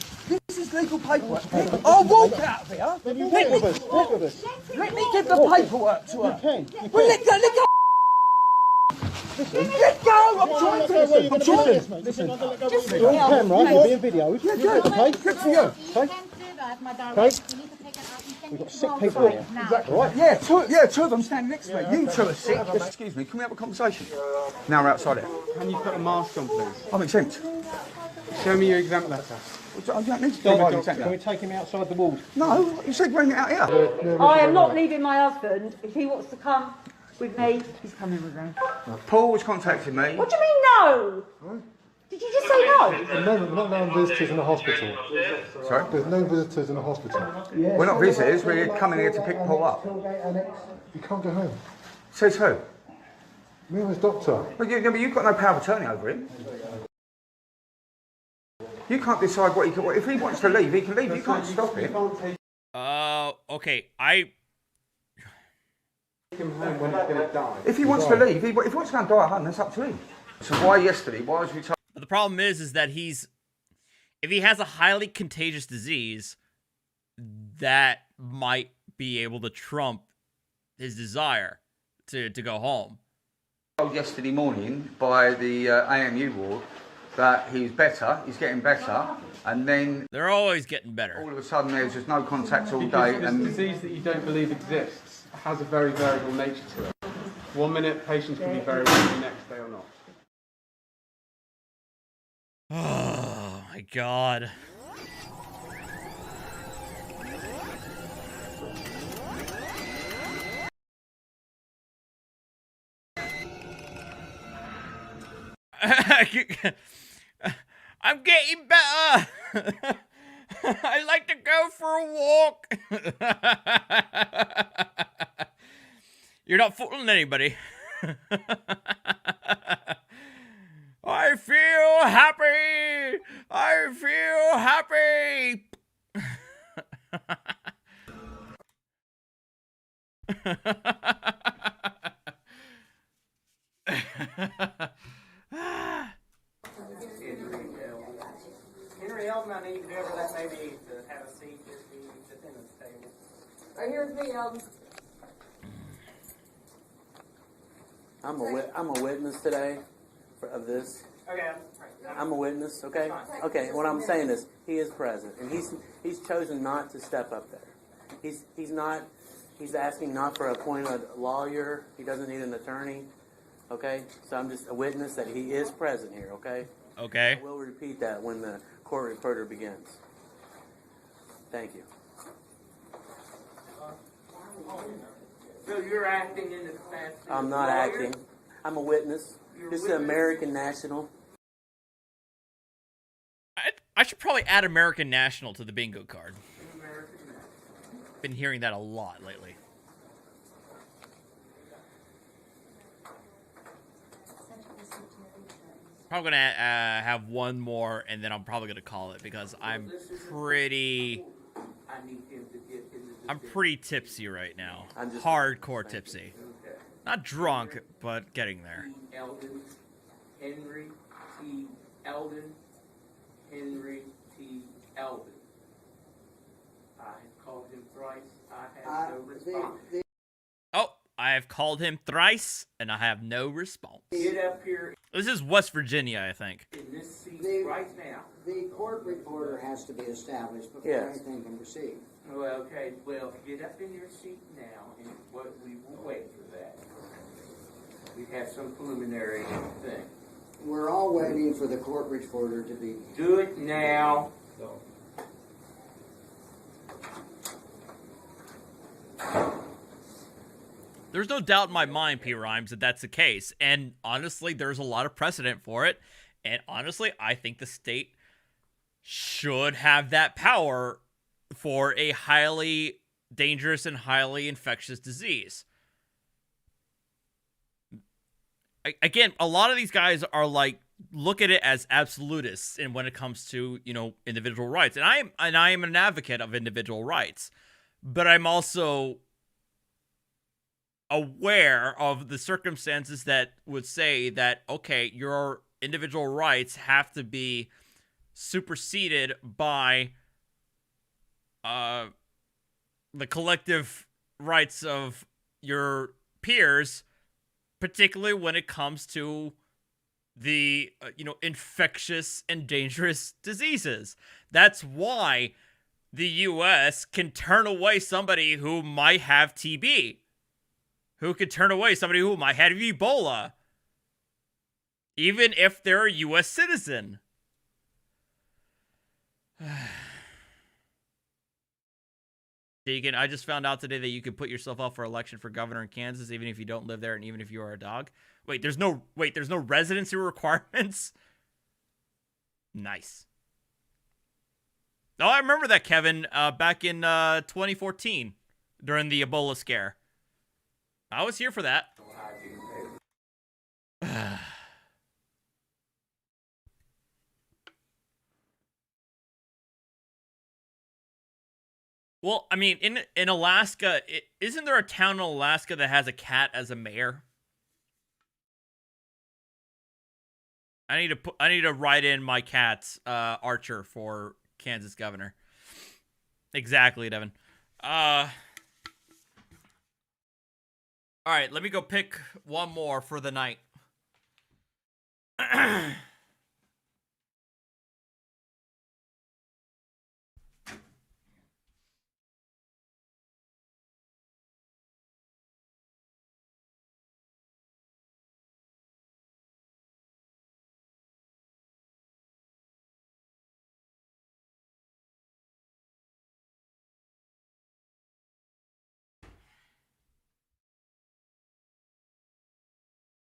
This is legal paperwork. I'll walk out of here. Then you walk with us. Walk with us. Let me give the paperwork to her. You can. Well, let go. Let go! I'm trying to. I'm trying. Listen, you're on camera. You're being videoed. Yeah, good. Okay. Good for you. Okay. Okay. We've got sick people here. Exactly. Right. Yeah, two of them standing next to me. You two are sick. Excuse me. Can we have a conversation? Now we're outside it. Can you put a mask on, please? I'm exempt. Show me your exempt letter. I don't need to provide exempt Can we letter. take him outside the ward? No, you said bring it out here. I am not leaving my husband. If he wants to come with me, he's coming with me. Paul was contacting me. What do you mean no? Did you just say no? At the moment, we're not allowing visitors in the hospital. Sorry? There's no visitors in the hospital. We're not visitors, we're coming here to pick Paul up. You can't go home. Says who? Me and his doctor. But you've got no power of attorney over him. You can't decide what he can. If he wants to leave, he can leave. You can't stop him. Okay, If he wants to leave, if he wants to go and die at home, that's up to him. So why yesterday? Why was we told? But the problem is that if he has a highly contagious disease, that might be able to trump his desire to go home. Told yesterday morning by the AMU ward that he's better, he's getting better, and then they're always getting better. All of a sudden, there's just no contact all day, This and disease that you don't believe exists has a very variable nature to it. 1 minute patients can be very well, the next day or not. Oh my god. I'm getting better. I like to go for a walk. You're not fooling anybody. I feel happy. I feel happy. Henry Eldon, I need whoever that may be to have a seat at the defendant's table. Right here's me, Eldon. I'm a witness today of this. Okay. I'm a witness, okay? Okay, what I'm saying is, he is present, and he's chosen not to step up there. He's asking not for an appointed lawyer. He doesn't need an attorney, okay? So I'm just a witness that he is present here, okay? Okay. I will repeat that when the court reporter begins. Thank you. So you're acting in the capacity I'm not acting. I'm a witness. This is an American national. I should probably add American National to the bingo card. Been hearing that a lot lately. Probably gonna have one more, and then I'm probably gonna call it because I'm pretty tipsy right now. Hardcore tipsy. Not drunk, but getting there. Eldon, Henry T. Eldon, Henry T. Eldon. I have called him thrice. I have no response. Oh, I have called him thrice, and I have no response. Get up here. This is West Virginia, I think. In this seat right now. The court reporter has to be established before Yes. anything can proceed. Well, okay. Well, get up in your seat now, and what we will wait for that. We have some preliminary thing. We're all waiting for the court reporter to be... Do it now. There's no doubt in my mind, P. Rhymes, that that's the case. And honestly, there's a lot of precedent for it. And honestly, I think the state should have that power for a highly dangerous and highly infectious disease. Again, a lot of these guys are like, look at it as absolutists and when it comes to, you know, individual rights. And I am an advocate of individual rights. But I'm also aware of the circumstances that would say that, okay, your individual rights have to be superseded by the collective rights of your peers, particularly when it comes to the, infectious and dangerous diseases. That's why the U.S. can turn away somebody who might have TB, who could turn away somebody who might have Ebola, even if they're a U.S. citizen. Deacon, I just found out today that you can put yourself up for election for governor in Kansas, even if you don't live there and even if you are a dog. Wait, there's no residency requirements? Nice. Oh, I remember that, Kevin, back in 2014 during the Ebola scare. I was here for that. Well, I mean, in Alaska, isn't there a town in Alaska that has a cat as a mayor? I need to write in my cat, Archer, for Kansas governor. Exactly, Devin. All right, let me go pick one more for the night.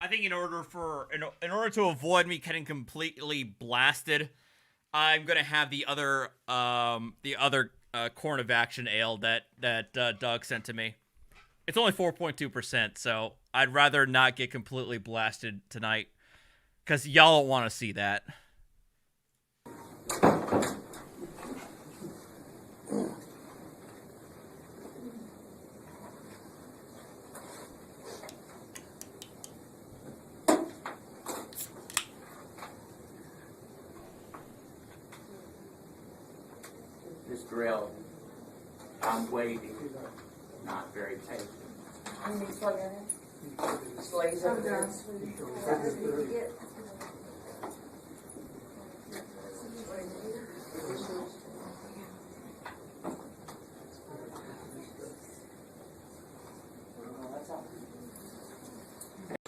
I think in order to avoid me getting completely blasted, I'm gonna have the other Corn of Action ale that Doug sent to me. It's only 4.2%, so I'd rather not get completely blasted tonight, because y'all don't want to see that. Mr. Eldon, I'm waiting, not very patient. You need to plug in? Slaves over there.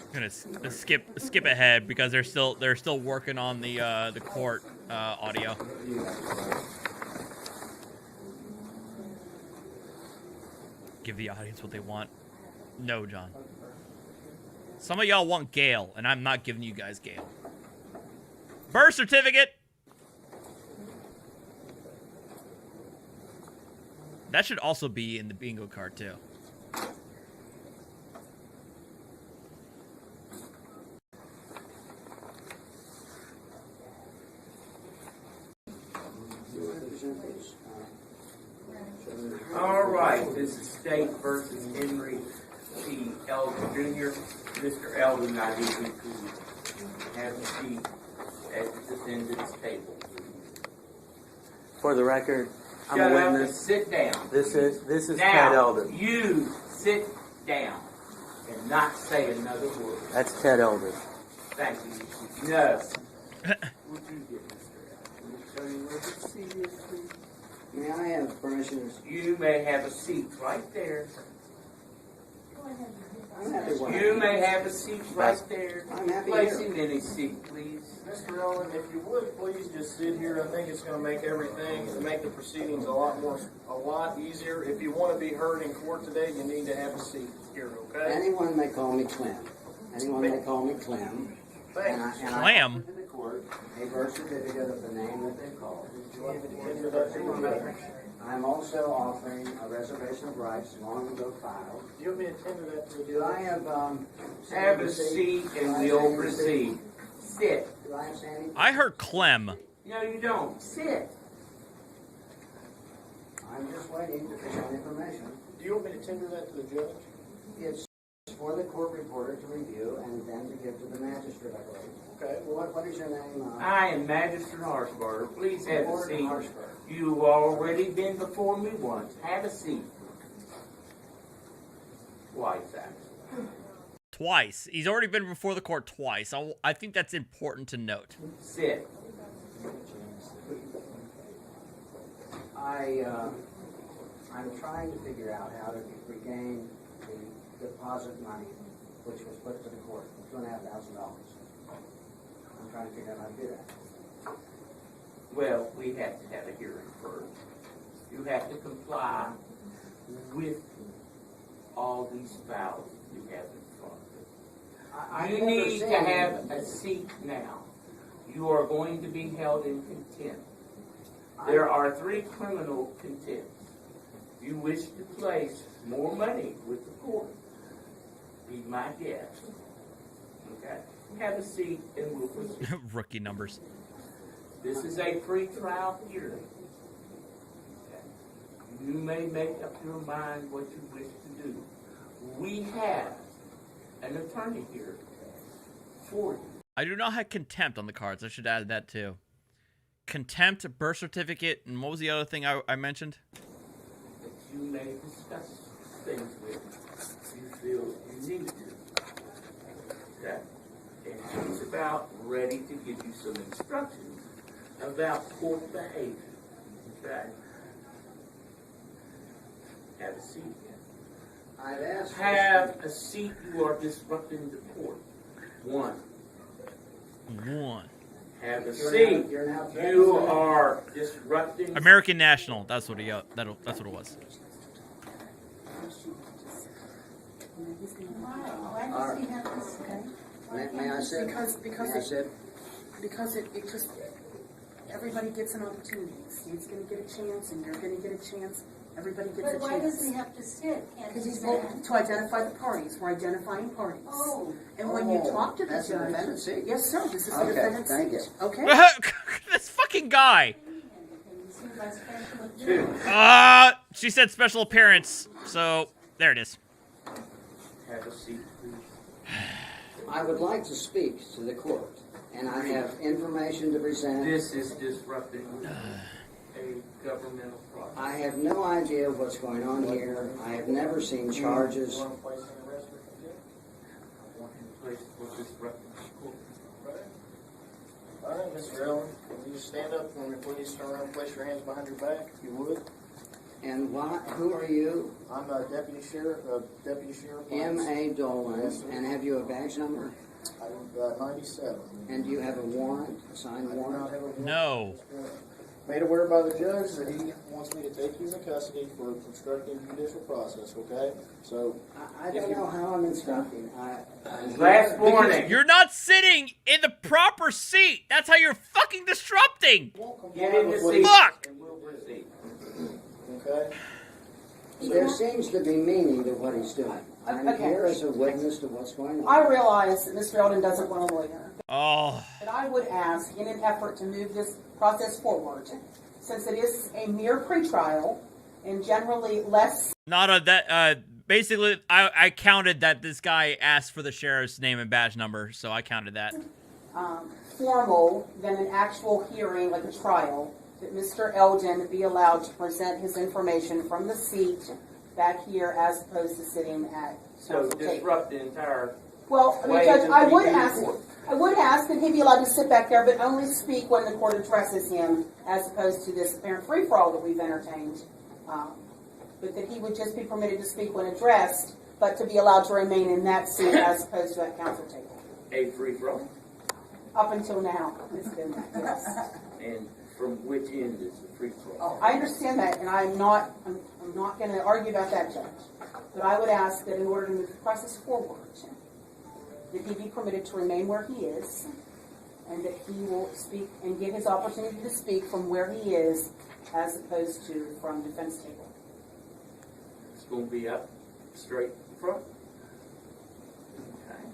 I'm gonna skip ahead because they're still working on the court audio. Give the audience what they want. No, John. Some of y'all want Gale, and I'm not giving you guys Gale. Birth certificate! That should also be in the bingo card, too. right. This is State versus Henry P. Eldon Jr. Mr. Eldon, I need you to have a seat at the defendant's table. For the record, I'm a witness. Sit down. This is now, Ted Eldon. You sit down and not say another word. That's Ted Eldon. Thank you. No. Would you get Mr. Eldon? Let me show you where the seat is, please. May I have permission? You may have a seat right there. I'm happy with You it. may have a seat right there. I'm happy Place here. him in his seat, please. Mr. Owen, if you would, please just sit here. I think it's going to make everything, to make the proceedings a lot easier. If you want to be heard in court today, you need to have a seat here, okay? Anyone may call me Clem. Anyone may call me Clem. And I Clem? offer to the court a birth certificate of the name that they called. I'm also offering a reservation of rights long ago filed. You want me to tender that to the Do I have, Have a seat and we'll proceed. Sit. Do I have standing? I heard Clem. No, you don't. Sit. I'm just waiting for some information. Do you want me to tender that to the judge? It's for the court reporter to review and then to give to the magistrate, I believe. Okay. Well, what is your name? I am Magistrate Harshbarger. Please have a Gordon seat. Harshbarger. You've already been before me once. Have a seat. Twice, actually. Twice. He's already been before the court twice. I think that's important to note. Sit. I'm trying to figure out how to regain the deposit money which was put to the court, $2,500. I'm trying to figure out how to do that. Well, we have to have a hearing first. You have to comply with all these files you have in front of you. You need to have a seat now. You are going to be held in contempt. There are 3 criminal contempts. You wish to place more money with the court. Be my guest. Okay? Have a seat and we'll proceed. Rookie numbers. This is a pre-trial hearing. Okay. You may make up your mind what you wish to do. We have an attorney here for you. I do not have contempt on the cards. I should add that too. Contempt, birth certificate, and what was the other thing I mentioned? That you may discuss things with you feel you need to. Okay? And she's about ready to give you some instructions about court behavior. Okay? Have a seat. I've asked. Have a seat. You are disrupting the court. 1. Have a seat. You are disrupting. American National. That's what he. That's what it was. May I sit? Because it just everybody gets an opportunity. Steve's going to get a chance, and you're going to get a chance. Everybody gets a chance. But why does he have to sit? Because he's to identify the parties. We're identifying parties. Oh. And when you talk to the that's judge, the defendant's seat. yes, sir. This is the Okay, defendant's thank seat. you. Okay. This fucking guy. She said special appearance. So there it is. Have a seat, please. I would like to speak to the court, and I have information to present. This is disrupting a governmental process. I have no idea what's going on here. I have never seen charges. You want to place an arrest I want him placed for disrupting the court. All right, Mr. Allen, can you just stand up for me, please? Turn around and place your hands behind your back, if you would. And who are you? I'm a Deputy Sheriff. M.A. Dolan. Yes, sir. And have you a badge number? I'm 97. And do you have a warrant, a signed warrant? No. Made aware by the judge that he wants me to take you into custody for obstructing judicial process, okay? So I don't know how I'm instructing. Last warning. You're not sitting in the proper seat. That's how you're fucking disrupting. Get in the seat. Fuck. And we'll proceed. Okay. There seems to be meaning to what he's doing. I'm Okay. here as a witness to what's going on. I realize that Mr. Eldon doesn't want a lawyer. Oh. But I would ask, in an effort to move this process forward, since it is a mere pretrial, and generally less. Not a that. Basically, I counted that this guy asked for the sheriff's name and badge number, so I counted that. Formal than an actual hearing, like a trial, that Mr. Eldon be allowed to present his information from the seat back here as opposed to sitting at So council table. disrupt the entire. Well, way Judge, that I we would do ask court. that he be allowed to sit back there, but only speak when the court addresses him, as opposed to this apparent free-for-all that we've entertained. But that he would just be permitted to speak when addressed, but to be allowed to remain in that seat as opposed to at council table. A free throw. Up until now, it's been that, yes. And from which end is the free throw? I understand that, and I'm not going to argue about that, Judge. But I would ask that in order to move the process forward, that he be permitted to remain where he is, and that he will speak and get his opportunity to speak from where he is, as opposed to from defense table. It's going to be up straight in front. Okay.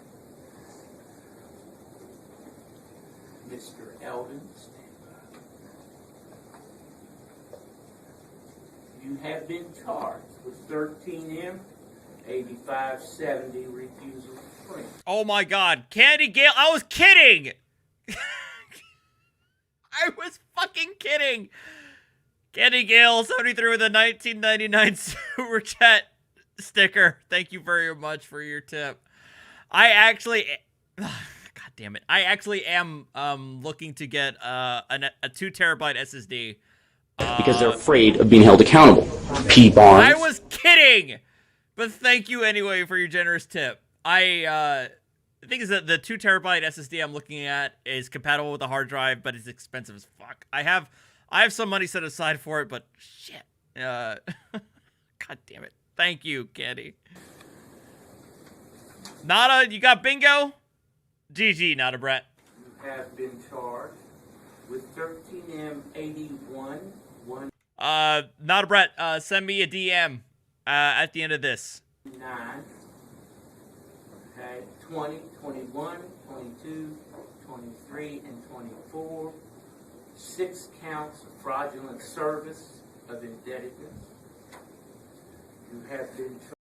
Mr. Eldon, stand by. You have been charged with 13M 8570 refusal to print. Oh my God, Candy Gale! I was kidding. I was fucking kidding. Candy Gale 73 with a 1999 super chat sticker. Thank you very much for your tip. I actually, God damn it, I actually am looking to get a 2 terabyte SSD. Because they're afraid of being held accountable. P. Barnes. I was kidding, but thank you anyway for your generous tip. The thing is that the 2 terabyte SSD I'm looking at is compatible with the hard drive, but it's expensive as fuck. I have some money set aside for it, but shit. God damn it. Thank you, Candy. Nada, you got bingo? GG, Nada Brett. You have been charged with 13M 81 1 Nada Brett, send me a DM at the end of this. 9. Okay, 20, 21, 22, 23, and 24. 6 counts of fraudulent service of indebtedness. You have been charged.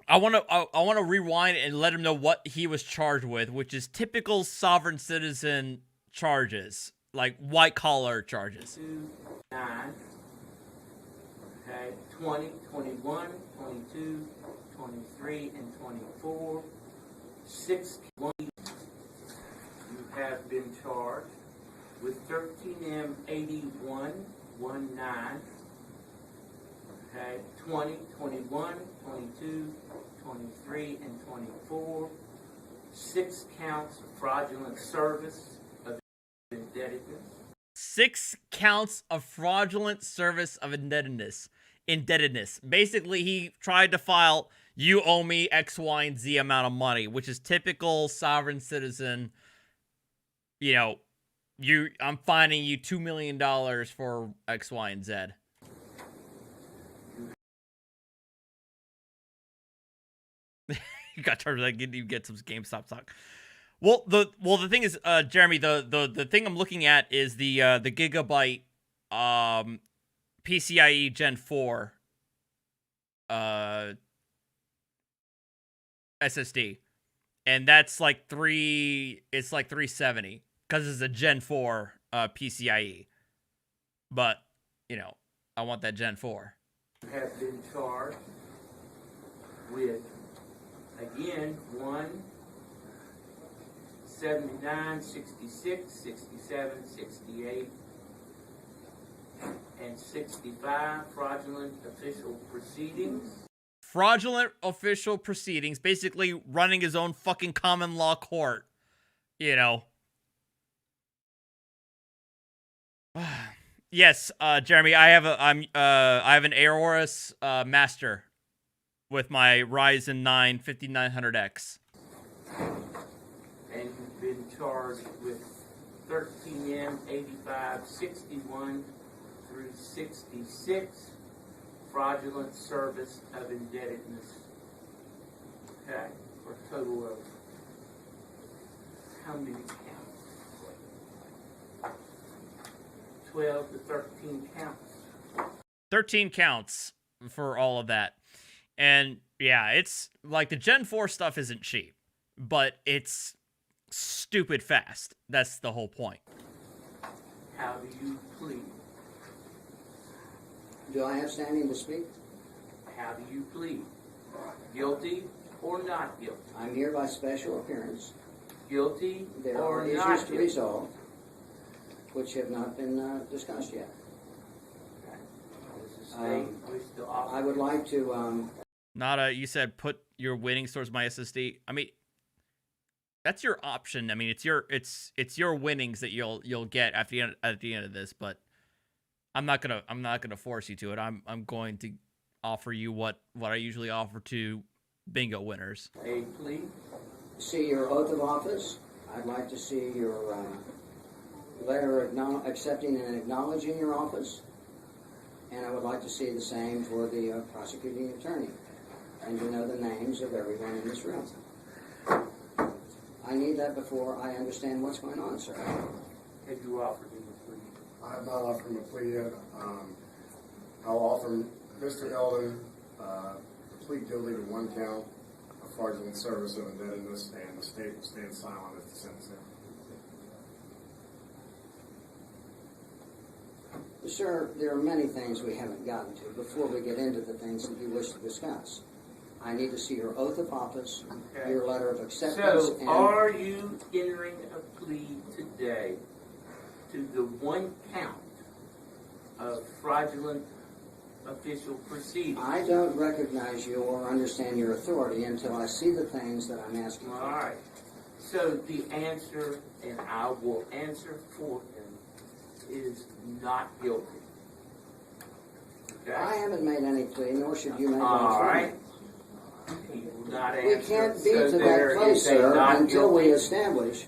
I want to rewind and let him know what he was charged with, which is typical sovereign citizen charges, like white collar charges. 2, 9. Okay, 20, 21, 22, 23, and 24. 6 1. You have been charged with 13M 81 19. Okay, 20, 21, 22, 23, and 24. 6 counts of fraudulent service of indebtedness. 6 counts of fraudulent service of indebtedness. Basically, he tried to file, you owe me X, Y, and Z amount of money, which is typical sovereign citizen. You know, I'm fining you $2 million for X, Y, and Z. You got charged that you get some GameStop stock. Well, the thing is, Jeremy, the thing I'm looking at is the Gigabyte PCIe Gen 4 SSD, and that's like it's like $370 because it's a Gen 4 PCIe. But you know, I want that Gen 4. You have been charged with, again, 1, 79, 66, 67, 68, and 65 fraudulent official proceedings. Fraudulent official proceedings, basically running his own fucking common law court. You know. Yes, Jeremy, I have an Aorus Master with my Ryzen 9 5900X. And you've been charged with 13M 8561 through 66 fraudulent service of indebtedness. Okay, for a total of how many counts? 12 to 13 counts. 13 counts for all of that. And yeah, it's like the Gen 4 stuff isn't cheap, but it's stupid fast. That's the whole point. How do you plead? Do I have standing to speak? How do you plead? Guilty or not guilty? I'm here by special appearance. Guilty There or are not issues to guilty? resolve, which have not been discussed yet. I would like to. Nada, you said put your winnings towards my SSD. I mean, that's your option. I mean, it's your winnings that you'll get at the end of this. But I'm not gonna force you to it. I'm going to offer you what I usually offer to bingo winners. A plea. See your oath of office. I'd like to see your letter accepting and acknowledging your office. And I would like to see the same for the prosecuting attorney, and to know the names of everyone in this room. I need that before I understand what's going on, sir. Have you offered him a plea? I have not offered him a plea yet. I'll offer Mr. Eldon plead guilty to one count of fraudulent service of indebtedness, and the state will stand silent as to sentencing. Sir, there are many things we haven't gotten to before we get into the things that you wish to discuss. I need to see your oath of office, your letter of acceptance. So, are you entering a plea today to the one count of fraudulent official proceedings? I don't recognize you or understand your authority until I see the things that I'm asking for. All right. So the answer, and I will answer for him, is not guilty. Okay? I haven't made any plea, nor should you make one All for right. me. He will not We answer. can't beat So to there that place, is a sir, not until we guilty. establish.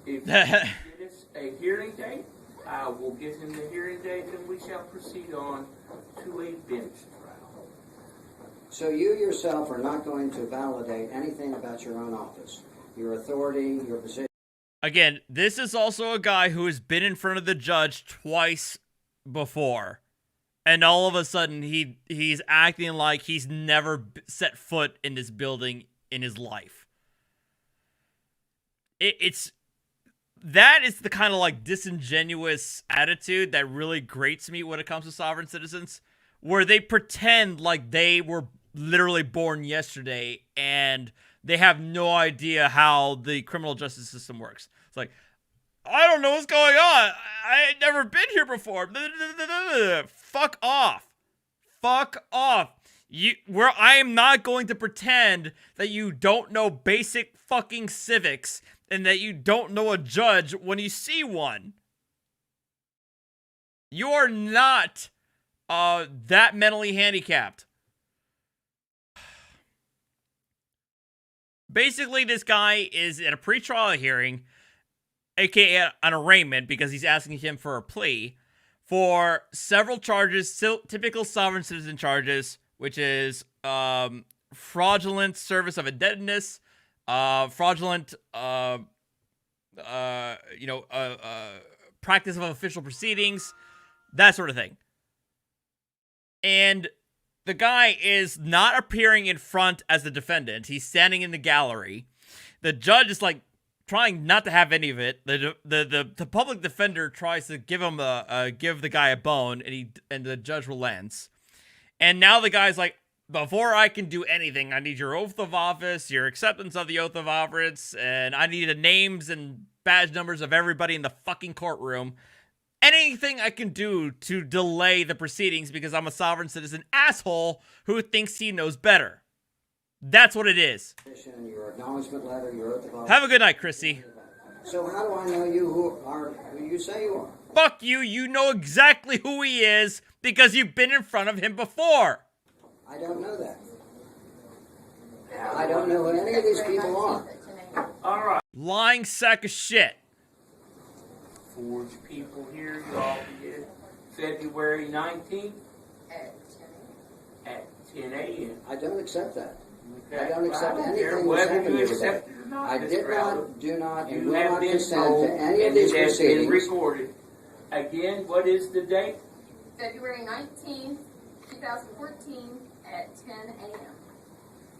If you give us a hearing date, I will give him the hearing date, and we shall proceed on to a bench trial. So you yourself are not going to validate anything about your own office, your authority, your position. Again, this is also a guy who has been in front of the judge twice before. And all of a sudden, he's acting like he's never set foot in this building in his life. That is the kind of like disingenuous attitude that really grates me when it comes to sovereign citizens, where they pretend like they were literally born yesterday and they have no idea how the criminal justice system works. It's like, I don't know what's going on. I ain't never been here before. Fuck off. Fuck off. I am not going to pretend that you don't know basic fucking civics and that you don't know a judge when you see one. You are not that mentally handicapped. Basically, this guy is at a pretrial hearing, aka an arraignment, because he's asking him for a plea, for several charges, typical sovereign citizen charges, which is fraudulent service of indebtedness, fraudulent, practice of official proceedings, that sort of thing. And the guy is not appearing in front as the defendant. He's standing in the gallery. The judge is like trying not to have any of it. The public defender tries to give him give the guy a bone, and the judge relents. And now the guy's like, before I can do anything, I need your oath of office, your acceptance of the oath of office, and I need the names and badge numbers of everybody in the fucking courtroom. Anything I can do to delay the proceedings because I'm a sovereign citizen asshole who thinks he knows better. That's what it is. Your acknowledgement letter, your oath of office. Have a good night, Chrissy. So how do I know you who you say you are? Fuck you. You know exactly who he is because you've been in front of him before. I don't know that. I don't know who any of these people are. All right. Lying sack of shit. Forge people here, you all here. February 19th at 10 a.m. I don't accept that. Okay. I don't accept Well, anything whether that's happened you here accept today. it or not, I Mr. did Crowder, not, do not, and you will have not been consent told, to any of and these it has been proceedings. recorded. Again, what is the date? February 19th 2014 at 10 a.m.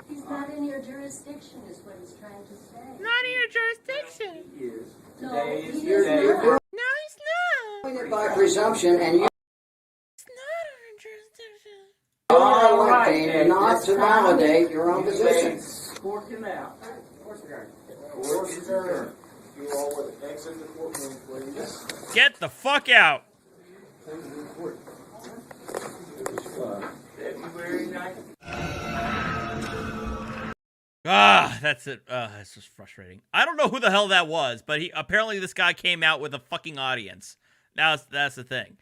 He's not in your jurisdiction, is what he's trying to say. Not in your jurisdiction. He is. No, Today is he your is day. not. No, he's not. Doing it by presumption, and you It's not in your jurisdiction. are All right, electing then. not to validate your own You position. may Court him out. Court is adjourned. You all would exit the courtroom, please. Get the fuck out. February 9th. Ah, that's it. That's just frustrating. I don't know who the hell that was, but apparently this guy came out with a fucking audience. Now that's the thing.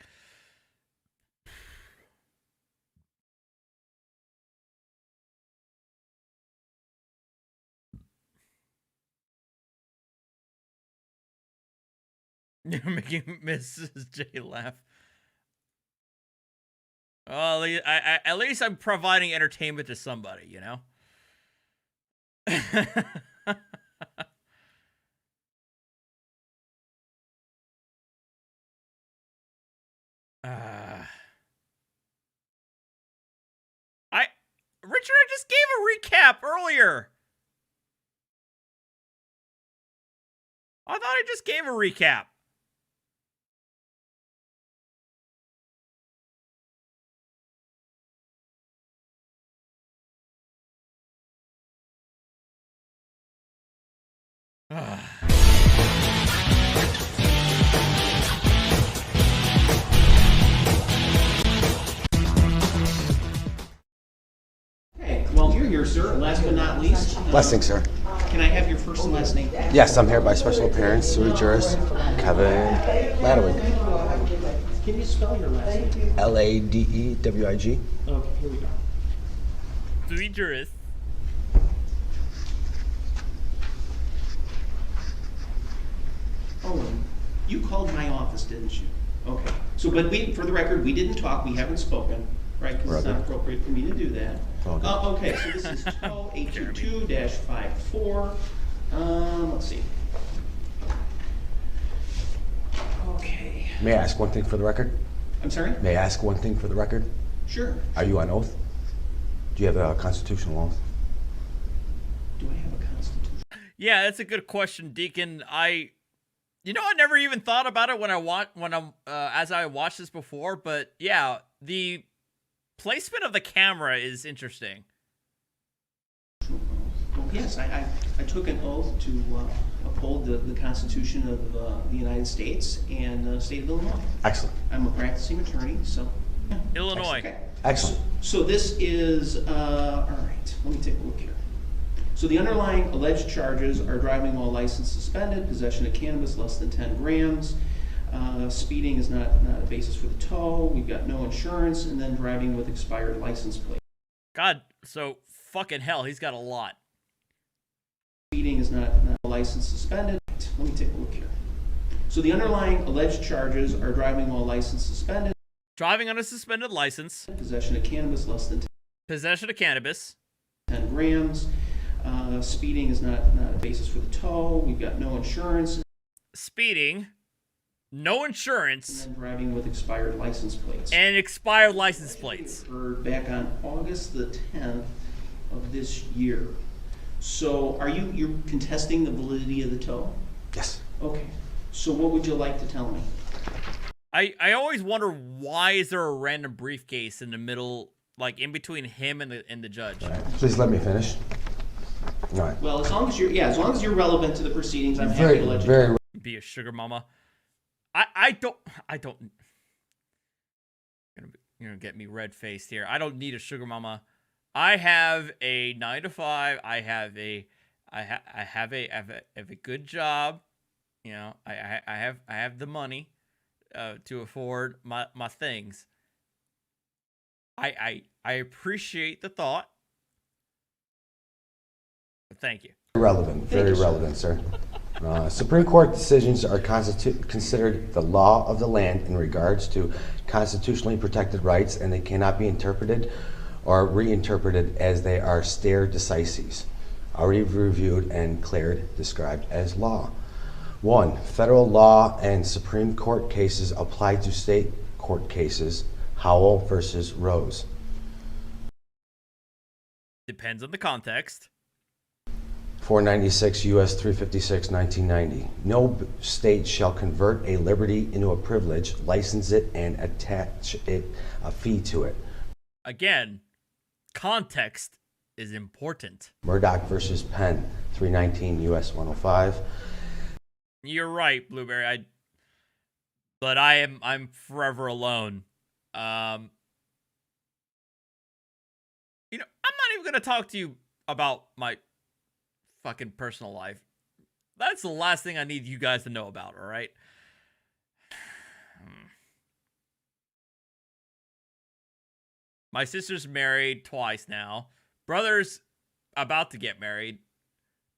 You're making Mrs. J laugh. Well, at least I'm providing entertainment to somebody, you know? Richard, I just gave a recap earlier. I thought I just gave a recap. Okay, well, you're here, sir. Last but not least. Blessing, sir. Can I have your first and last name? Yes, I'm here by special appearance, sui juris, Kevin Ladewig. Can you spell your last name? Ladewig. Okay, here we go. Sui juris. Owen, you called my office, didn't you? Okay. So, but for the record, we didn't talk. We haven't spoken, right? Because it's not appropriate for me to do that. Okay, so this is 12822-54. Let's see. Okay. May I ask one thing for the record? I'm sorry? May I ask one thing for the record? Sure. Are you on oath? Do you have a constitutional oath? Do I have a constitution? Yeah, that's a good question, Deacon. I never even thought about it as I watched this before, but yeah, the placement of the camera is interesting. Well, yes, I took an oath to uphold the Constitution of the United States and the state of Illinois. Excellent. I'm a practicing attorney, so. Yeah. Illinois. Okay. Excellent. So this is, all right, let me take a look here. So the underlying alleged charges are driving while license suspended, possession of cannabis less than 10 grams, speeding is not a basis for the tow, we've got no insurance, and then driving with expired license plate. God, so fucking hell, he's got a lot. Speeding is not a license suspended. Let me take a look here. So the underlying alleged charges are driving while license suspended. Driving on a suspended license. Possession of cannabis less than 10. Possession of cannabis. 10 grams. Speeding is not a basis for the tow. We've got no insurance. Speeding. No insurance. And then driving with expired license plates. And expired license plates. Occurred back on August the 10th of this year. So you're contesting the validity of the tow? Yes. Okay. So what would you like to tell me? I always wonder, why is there a random briefcase in the middle, like in between him and the judge? Please let me finish. All right. Well, as long as you're relevant to the proceedings, I'm happy to let you very be a sugar mama. I don't. You're gonna get me red faced here. I don't need a sugar mama. I have a 9 to 5. I have a good job. You know, I have the money to afford my things. I appreciate the thought. But thank you. Relevant, very relevant, sir. Supreme Court decisions are considered the law of the land in regards to constitutionally protected rights, and they cannot be interpreted or reinterpreted as they are stare decisis, already reviewed and declared described as law. 1. Federal law and Supreme Court cases apply to state court cases, Howell versus Rose. Depends on the context. 496 U.S. 356, 1990. No state shall convert a liberty into a privilege, license it, and attach a fee to it. Again, context is important. Murdoch versus Penn, 319 U.S. 105. You're right, Blueberry. But I'm forever alone. I'm not even gonna talk to you about my fucking personal life. That's the last thing I need you guys to know about, all right? My sister's married twice now. Brother's about to get married,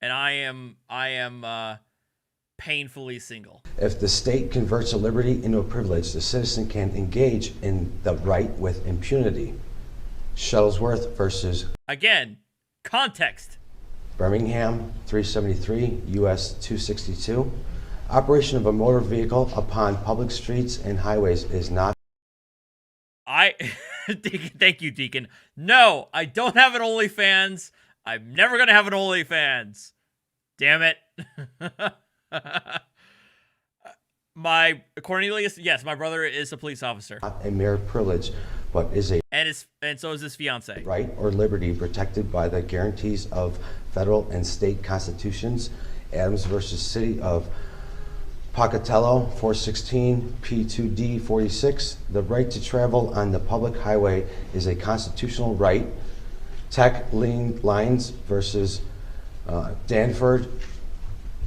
and I am painfully single. If the state converts a liberty into a privilege, the citizen can engage in the right with impunity. Shuttlesworth versus again, context. Birmingham, 373 U.S. 262. Operation of a motor vehicle upon public streets and highways is not. Thank you, Deacon. No, I don't have an OnlyFans. I'm never gonna have an OnlyFans. Damn it. My Cornelius, yes, my brother is a police officer. Not a mere privilege, but is a and so is his fiance. Right or liberty protected by the guarantees of federal and state constitutions. Adams versus City of Pocatello, 416 P2D 46. The right to travel on the public highway is a constitutional right. Tech Lines versus Danford,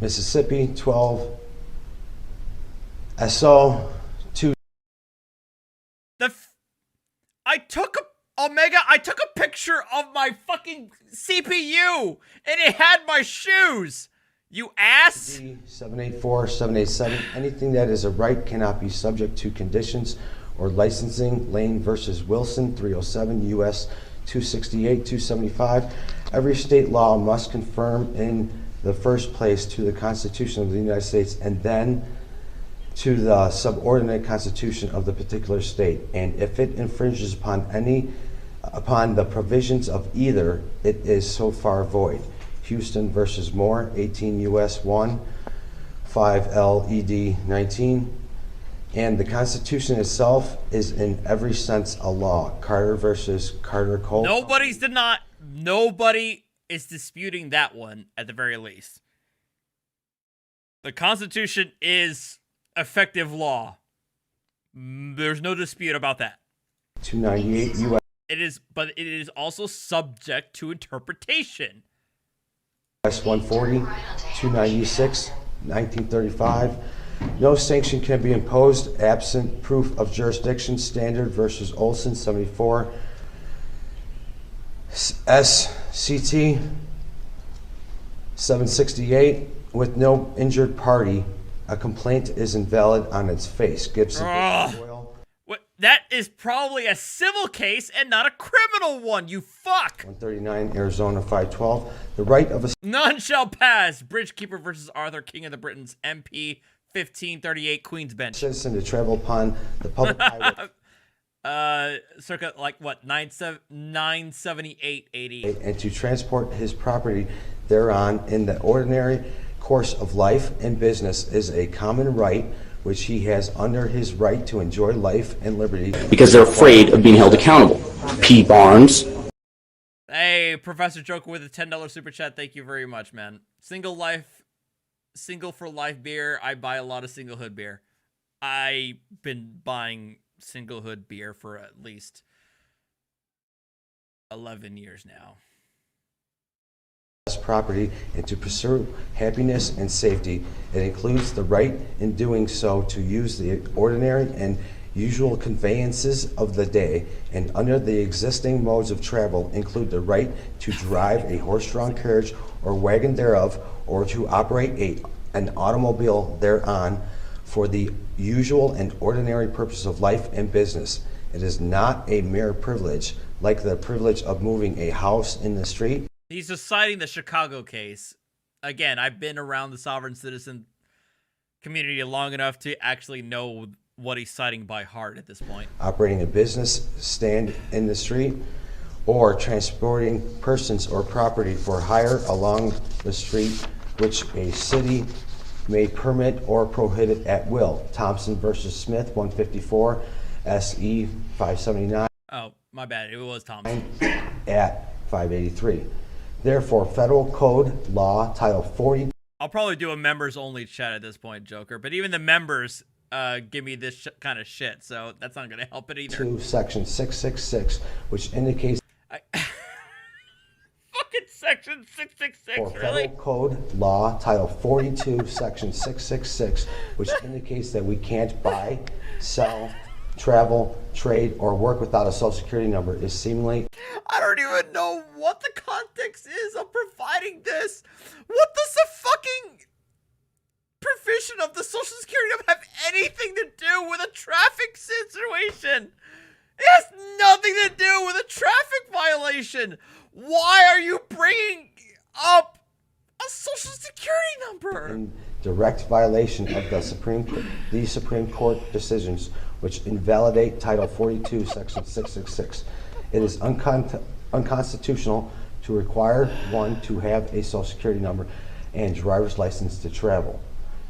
Mississippi, 12 SO 2. I took a picture of my fucking CPU and it had my shoes. You ass. 784, 787. Anything that is a right cannot be subject to conditions or licensing. Lane versus Wilson, 307 U.S. 268, 275. Every state law must conform in the first place to the Constitution of the United States and then to the subordinate constitution of the particular state. And if it infringes upon the provisions of either, it is so far void. Houston versus Moore, 18 U.S. 1, 5 LED 19. And the Constitution itself is in every sense a law. Carter versus Carter Cole. Nobody is disputing that one at the very least. The Constitution is effective law. There's no dispute about that. 298 U.S. But it is also subject to interpretation. US 140, 296, 1935. No sanction can be imposed absent proof of jurisdiction. Standard versus Olson, 74. SCT 768. With no injured party, a complaint is invalid on its face. Gibson. That is probably a civil case and not a criminal one, you fuck! 139 Arizona 512. The right of a none shall pass. Bridgekeeper versus Arthur, King of the Britons, MP 1538, Queens Bench. Citizen to travel upon the public highway. Circa like what 978 80. And to transport his property thereon in the ordinary course of life and business is a common right which he has under his right to enjoy life and liberty. Because they're afraid of being held accountable. P. Barnes. Hey, Professor Joker with a $10 super chat. Thank you very much, man. Single for life beer. I buy a lot of singlehood beer. I've been buying singlehood beer for at least 11 years now. Property and to pursue happiness and safety. It includes the right in doing so to use the ordinary and usual conveyances of the day, and under the existing modes of travel include the right to drive a horse-drawn carriage or wagon thereof, or to operate an automobile thereon for the usual and ordinary purpose of life and business. It is not a mere privilege, like the privilege of moving a house in the street. He's just citing the Chicago case. Again, I've been around the sovereign citizen community long enough to actually know what he's citing by heart at this point. Operating a business stand in the street, or transporting persons or property for hire along the street which a city may permit or prohibit at will. Thompson versus Smith, 154, SE 579. Oh, my bad. It was Thompson. At 583. Therefore, Federal Code Law, Title 40. I'll probably do a members only chat at this point, Joker. But even the members give me this kind of shit, so that's not going to help it either. To Section 666, which indicates. Fucking Section 666, For really? Federal Code Law, Title 42, Section 666, which indicates that we can't buy, sell, travel, trade, or work without a Social Security number is seemingly. I don't even know what the context is of providing this. What does the fucking provision of the Social Security number have anything to do with a traffic situation? It has nothing to do with a traffic violation. Why are you bringing up a Social Security number? In direct violation of the Supreme Court decisions which invalidate Title 42, Section 666. It is unconstitutional to require one to have a Social Security number and driver's license to travel.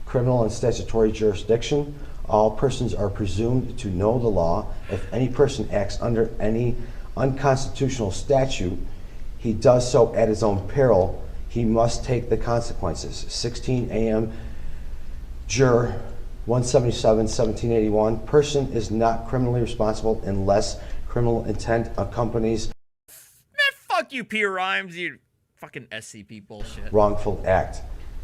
Criminal and statutory jurisdiction. All persons are presumed to know the law. If any person acts under any unconstitutional statute, he does so at his own peril. He must take the consequences. 16 AM, Jur 177, 1781. Person is not criminally responsible unless criminal intent accompanies. Man, fuck you, P. Rhymes, you fucking SCP bullshit. Wrongful act.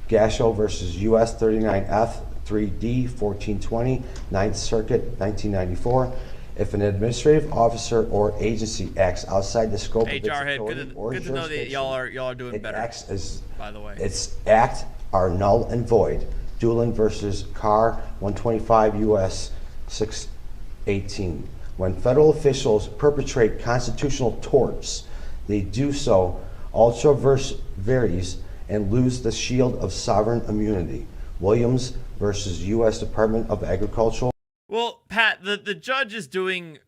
Gasho versus U.S. 39F 3D 1420, 9th Circuit, 1994. If an administrative officer or agency acts outside the scope of its authority or good to know that y'all are doing better. Acts as, by the way, its act are null and void. Doolin versus Carr 125 U.S. 618. When federal officials perpetrate constitutional torts, they do so ultra vires and lose the shield of sovereign immunity. Williams versus U.S. Department of Agriculture. Well, Pat, the judge is doing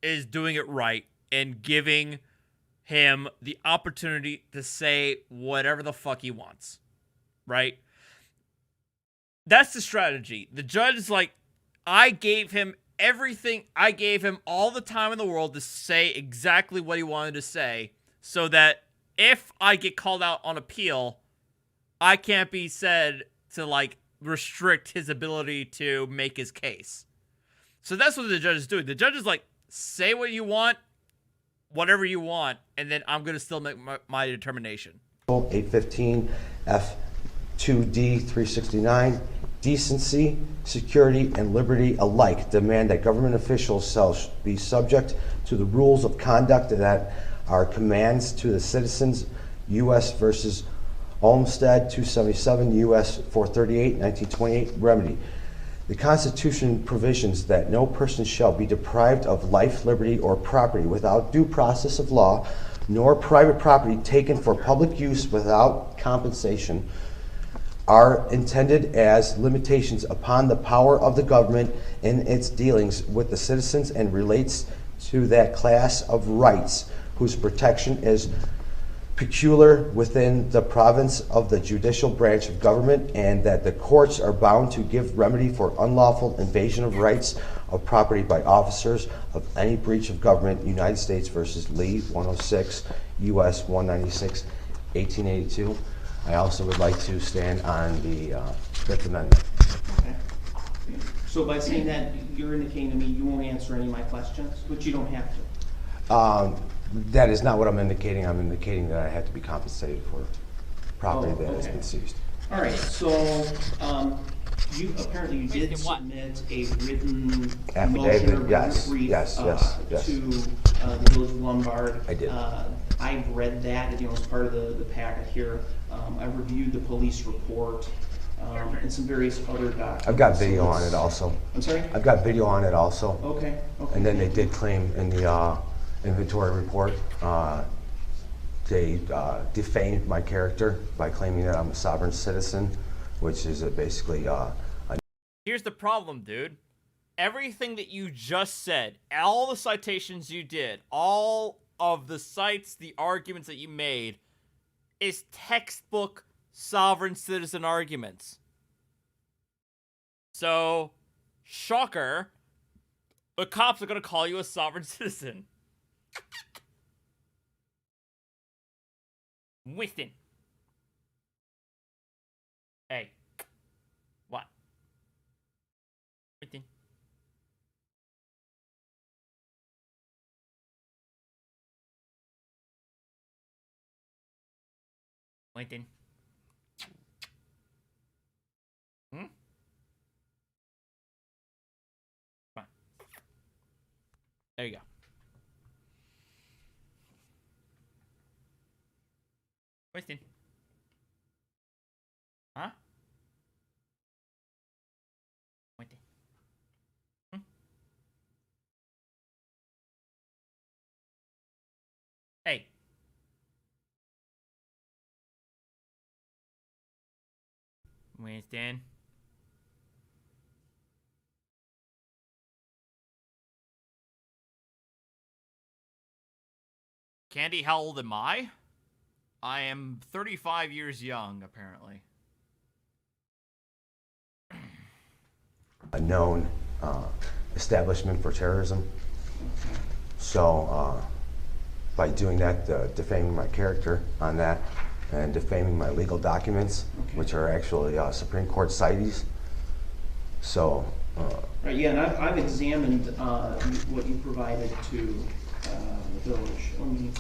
it right and giving him the opportunity to say whatever the fuck he wants, right? That's the strategy. The judge is like, I gave him everything. I gave him all the time in the world to say exactly what he wanted to say, so that if I get called out on appeal, I can't be said to like restrict his ability to make his case. So that's what the judge is doing. The judge is like, say what you want, whatever you want, and then I'm going to still make my determination. 815 F2D 369. Decency, security, and liberty alike demand that government officials shall be subject to the rules of conduct that are commands to the citizens. U.S. versus Olmstead 277 U.S. 438 1928 remedy. The Constitution provisions that no person shall be deprived of life, liberty, or property without due process of law, nor private property taken for public use without compensation, are intended as limitations upon the power of the government in its dealings with the citizens and relates to that class of rights whose protection is peculiar within the province of the judicial branch of government, and that the courts are bound to give remedy for unlawful invasion of rights of property by officers of any breach of government. United States versus Lee 106 U.S. 196 1882. I also would like to stand on the Fifth Amendment. Okay. So by saying that, you're indicating to me you won't answer any of my questions, which you don't have to. That is not what I'm indicating. I'm indicating that I have to be compensated for property that has been seized. All right. So you apparently did submit a written affidavit. Motion Yes. brief, Yes. to the Village of Lombard. I did. I've read that. As part of the packet here. I've reviewed the police report and some various other documents. I've got video on it also. I'm sorry? I've got video on it also. Okay. And then they did claim in the inventory report, they defamed my character by claiming that I'm a sovereign citizen, which is basically Here's the problem, dude. everything that you just said, all the citations you did, all of the cites, the arguments that you made, is textbook sovereign citizen arguments. So, shocker, the cops are going to call you a sovereign citizen. Winston. Hey. What? Winston. Winston. Hmm? Fine. There you go. Winston. Huh? Winston. Hmm? Hey. Winston. Candy, how old am I? I am 35 years young, apparently. A known establishment for terrorism. So by doing that, defaming my character on that, and defaming my legal documents, which are actually Supreme Court cites. So. Right, yeah, and I've examined what you provided to the village.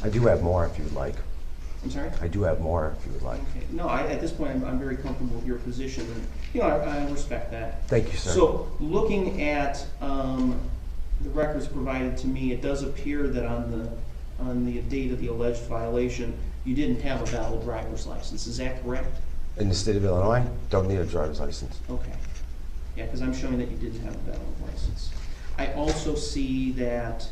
I do have more if you would like. I'm sorry? I do have more if you would like. Okay. No, at this point, I'm very comfortable with your position, and I respect that. Thank you, sir. So, looking at the records provided to me, it does appear that on the date of the alleged violation, you didn't have a valid driver's license. Is that correct? In the state of Illinois, don't need a driver's license. Okay. Yeah, because I'm showing that you didn't have a valid license. I also see that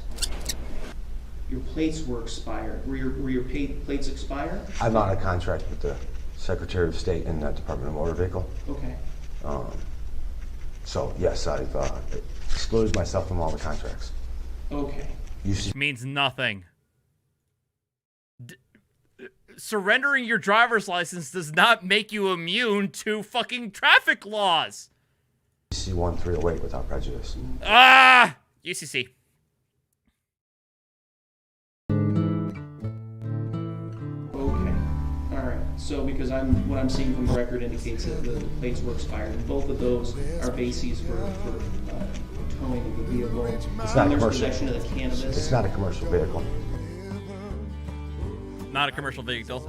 your plates were expired. Were your plates expired? I'm on a contract with the Secretary of State and the Department of Motor Vehicle. Okay. So yes, I've excluded myself from all the contracts. Okay. Which means nothing. Surrendering your driver's license does not make you immune to fucking traffic laws. UCC 1308 without prejudice. Ah! UCC. So, because what I'm seeing from the record indicates that the plates were expired, and both of those are bases for towing of the vehicle. It's not commercial. Possession of the cannabis. It's not a commercial vehicle. Not a commercial vehicle.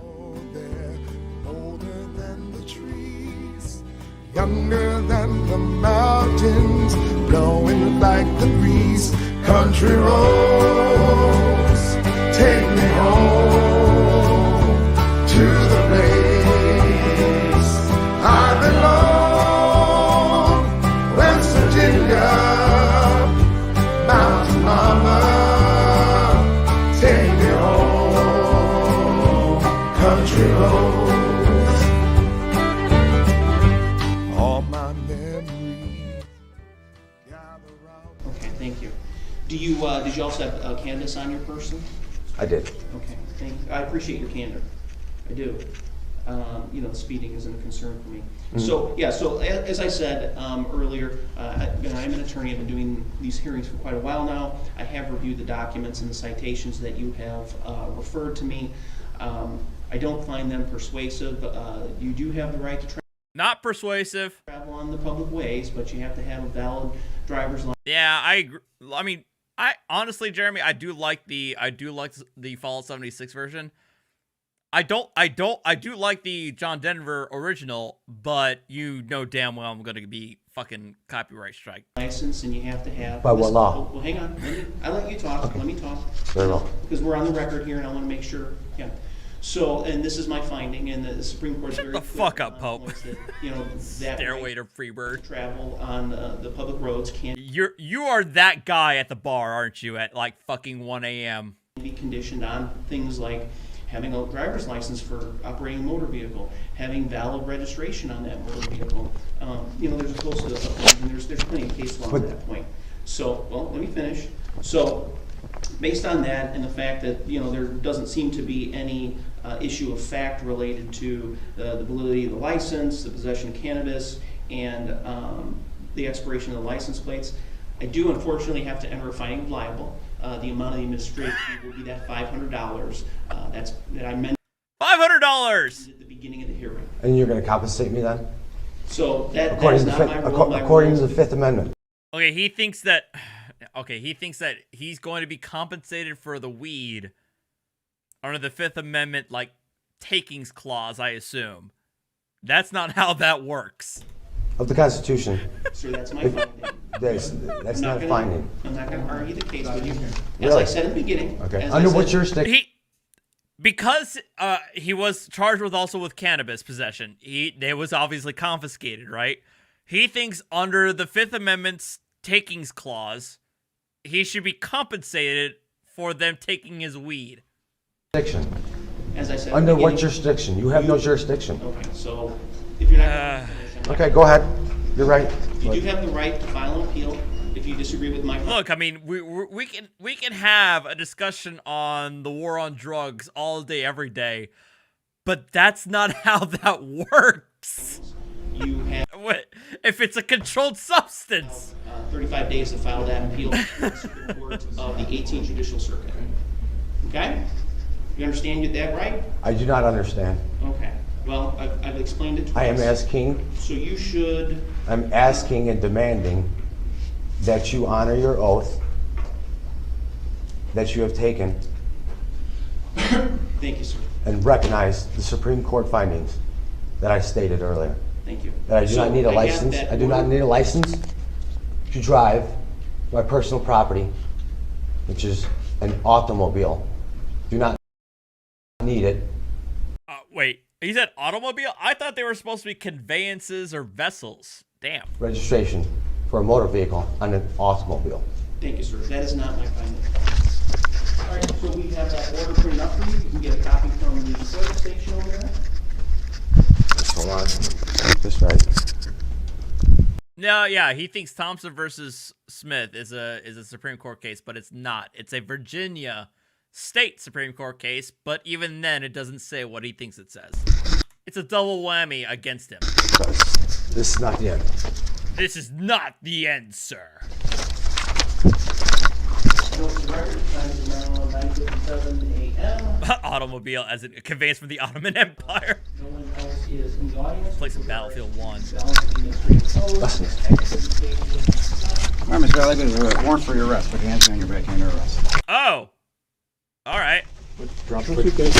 Younger than the mountains, blowing like the breeze. Country roads, take me home to the place I belong. West Virginia, Mountain Mama, take me home. Country roads. Thank you. Did you also have cannabis on your person? I did. Okay, thank you. I appreciate your candor. I do. Speeding isn't a concern for me. Mm-hmm. So, yeah, so as I said earlier, I'm an attorney. I've been doing these hearings for quite a while now. I have reviewed the documents and the citations that you have referred to me. I don't find them persuasive. You do have the right to not persuasive. Travel on the public ways, but you have to have a valid driver's license. Yeah, I agree. I mean, I honestly, Jeremy, I do like the Fallout 76 version. I do like the John Denver original, but you know damn well I'm going to be fucking copyright strike. License, and you have to have. By what law? Well, hang on. I'll let you talk. Okay. Let me talk. Very well. Because we're on the record here, and I want to make sure. Yeah. So, and this is my finding, and the Supreme Court's very the fuck up, Pope. That, that Stairway to Freebird. Travel on the public roads can't. You are that guy at the bar, aren't you? At like fucking 1 a.m. Be conditioned on things like having a driver's license for operating a motor vehicle, having valid registration on that motor vehicle. There's a host of things, and there's plenty of case law at that point. So, well, let me finish. So, based on that and the fact that, there doesn't seem to be any issue of fact related to the validity of the license, the possession of cannabis, and the expiration of the license plates, I do unfortunately have to enter a finding of liable. The amount of the administrative fee will be that $500. That I mentioned $500 at the beginning of the hearing. And you're going to compensate me then? So that is not my role. According to the Fifth Amendment. Okay, he thinks that he's going to be compensated for the weed under the Fifth Amendment, like, takings clause, I assume. That's not how that works. Of the Constitution. Sir, that's my finding. That's not a finding. I'm not going to argue the case with you. As Really? I said in the beginning. Okay. Under what jurisdiction? Because he was charged with cannabis possession, they was obviously confiscated, right? He thinks under the Fifth Amendment's takings clause, he should be compensated for them taking his weed. Jurisdiction. As I said. Under what jurisdiction? You have no jurisdiction. Okay, so if you're not. Okay, go ahead. You're right. You do have the right to file an appeal if you disagree with my. Look, I mean, we can have a discussion on the war on drugs all day, every day, but that's not how that works. You have. What if it's a controlled substance? 35 days to file that appeal to the Supreme Court of the 18th Judicial Circuit. Okay? You understand that, right? I do not understand. Okay. Well, I've explained it twice. I am asking. So you should. I'm asking and demanding that you honor your oath that you have taken. Thank you, sir. And recognize the Supreme Court findings that I stated earlier. Thank you. That I do not need a license. I do not need a license to drive my personal property, which is an automobile. Do not need it. Wait, he said automobile? I thought they were supposed to be conveyances or vessels. Damn. Registration for a motor vehicle on an automobile. Thank you, sir. That is not my finding. All right, so we have that order printed up for you. You can get a copy from the service station over there. Hold on. Get this right. No, yeah, he thinks Thompson versus Smith is a Supreme Court case, but it's not. It's a Virginia State Supreme Court case, but even then, it doesn't say what he thinks it says. It's a double whammy against him. This is not the end. This is not the end, sir. Automobile as a conveyance from the Ottoman Empire. No one else is in the audience. Play some Battlefield 1. Listen. All right, Mr. Valley, there's a warrant for your arrest. Put your hands behind your back and under arrest. Oh. All right. Drop the suitcase.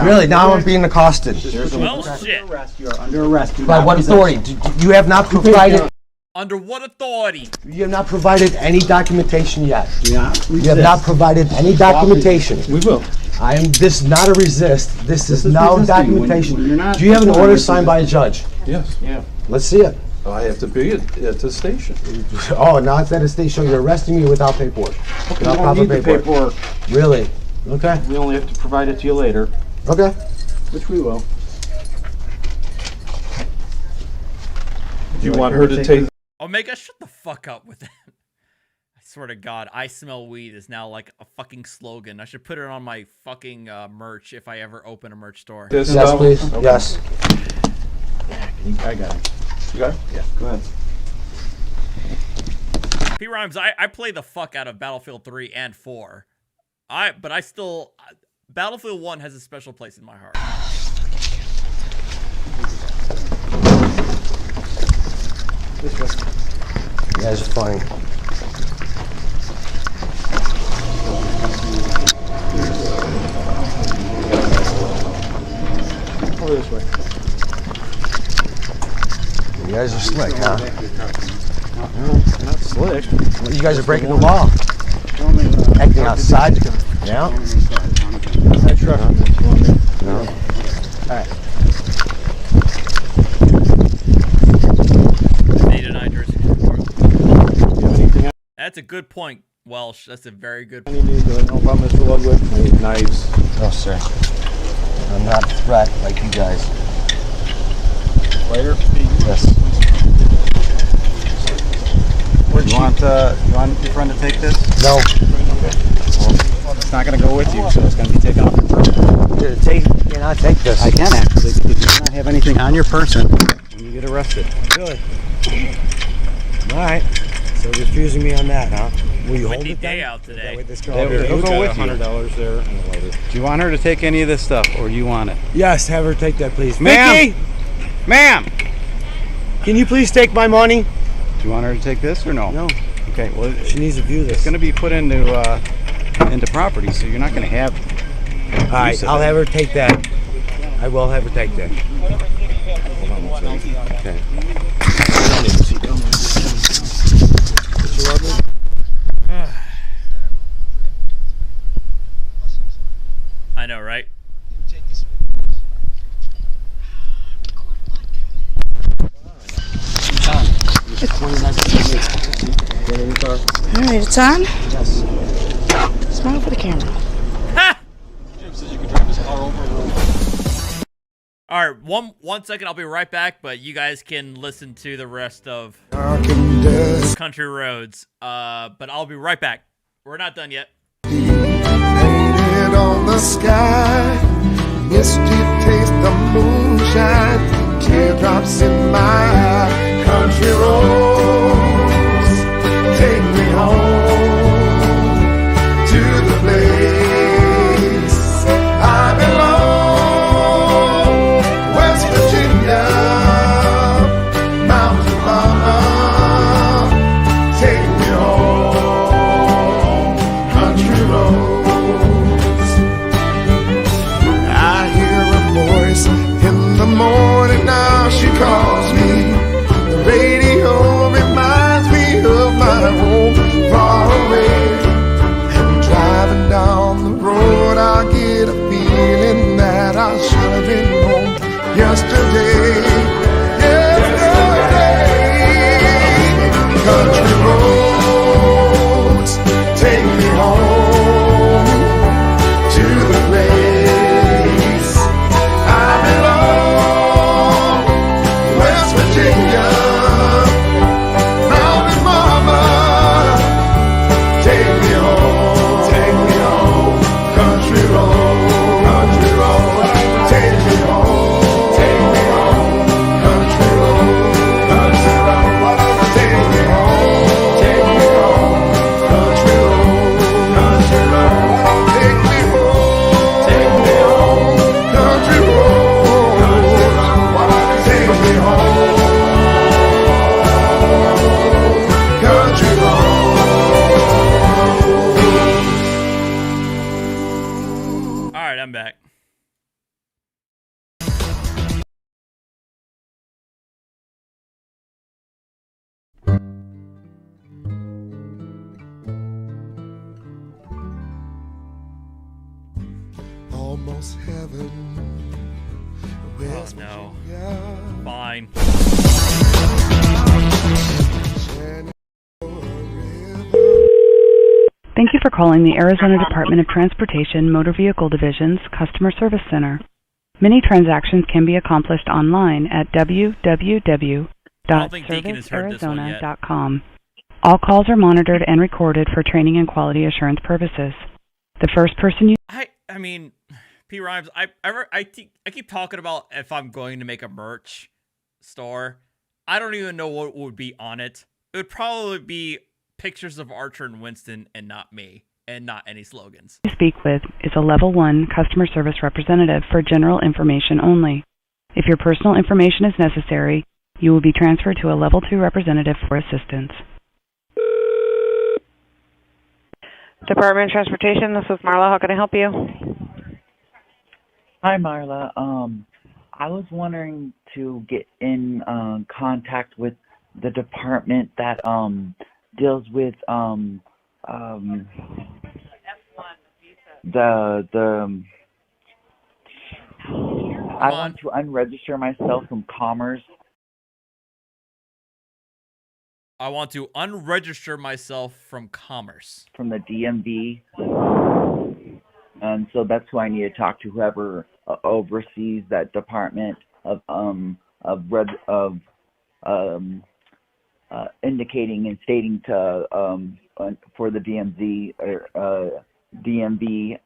Really? Now I'm being accosted. Well, shit. You are under arrest. By what authority? You have not provided. Under what authority? You have not provided any documentation yet. Yeah. You have not provided any documentation. We will. This is not a resist. This is now resisting. documentation. When you're not Do you have an complying order with signed by a judge? Yes. Yeah. Let's see it. I have to be at the station. Oh, now it's at a station. You're arresting me without paperwork. Okay, Without you don't need the paperwork. Really? Okay. We only have to provide it to you later. Okay. Which we will. Do you want her to take? Omega, shut the fuck up with that. I swear to God, I smell weed is now like a fucking slogan. I should put it on my fucking merch if I ever open a merch store. Yes, please. Okay. Yes. I got it. You got it? Yeah. Go ahead. P. Rhymes, I play the fuck out of Battlefield 3 and 4. But I still... Battlefield 1 has a special place in my heart. This way. You guys are funny. Over this way. You guys are slick, huh? No, not slick. Well, you guys are breaking the law. Acting outside. Yeah. I trust you. No. All right. They deny jurisdiction. That's a good point, Welsh. That's a very good point. Any need to help out Mr. Ludwig? I need knives. No, sir. I'm not a threat like you guys. Later? Yes. You want your friend to take this? No. Well, it's not going to go with you, so it's going to be taken off your person. You cannot take this. I can actually, because you cannot have anything on your person when you get arrested. Really? All right. So refusing me on that, huh? Will you hold Windy it then? day out today. It'll go with you. $100 there and a lighter. Do you want her to take any of this stuff, or you want it? Yes, have her take that, please. Ma'am! Ma'am! Can you please take my money? Do you want her to take this or no? No. Okay, well, She needs to view this. it's going to be put into property, so you're not going to have. All right, I'll have her take that. I will have her take that. Hold on one second. Okay. I know, right? It's 29 minutes. All right, it's on. Yes. Smile for the camera. All right, one second. I'll be right back, but you guys can listen to the rest of Country Roads. But I'll be right back. We're not done yet. Painted on the sky, misty taste the moonshine, teardrops in my eye. Country roads, take me home to the place I belong. West Virginia, Mountain Mama, take me home. Country roads. I hear a voice in the morning now. She calls me. The radio reminds me of my home far away. And driving down the road, I get a feeling that I should have been home yesterday. Country roads, take me home to the place I belong. West Virginia, Mountain Mama, take me home, country road, take me home, country road, take me home, country road, take me home, country road, take me home. Country All right, I'm back. Almost heaven. Oh no. Fine. Thank you for calling the Arizona Department of Transportation Motor Vehicle Division's Customer Service Center. Many transactions can be accomplished online at www.servicearizona.com. All calls are monitored and recorded for training and quality assurance purposes. The first person you... I mean, P. Rhymes, I keep talking about if I'm going to make a merch store. I don't even know what would be on it. It would probably be pictures of Archer and Winston and not me, and not any slogans. speak with is a Level 1 customer service representative for general information only. If your personal information is necessary, you will be transferred to a Level 2 representative for assistance. Department of Transportation, this is Marla. How can I help you? Hi, Marla. I was wondering to get in contact with the department that deals with I want to unregister myself from Commerce. I want to unregister myself from Commerce. From the DMV. And so that's who I need to talk to, whoever oversees that department of indicating and stating to for the DMV or DMV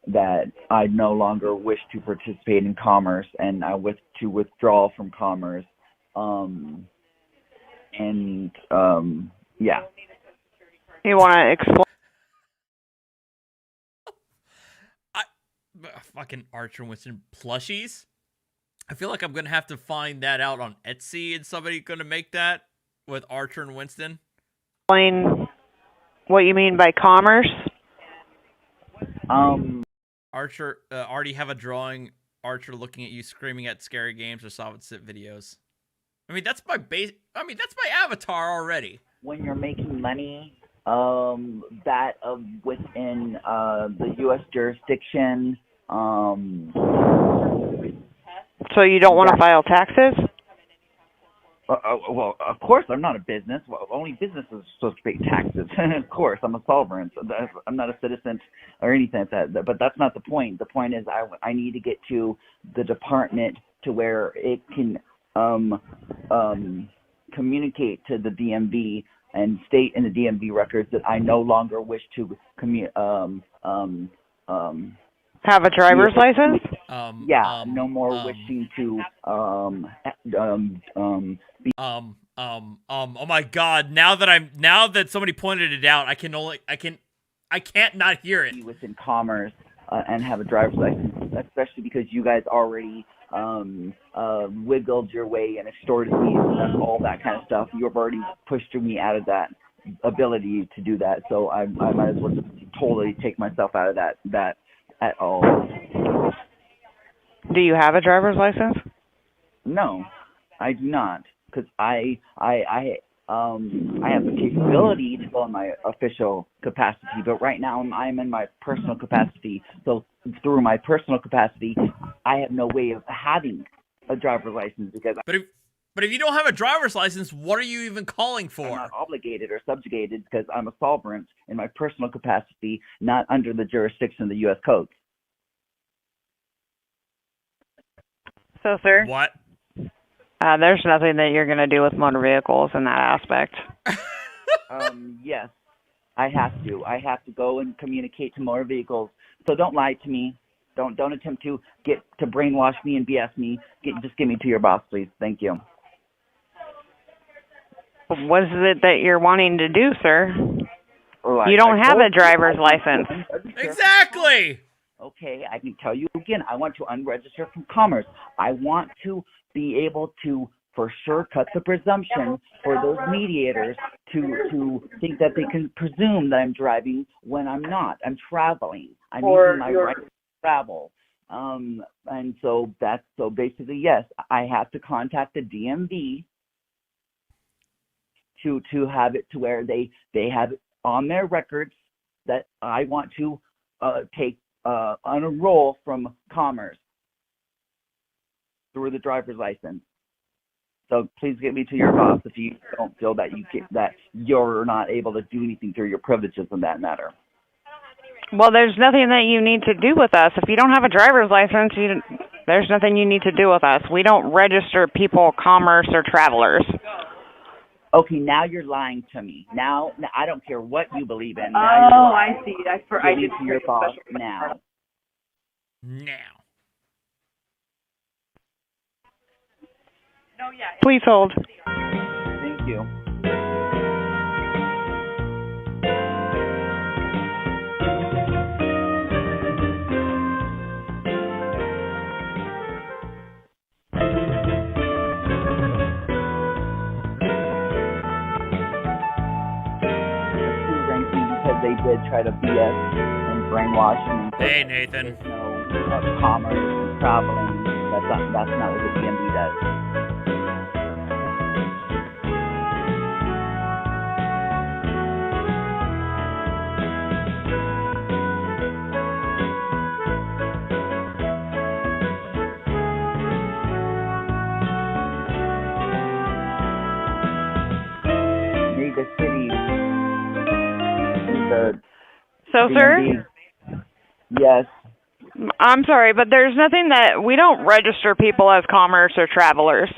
that I no longer wish to participate in commerce and I wish to withdraw from commerce. Yeah. You want to explain? Fucking Archer Winston plushies. I feel like I'm gonna have to find that out on Etsy, and somebody gonna make that with Archer and Winston. Explain what you mean by commerce. Archer already have a drawing. Archer looking at you, screaming at scary games or SovCit videos. I mean, that's my base. I mean, that's my avatar already. When you're making money, that within the U.S. jurisdiction. So you don't want to file taxes? Well, of course, I'm not a business. Well, only businesses are supposed to pay taxes. Of course, I'm a sovereign. So I'm not a citizen or anything like that. But that's not the point. The point is I need to get to the department to where it can communicate to the DMV and state in the DMV records that I no longer wish to have a driver's license? No more wishing to oh my God, now that somebody pointed it out, I can't not hear it. Within commerce and have a driver's license, especially because you guys already wiggled your way and extorted me and all that kind of stuff. You've already pushed me out of that ability to do that, so I might as well just totally take myself out of that at all. Do you have a driver's license? No, I do not, because I have the capability to go in my official capacity, but right now I'm in my personal capacity. So through my personal capacity, I have no way of having a driver's license because. But if you don't have a driver's license, what are you even calling for? I'm not obligated or subjugated because I'm a sovereign in my personal capacity, not under the jurisdiction of the U.S. codes. So, sir? What? There's nothing that you're going to do with motor vehicles in that aspect. Yes, I have to. I have to go and communicate to motor vehicles. So don't lie to me. Don't attempt to brainwash me and BS me. Just get me to your boss, please. Thank you. What is it that you're wanting to do, sir? Well, you don't have a driver's license. Exactly. Okay, I can tell you again. I want to unregister from commerce. I want to be able to, for sure, cut the presumption for those mediators to think that they can presume that I'm driving when I'm not. I'm traveling. I'm using my right to travel. And so basically, yes, I have to contact the DMV to have it to where they have it on their records that I want to take on a roll from commerce through the driver's license. So please get me to your boss if you don't feel that you're not able to do anything through your privileges in that matter. Well, there's nothing that you need to do with us. If you don't have a driver's license, there's nothing you need to do with us. We don't register people, commerce, or travelers. Okay, now you're lying to me. Now I don't care what you believe in. Now I see. I did to your boss now. Please hold. Thank you. Because they did try to BS and brainwash me. Hey, Nathan. No commerce and traveling. That's not what the DMV does. The city. So, sir? Yes. I'm sorry, but there's nothing that we don't register people as commerce or travelers.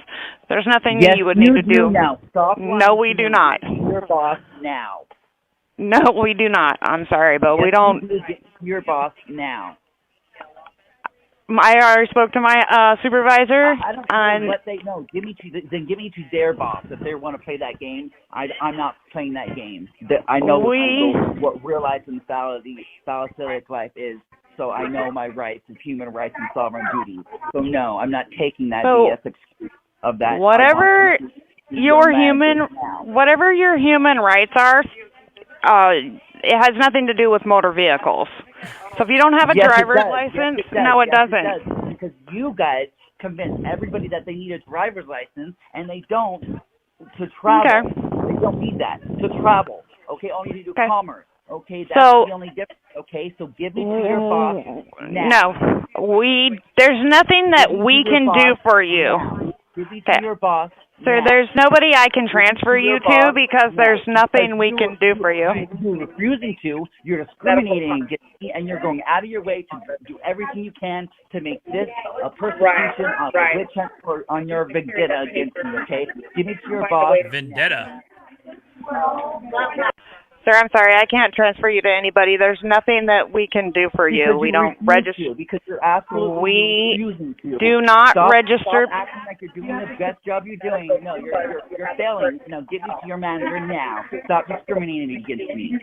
There's nothing Yes, you would need to do. Now. Stop No, we do not. Get to your boss now. No, we do not. I'm sorry, but yes, we don't. You do. Get to your boss now. I already spoke to my supervisor. I don't care what they know. Give me to their boss if they want to play that game. I'm not playing that game. I know what real life and salicylic life is. So I know my rights and human rights and sovereign duties. So no, I'm not taking that BS excuse of that. Whatever your human rights are, it has nothing to do with motor vehicles. So if you don't have a driver's license, no, it doesn't. Because you guys convince everybody that they need a driver's license, and they don't to travel. Okay. They don't need that to travel. Okay, all you need to do commerce. Okay, that's the only difference. Okay, so give it to your boss now. No, there's nothing that we can do for you. Give it to your boss. Sir, there's nobody I can transfer you to because there's nothing we can do for you. You're refusing to. You're discriminating against me, and you're going out of your way to do everything you can to make this a persecution on a witch hunt on your vendetta against me. Okay, give it to your boss. Vendetta. Sir, I'm sorry, I can't transfer you to anybody. There's nothing that we can do for you. We don't register. Because you're absolutely refusing to. Do not register. Stop acting like you're doing the best job you're doing. No, you're failing. No, give me to your manager now. Stop discriminating against me.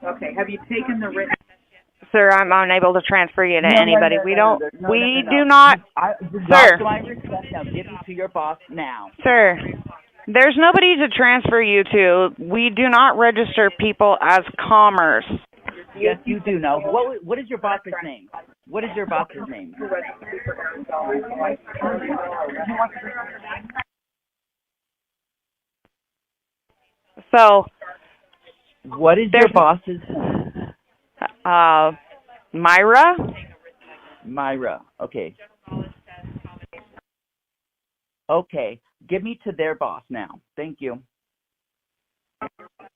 Okay, have you taken the written? Sir, I'm unable to transfer you to anybody. We don't. We do not. Sir. Now, give me to your boss now. Sir. There's nobody to transfer you to. We do not register people as commerce. Yes, you do know. What is your boss's name? What is your boss's name? So, what is your boss's name? Myra. Myra. Okay. Okay. Give me to their boss now. Thank you.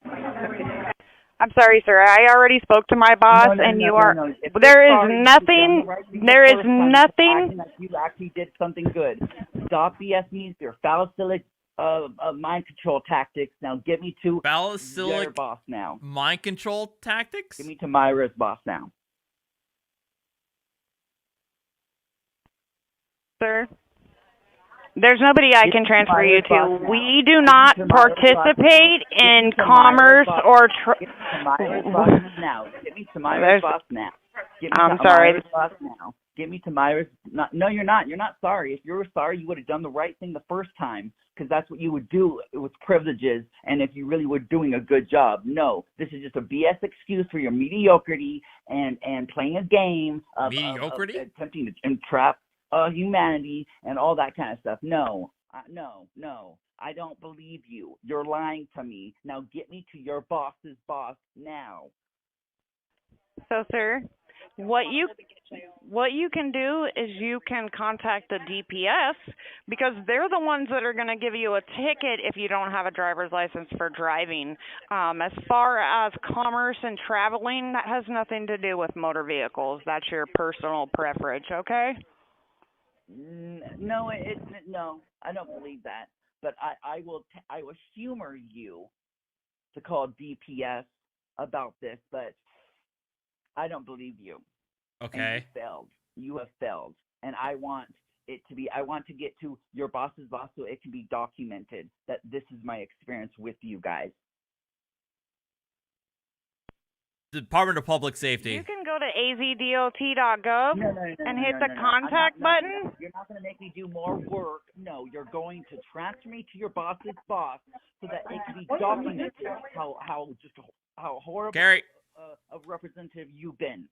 I'm sorry, sir. I already spoke to my boss, and you are. There is nothing. There is nothing. You actually did something good. Stop BS me. Your salicylic mind control tactics. Now give me to their boss now. Mind control tactics? Give me to Myra's boss now. Sir? There's nobody I can transfer you to. We do not participate in commerce or. Give me to Myra's boss now. Give me to Myra's boss now. I'm sorry. Myra's boss now. Give me to Myra's. No, you're not. You're not sorry. If you were sorry, you would have done the right thing the first time, because that's what you would do with privileges, and if you really were doing a good job. No, this is just a BS excuse for your mediocrity and playing a game of attempting to entrap humanity and all that kind of stuff. No, no, I don't believe you. You're lying to me. Now get me to your boss's boss now. So, sir, what you can do is you can contact the DPS, because they're the ones that are going to give you a ticket if you don't have a driver's license for driving. As far as commerce and traveling, that has nothing to do with motor vehicles. That's your personal preference, okay? No, no, I don't believe that. But I will humor you to call DPS about this, but I don't believe you. Okay. And you have failed. And I want to get to your boss's boss so it can be documented that this is my experience with you guys. Department of Public Safety. You can go to azdot.gov and hit the contact button. You're not going to make me do more work. No, you're going to transfer me to your boss's boss so that it can be documented how horrible of representative you've been.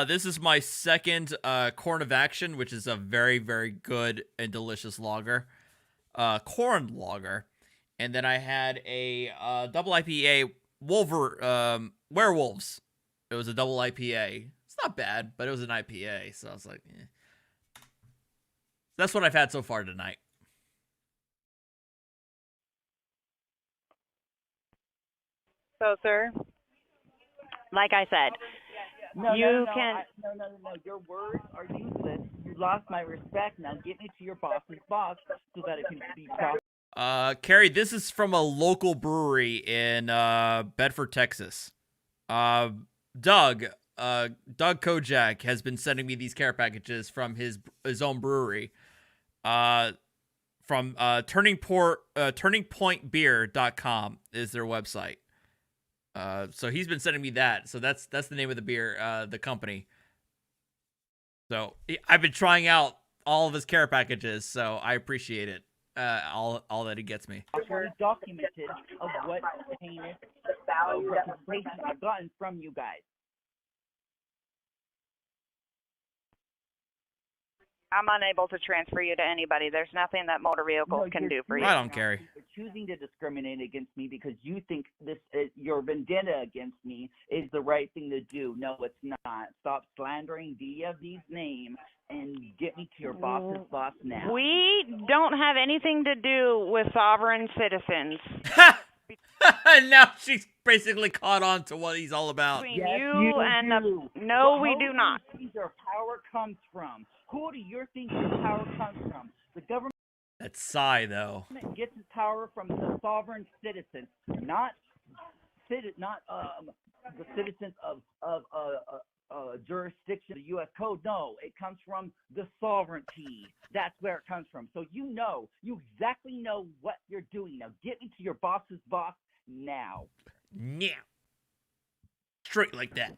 This is my second Corn of Action, which is a very, very good and delicious lager. Corn lager. And then I had a double IPA Werewolves. It was a double IPA. It's not bad, but it was an IPA, so I was like, eh. That's what I've had so far tonight. So, sir, like I said, No, you no, can. no. Your words are useless. You lost my respect. Now get me to your boss's boss so that it can be proper. Carrie, this is from a local brewery in Bedford, Texas. Doug Kojak has been sending me these care packages from his own brewery. From turningpointbeer.com is their website. So he's been sending me that. So that's the name of the beer, the company. So I've been trying out all of his care packages, so I appreciate it. All that he gets me. Documented of what heinous representation I've gotten from you guys. I'm unable to transfer you to anybody. There's nothing that motor vehicles can do for you. I don't care. You're choosing to discriminate against me because you think this your vendetta against me is the right thing to do. No, it's not. Stop slandering VFD's name and get me to your boss's boss now. We don't have anything to do with sovereign citizens. And now she's basically caught on to what he's all about. Between Yes, you and do. no, we do not. Who do you think your power comes from? Who do you think your power comes from? The government. That's Psy, though. Gets its power from the sovereign citizens, not the citizens of jurisdiction, the U.S. code. No, it comes from the sovereignty. That's where it comes from. So you exactly know what you're doing. Now get me to your boss's boss now. Yeah. Straight like that.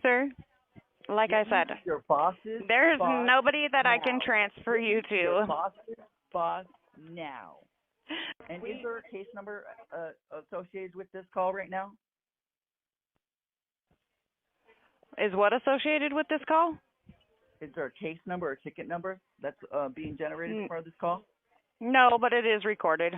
Sir, like I said, your boss's there's boss nobody that now. I can transfer you to. Your boss's boss now. And is there a case number associated with this call right now? Is what associated with this call? Is there a case number or ticket number that's being generated as part of this call? No, but it is recorded.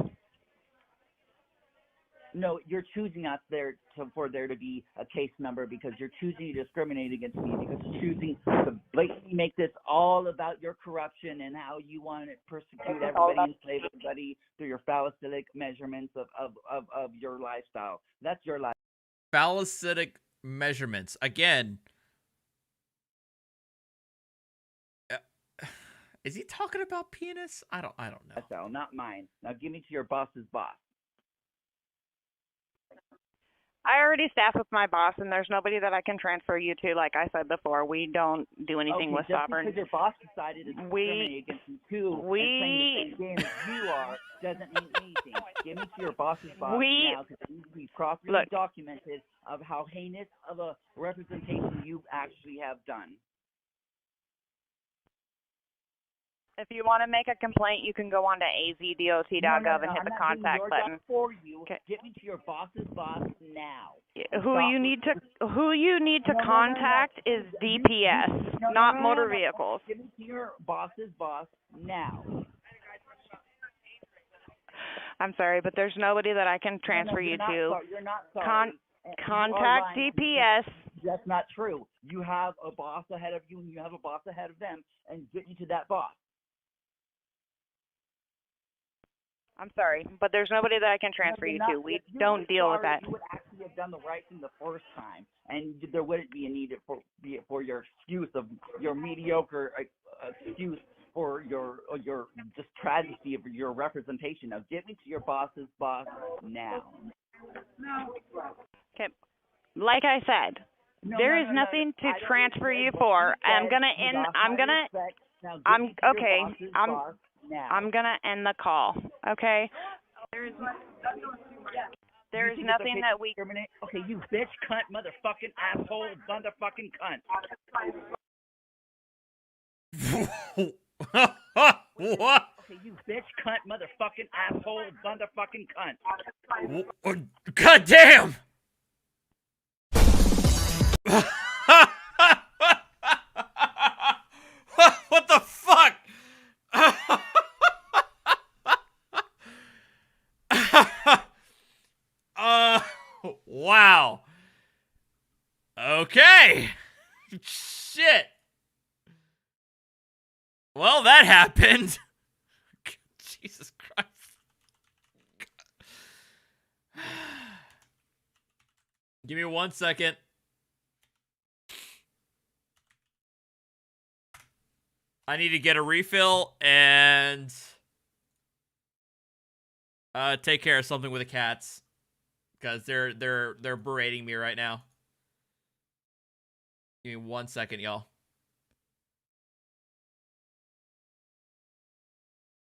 No, you're choosing out there for there to be a case number because you're choosing to discriminate against me because you're choosing to blatantly make this all about your corruption and how you want to persecute everybody and enslave everybody through your phallic measurements of your lifestyle. That's your life. Phallic measurements. Again. Is he talking about penis? I don't know. That's all, not mine. Now give me to your boss's boss. I already staff with my boss, and there's nobody that I can transfer you to. Like I said before, we don't do anything with sovereign. Because your boss decided to discriminate against you too, and playing the same game as you are doesn't mean anything. Give me to your boss's boss now, because it needs to be properly documented of how heinous of a representation you actually have done. If you want to make a complaint, you can go on to azdot.gov and hit the contact button. For you. Okay. Get me to your boss's boss now. Who you need to contact is DPS, not motor vehicles. Get me to your boss's boss now. I'm sorry, but there's nobody that I can transfer you to. You're not sorry. Contact DPS. That's not true. You have a boss ahead of you, and you have a boss ahead of them, and get me to that boss. I'm sorry, but there's nobody that I can transfer you to. We don't deal with that. You would actually have done the right thing the first time, and there wouldn't be a need for your excuse of your mediocre excuse for your just tragedy of your representation. Now, get me to your boss's boss now. Okay, like I said, there is nothing to transfer you for. I'm gonna end the call. Okay. There is nothing that we. Okay, you bitch, cunt, motherfucking asshole, motherfucking cunt. What? Okay, you bitch, cunt, motherfucking asshole, motherfucking cunt. God damn! What the fuck? Wow. Okay. Shit. Well, that happened. Jesus Christ. Give me 1 second. I need to get a refill and take care of something with the cats because they're berating me right now. Give me 1 second, y'all.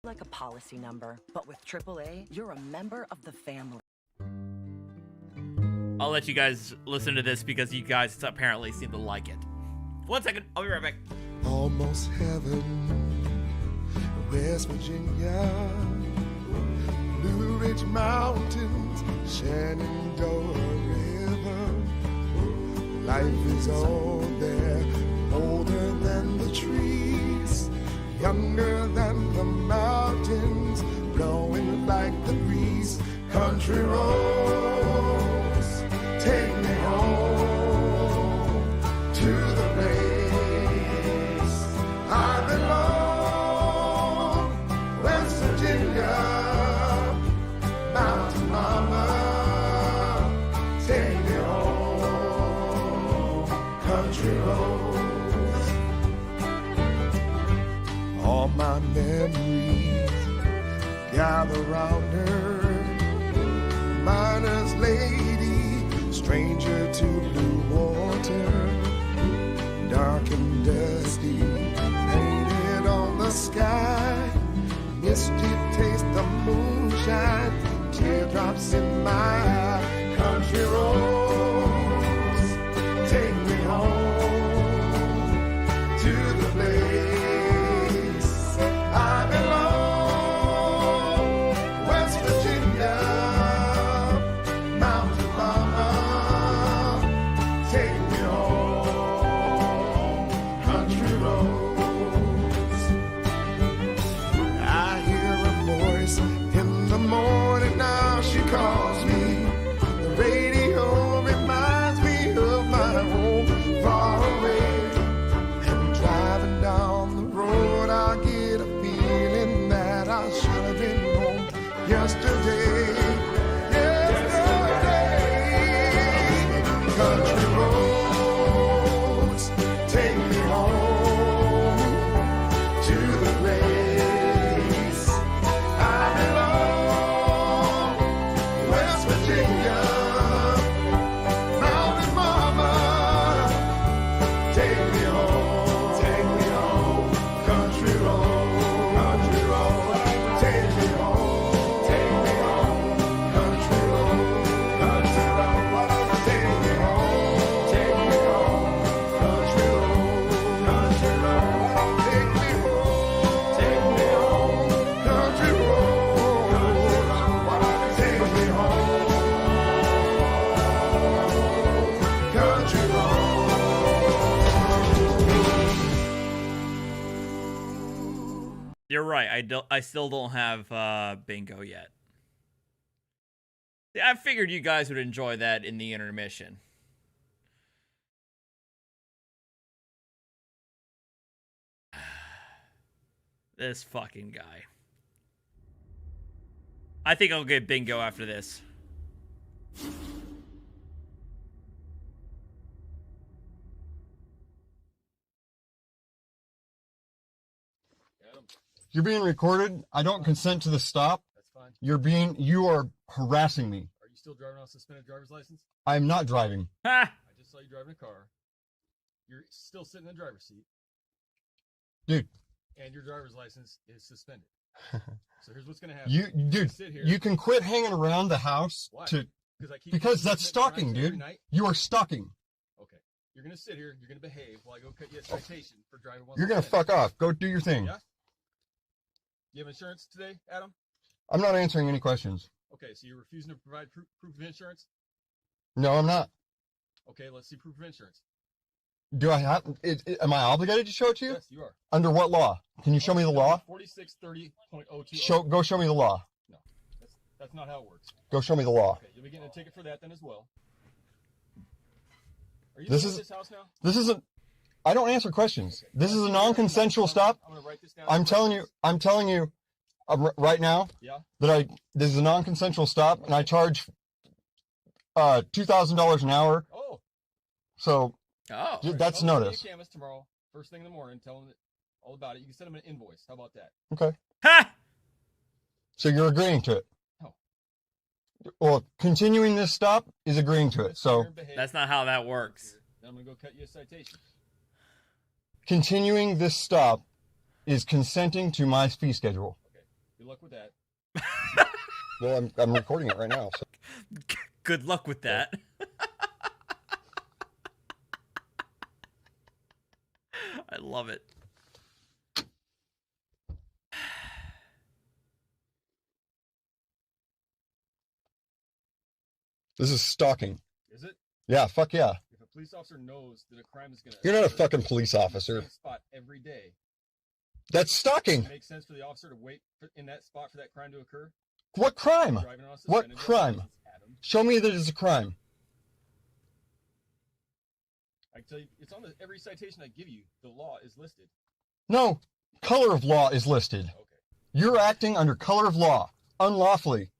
Like a policy number, but with AAA, you're a member of the family. I'll let you guys listen to this because you guys apparently seem to like it. 1 second, I'll be right back. Almost heaven, West Virginia, Blue Ridge Mountains, Shenandoah River. Life is on there, older than the trees, younger than the mountains, blowing like the breeze. Country roads, take me home to the place I belong. West Virginia, Mountain Mama, take me home. Country roads, all my memories gather round her. Miner's lady, stranger to blue water, dark and dusty, painted on the sky, misty taste of moonshine, teardrops in my eye. Country roads, take me home to the place I belong. West Virginia, Mountain Mama, take me home. Country roads, I hear a voice in the morning now. She calls me. The radio reminds me of my home far away. And driving down the road, I get a feeling that I should have been home yesterday. Country roads, take me home to the place I belong. West Virginia, Mountain Mama, take me home, take me home. Country road, take me home, take me home. Country road, take me home, take me home. Country road, take me home, take me home. Country road, take me home. Country You're right. I still don't have bingo yet. Yeah, I figured you guys would enjoy that in the intermission. This fucking guy. I think I'll get bingo after this. You're being recorded. I don't consent to the stop. That's fine. You are harassing me. Are you still driving on suspended driver's license? I'm not driving. Ha! I just saw you driving a car. You're still sitting in the driver's seat. Dude. And your driver's license is suspended. So here's what's gonna happen. Dude, sit here. you can quit hanging around the house. Why? Because that's stalking, dude. You are stalking. Okay. You're gonna sit here. You're gonna behave while I go cut you a citation for driving. You're gonna fuck off. Go do your thing. Yeah. You have insurance today, Adam? I'm not answering any questions. Okay, so you're refusing to provide proof of insurance? No, I'm not. Okay, let's see proof of insurance. Do I have? Am I obligated to show it to you? Yes, you are. Under what law? Can you show me the law? 4630.02. Go show me the law. No, that's not how it works. Go show me the law. Okay, you'll be getting a ticket for that then as well. Are you This in is this house now? This isn't. I don't answer questions. This is a non-consensual stop. I'm gonna write this down. I'm telling you right now that this is a non-consensual stop, and I charge $2,000 an hour. Oh. So Oh, that's notice. Tomorrow, first thing in the morning, tell them that all about it. You can send them an invoice. How about that? Okay. Ha! So you're agreeing to it? No. Well, continuing this stop is agreeing to it. So That's not how that works. Then I'm gonna go cut you a citation. continuing this stop is consenting to my fee schedule. Okay. Good luck with that. Well, I'm recording it right now. So. Good luck with that. I love it. This is stalking. Is it? Yeah, fuck yeah. If a police officer knows that a crime is gonna You're not a occur, fucking police officer. same spot every day. That's stalking. Does it make sense for the officer to wait in that spot for that crime to occur? What crime? Driving on a What suspended crime? license, Adam. Show me that it's a crime. I can tell you, it's on every citation I give you. The law is listed. No, color of law is listed. Okay. You're acting under color of law, unlawfully.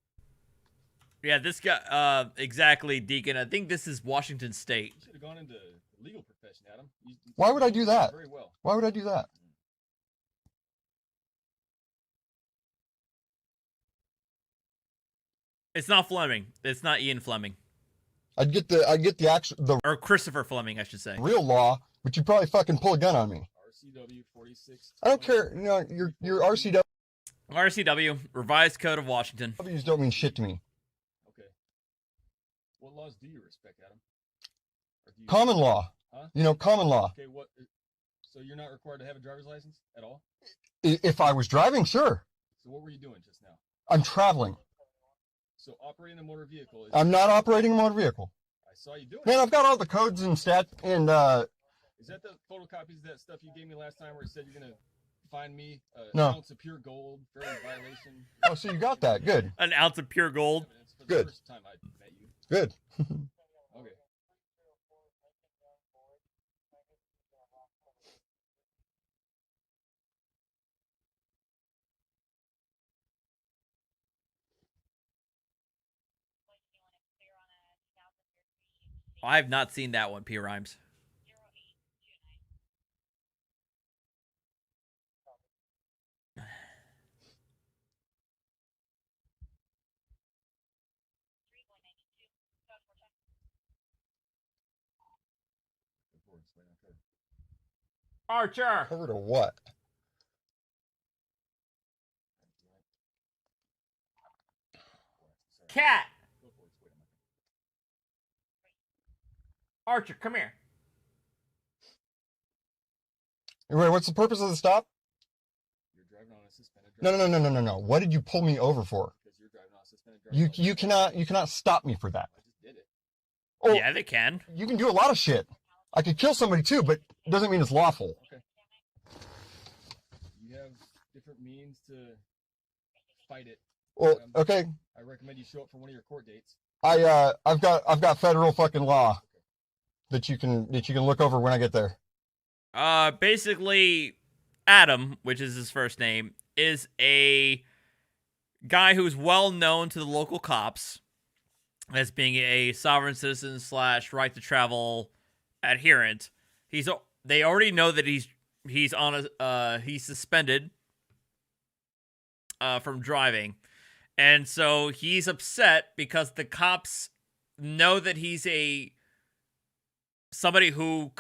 Yeah, this guy, exactly, Deacon. I think this is Washington State. You should have gone into the legal profession, Adam. You Why would I do that? Very well. Why would I do that? It's not Fleming. It's not Ian Fleming. I'd get the actual Or Christopher Fleming, I should say. real law, but you'd probably fucking pull a gun on me. RCW 46. I don't care. You know, your RCW. RCW, Revised Code of Washington. W's don't mean shit to me. Okay. What laws do you respect, Adam? Or do you Common law. Huh? You know, common law. Okay, what? So you're not required to have a driver's license at all? If I was driving, sure. So what were you doing just now? I'm traveling. So operating a motor vehicle is... I'm not operating a motor vehicle. I saw you doing Man, it. I've got all the codes and stats and Is that the photocopies of that stuff you gave me last time where it said you're going to find me an No. ounce of pure gold for any violation? oh, so you got that. Good. An ounce of pure gold. It's for the Good. first time I met you. Good. Okay. I have not seen that one, P. Rhymes. Archer! Covered or what? Cat! Archer, come here. Wait, what's the purpose of the stop? You're driving on a suspended No. What did you pull me over for? Because you're driving on a suspended driver's You cannot stop me for that. I just did it. Oh, Yeah, they can. you can do a lot of shit. I could kill somebody too, but it doesn't mean it's lawful. Okay. You have different means to fight it. Well, okay. I recommend you show up for one of your court dates. I've got federal fucking law that you can look over when I get there. Basically, Adam, which is his first name, is a guy who's well known to the local cops as being a sovereign citizen / right to travel adherent. They already know that he's suspended from driving. And so he's upset because the cops know that he's somebody who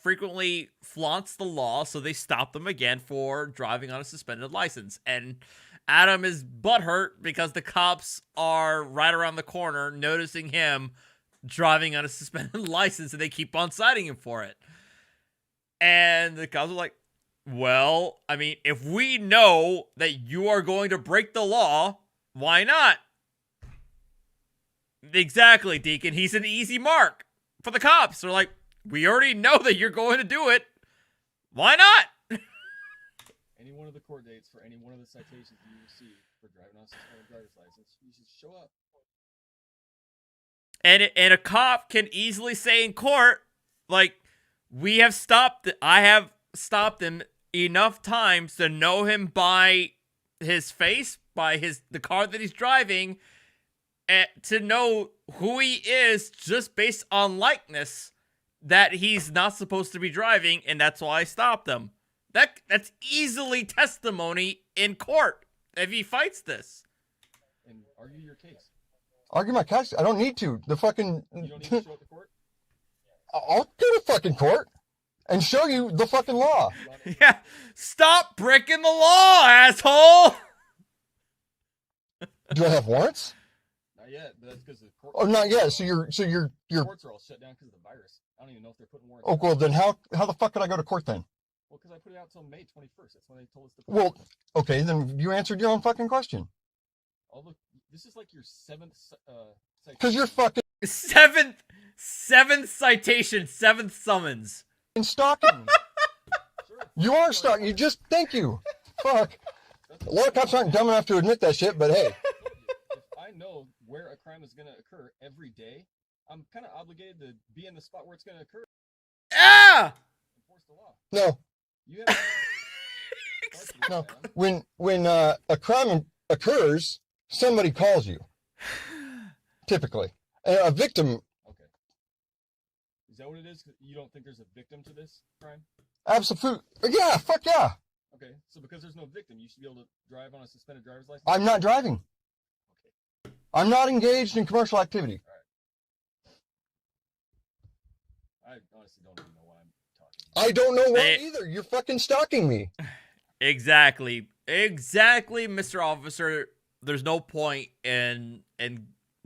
frequently flaunts the law, so they stop them again for driving on a suspended license. And Adam is butthurt because the cops are right around the corner noticing him driving on a suspended license, and they keep on citing him for it. And the cops are like, well, I mean, if we know that you are going to break the law, why not? Exactly, Deacon. He's an easy mark for the cops. They're like, we already know that you're going to do it. Why not? Any one of the court dates for any one of the citations you receive for driving on a suspended driver's license, you should show up. And a cop can easily say in court, like, I have stopped him enough times to know him by his face, by the car that he's driving, and to know who he is just based on likeness, that he's not supposed to be driving, and that's why I stopped him. That's easily testimony in court if he fights this. And argue your case. Argue my case? I don't need to. The fucking... You don't need to show up to court? I'll go to fucking court and show you the fucking law. Yeah, stop breaking the law, asshole! Do I have warrants? Not yet, but that's because the court... Oh, not yet. So you're... courts are all shut down because of the virus. I don't even know if they're putting warrants. Oh, well, then how the fuck could I go to court then? Well, because I put it out until May 21st. That's when they told us to. Well, okay, then you answered your own fucking question. Oh, look, this is like your seventh. Because you're fucking seventh citation, seventh summons. Stalking. You are stalking. You just thank you. Fuck. A lot of cops aren't dumb enough to admit that shit, but hey. If I know where a crime is going to occur every day, I'm kind of obligated to be in the spot where it's going to occur. Ah! Enforce the law. No. You have. No. When a crime occurs, somebody calls you. Typically, a victim. Okay. Is that what it is? You don't think there's a victim to this crime? Absolutely. Yeah. Fuck yeah. Okay. So because there's no victim, you should be able to drive on a suspended driver's license. I'm not driving. Okay. I'm not engaged in commercial activity. All right. I honestly don't even know why I'm talking. I don't know why either. You're fucking stalking me. Exactly, Mr. Officer. There's no point in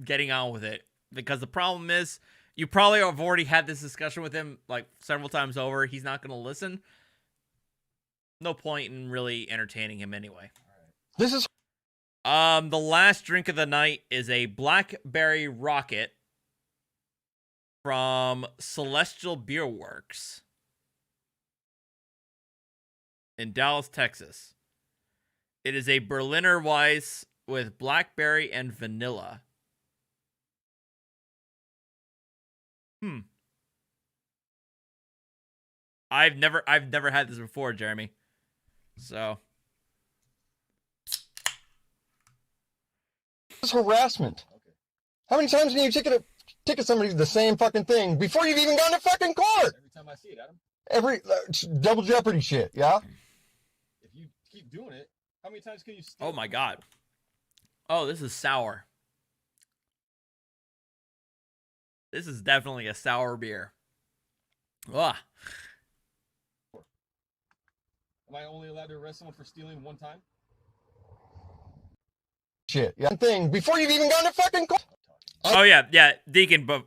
getting on with it because the problem is you probably have already had this discussion with him like several times over. He's not going to listen. No point in really entertaining him anyway. This is the last drink of the night is a Blackberry Rocket from Celestial Beer Works in Dallas, Texas. It is a Berliner Weiss with blackberry and vanilla. I've never had this before, Jeremy. So this is harassment. Okay. How many times can you ticket somebody the same fucking thing before you've even gone to fucking court? Every time I see it, Adam. Every double jeopardy shit, yeah? If you keep doing it, how many times can you steal? Oh my god. Oh, this is sour. This is definitely a sour beer. Ugh. Am I only allowed to arrest someone for stealing one time? Shit, yeah. Thing before you've even gone to fucking court. Oh yeah, Deacon, but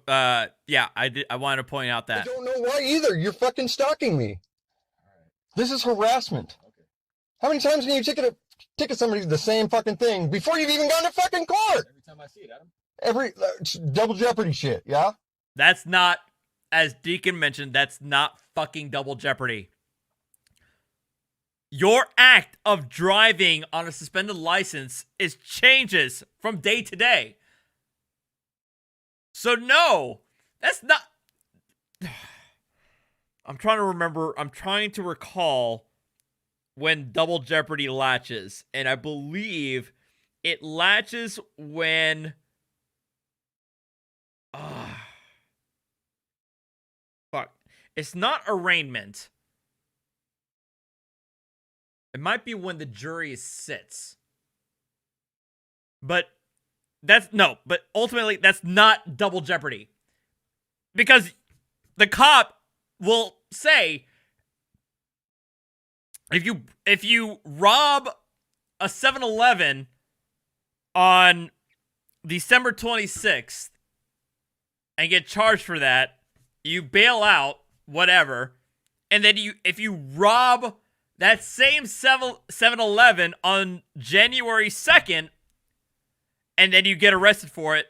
yeah, I wanted to point out that. I don't know why either. You're fucking stalking me. This is harassment. Okay. How many times can you ticket somebody the same fucking thing before you've even gone to fucking court? Every time I see it, Adam. Every double jeopardy shit, yeah? That's not, as Deacon mentioned, that's not fucking double jeopardy. Your act of driving on a suspended license changes from day to day. So no, that's not. I'm trying to recall when double jeopardy latches, and I believe it latches when fuck. It's not arraignment. It might be when the jury sits. But ultimately that's not double jeopardy. Because the cop will say, if you rob a 7-Eleven on December 26th and get charged for that, you bail out, whatever, and then if you rob that same 7-Eleven on January 2nd, and then you get arrested for it,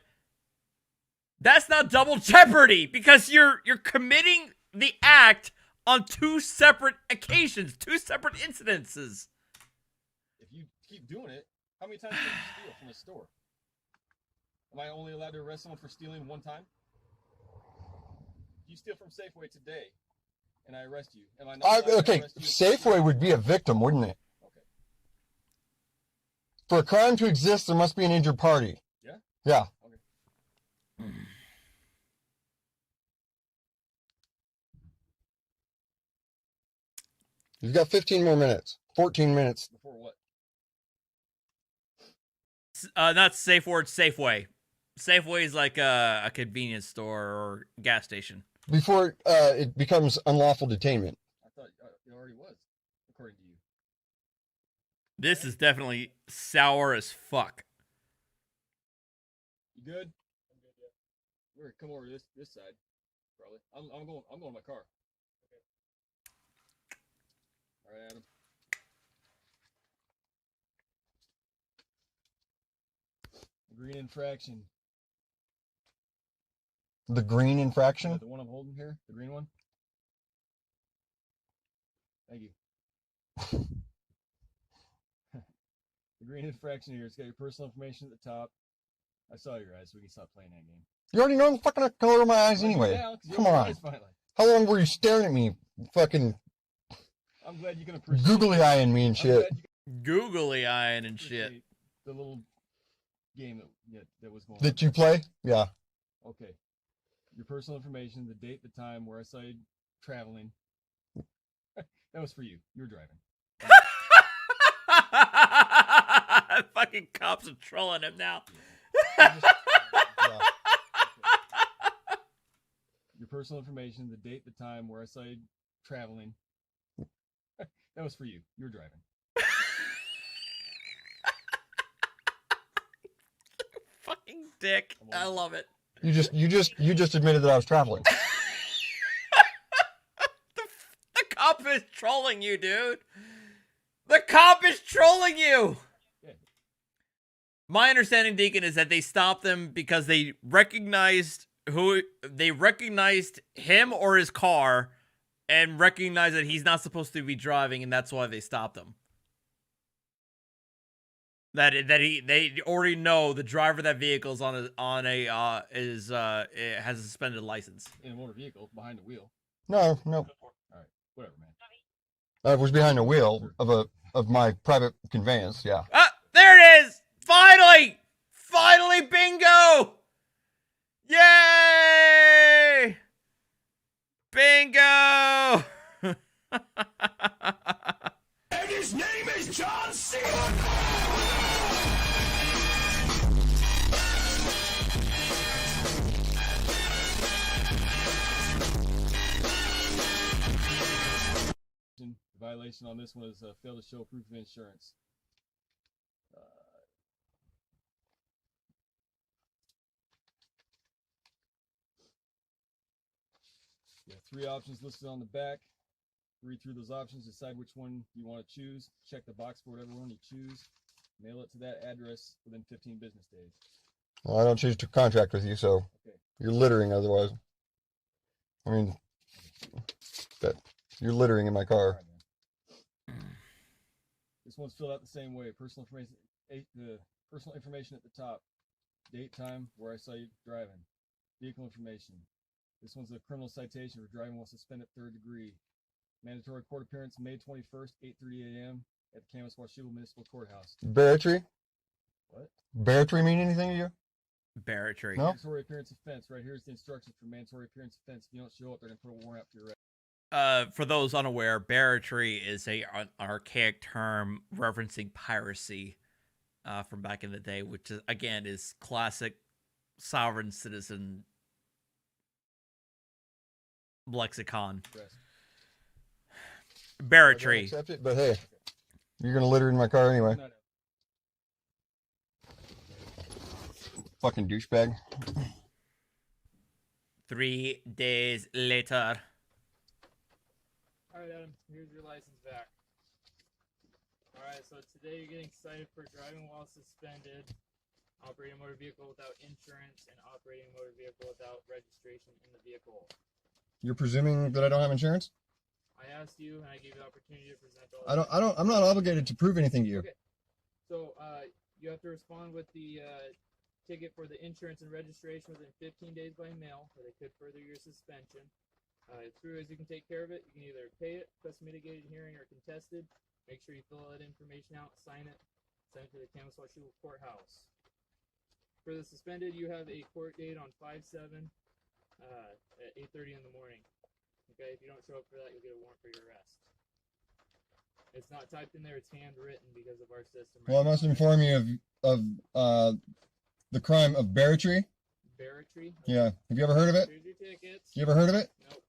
that's not double jeopardy because you're committing the act on two separate occasions, two separate incidences. If you keep doing it, how many times can you steal from a store? Am I only allowed to arrest someone for stealing one time? If you steal from Safeway today, and I arrest you, am I not allowed to okay, arrest you? Safeway would be a victim, wouldn't it? Okay. For a crime to exist, there must be an injured party. Yeah? Yeah. Okay. You've got 15 more minutes. 14 minutes. Before what? Not safe word, Safeway. Safeway is like a convenience store or gas station. Before it becomes unlawful detainment. I thought it already was, according to you. This is definitely sour as fuck. You good? I'm good, yeah. We're gonna come over this side, probably. I'm going to my car. Okay. All right, Adam. Green infraction. The green infraction? The one I'm holding here, the green one. Thank you. The green infraction here. It's got your personal information at the top. I saw your eyes, so we can stop playing that game. You already know the fucking color of my eyes anyway. Now, Come on. How long were you staring at me? Fucking I'm glad you can appreciate googly eyeing me and shit. Googly eyeing and shit. The little game that was going on. That you play? Yeah. Okay. Your personal information, the date, the time, where I saw you traveling. That was for you. You were driving. Fucking cops are trolling him now. Your personal information, the date, the time, where I saw you traveling. That was for you. You were driving. Fucking dick. I love it. You just admitted that I was traveling. The cop is trolling you, dude. The cop is trolling you. Yeah. My understanding, Deacon, is that they stopped him because they recognized him or his car and recognized that he's not supposed to be driving, and that's why they stopped him. They already know the driver of that vehicle is has a suspended license. In a motor vehicle, behind the wheel. No. All right, whatever, man. I was behind the wheel of my private conveyance, yeah. Ah, there it is! Finally! Finally, bingo! Yay! Bingo! And his name is John C. The violation on this one is fail to show proof of insurance. You have 3 options listed on the back. Read through those options, decide which one you want to choose. Check the box for whatever one you choose. Mail it to that address within 15 business days. Well, I don't choose to contract with you, so Okay. you're littering otherwise. I mean, you're littering in my car. This one's filled out the same way. Personal information, the personal information at the top. Date, time, where I saw you driving. Vehicle information. This one's a criminal citation for driving while suspended 3rd degree. Mandatory court appearance May 21st, 8:30 a.m. at the Camas Washougal Municipal Courthouse. Barratry? What? Barratry mean anything to you? Barratry. No? Mandatory appearance offense. Right here's the instructions for mandatory appearance offense. If you don't show up, they're going to put a warrant out for your arrest. For those unaware, barratry is an archaic term referencing piracy from back in the day, which is, again, is classic sovereign citizen lexicon. Barratry. I don't accept it, but hey, you're gonna litter in my car anyway. Fucking douchebag. 3 days later. Alright, Adam, here's your license back. Alright, so today you're getting cited for driving while suspended, operating a motor vehicle without insurance, and operating a motor vehicle without registration in the vehicle. You're presuming that I don't have insurance? I asked you, and I gave you the opportunity to present all. I'm not obligated to prove anything to you. Okay. So, you have to respond with the ticket for the insurance and registration within 15 days by mail, or they could further your suspension. As true as you can take care of it, you can either pay it, plus mitigated hearing, or contested. Make sure you fill all that information out, sign it, send it to the Camas Washougal Courthouse. For the suspended, you have a court date on 5/7 at 8:30 in the morning. Okay, if you don't show up for that, you'll get a warrant for your arrest. It's not typed in there. It's handwritten because of our system. Well, I must inform you of the crime of barratry. Barratry? Yeah. Have you ever heard of it? Here's your tickets. You ever heard of it? Nope.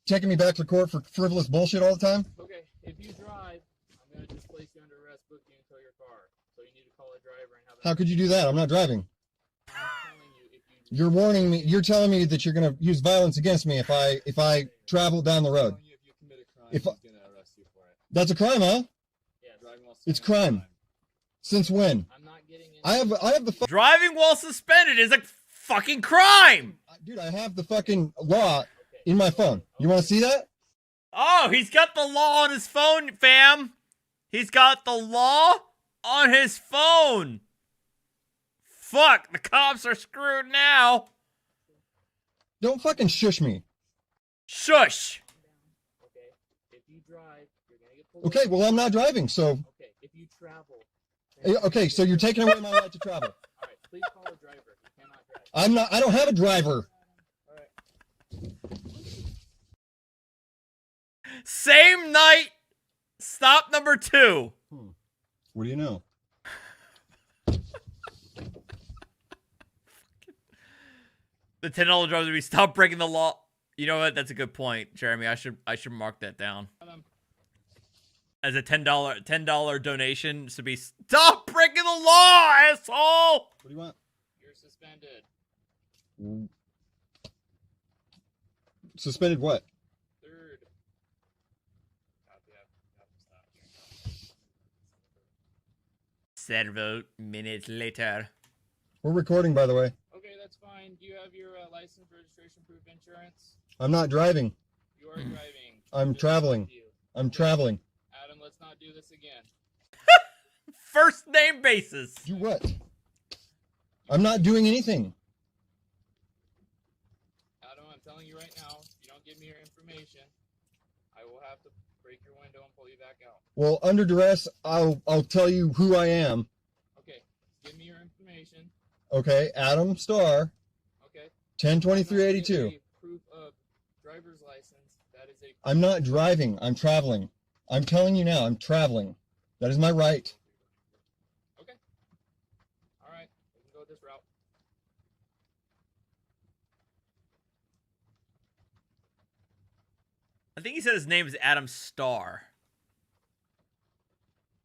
Taking me back to court for frivolous bullshit all the time? Okay, if you drive, I'm going to just place you under arrest, book you, and tow your car. So you need to call a driver and have How could you do that? I'm not driving. I'm telling you, if you You're warning me. You're telling me that you're going to use violence against me if I travel down the road. If I, that's a crime, huh? It's crime. Since when? I have the Driving while suspended is a fucking crime. Dude, I have the fucking law in my phone. You want to see that? Oh, he's got the law on his phone, fam. He's got the law on his phone. Fuck, the cops are screwed now. Don't fucking shush me. Shush. if you drive, you're going to get pulled Okay, over. well, I'm not driving, so. Okay, if you travel. Okay, so you're taking away my right to travel. All right, please call a driver. You cannot drive. I don't have a driver. All right. Same night, stop number 2. What do you know? The $10 driver would be stop breaking the law. You know what? That's a good point, Jeremy. I should mark that down. As a $10 donation to be stop breaking the law, asshole. What do you want? You're suspended. Suspended what? Third. Several minutes later. We're recording, by the way. Okay, that's fine. Do you have your license, registration, proof, insurance? I'm not driving. You are driving. I'm traveling. I'm traveling. Adam, let's not do this again. First name basis. Do what? I'm not doing anything. Adam, I'm telling you right now, if you don't give me your information, I will have to break your window and pull you back out. Well, under duress, I'll tell you who I am. Okay, give me your information. Okay, Adam Starr. Okay. 102382. Proof of driver's license. That is a. I'm not driving. I'm traveling. I'm telling you now, I'm traveling. That is my right. Okay. All right, we can go this route. I think he said his name is Adam Starr.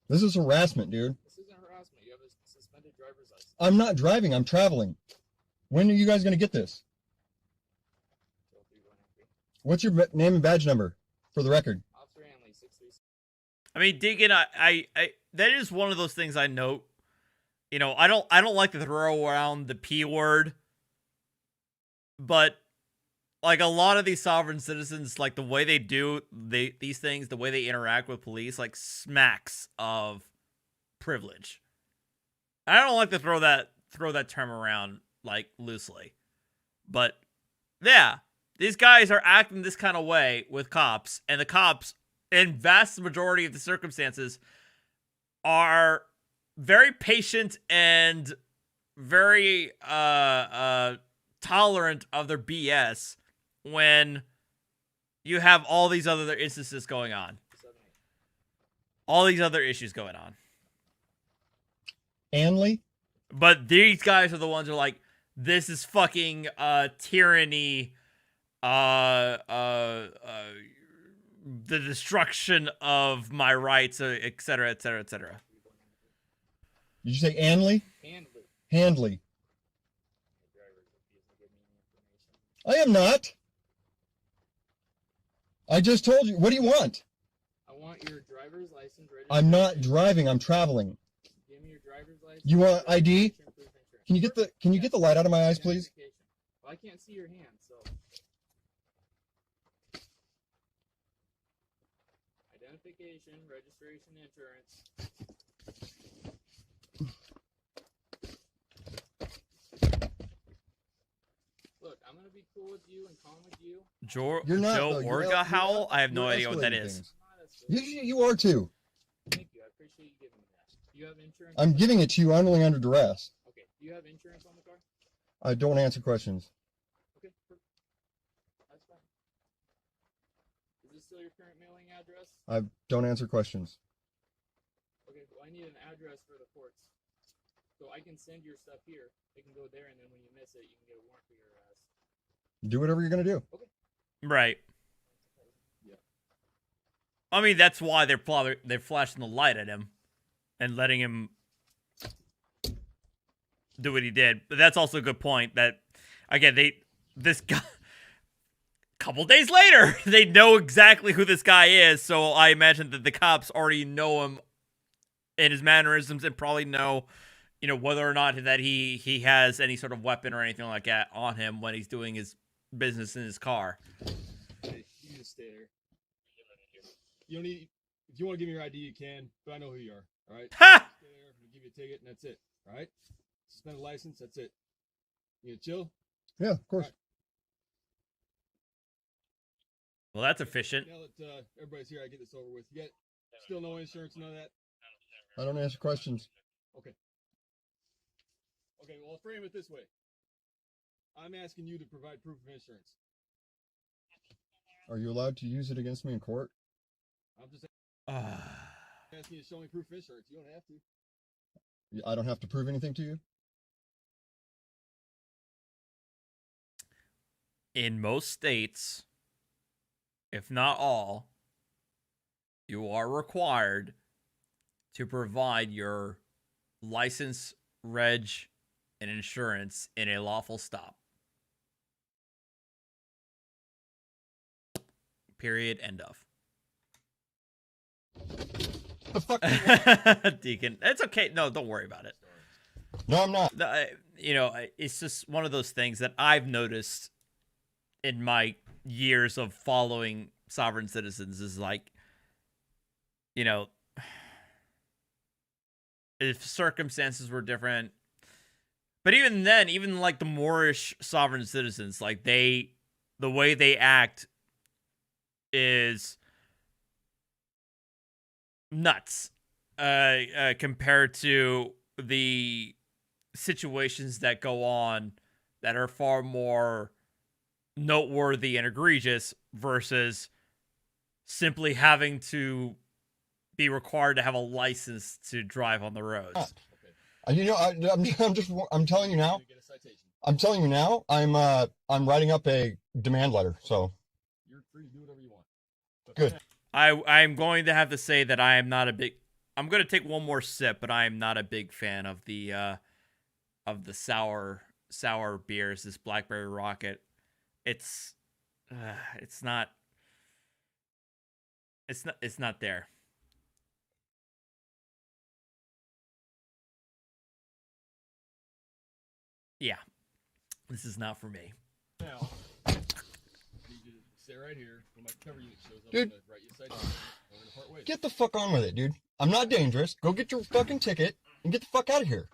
This is harassment, dude. This isn't harassment. You have a suspended driver's license. I'm not driving. I'm traveling. When are you guys going to get this? What's your name and badge number for the record? Officer Hanley, 636. I mean, Deacon, I that is one of those things I note. You know, I don't like to throw around the P word, but like a lot of these sovereign citizens, like the way they do these things, the way they interact with police, like smacks of privilege. I don't like to throw that term around like loosely, but yeah, these guys are acting this kind of way with cops, and the cops, in vast majority of the circumstances, are very patient and very tolerant of their BS when you have all these other instances going on. All these other issues going on. Anley? But these guys are the ones who are like, this is fucking tyranny, the destruction of my rights, etc., etc., etc. Did you say Anley? Handley. I am not. I just told you. What do you want? I want your driver's license. I'm not driving. I'm traveling. Give me your driver's license. You want ID? Can you get the light out of my eyes, please? Well, I can't see your hand, so. Identification, registration, insurance. Look, I'm gonna be cool with you and calm with you. Joe though. Orga Howl? I have no idea what that escalating is. things. You are too. Thank you. I appreciate you giving me that. Do you have insurance? I'm giving it to you only under duress. Okay. Do you have insurance on the car? I don't answer questions. Okay. Perfect. That's fine. Is this still your current mailing address? I don't answer questions. Okay, well, I need an address for the courts. So I can send your stuff here. They can go there, and then when you miss it, you can get a warrant for your arrest. Do whatever you're gonna do. Okay. Right. Yeah. I mean, that's why they're flashing the light at him and letting him do what he did. But that's also a good point that, again, this guy, couple days later, they know exactly who this guy is. So I imagine that the cops already know him and his mannerisms and probably know, you know, whether or not that he has any sort of weapon or anything like that on him when he's doing his business in his car. Hey, you can just stay there. You don't need. If you want to give me your ID, you can. But I know who you are. All right. Ha! Stay there. I'll give you a ticket, and that's it. All right. Suspend a license. That's it. You gonna chill? Yeah, of course. Right. Well, that's efficient. Now that everybody's here, I get this over with. You got still no insurance, none of that. I don't answer questions. Okay. Okay. Well, I'll frame it this way. I'm asking you to provide proof of insurance. Are you allowed to use it against me in court? I'm just asking you to show me proof of insurance. You don't have to. I don't have to prove anything to you? In most states, if not all, you are required to provide your license, reg, and insurance in a lawful stop. Period. End of. The fuck? Deacon, it's okay. No, don't worry about it. No, I'm not. You know, it's just one of those things that I've noticed in my years of following sovereign citizens is like, you know, if circumstances were different, but even then, even like the Moorish sovereign citizens, like the way they act is nuts compared to the situations that go on that are far more noteworthy and egregious versus simply having to be required to have a license to drive on the roads. You know, I'm telling you now. I'm telling you now. I'm writing up a demand letter. So You're free to do whatever you want. good. I'm going to have to say that I am not a big. I'm going to take one more sip, but I am not a big fan of the sour beers. This Blackberry Rocket, it's not there. Yeah, this is not for me. Now, I need you to stay right here when my cover unit shows up. Dude. I'm gonna write you a citation. We're gonna part ways. Get the fuck on with it, dude. I'm not dangerous. Go get your fucking ticket and get the fuck out of here.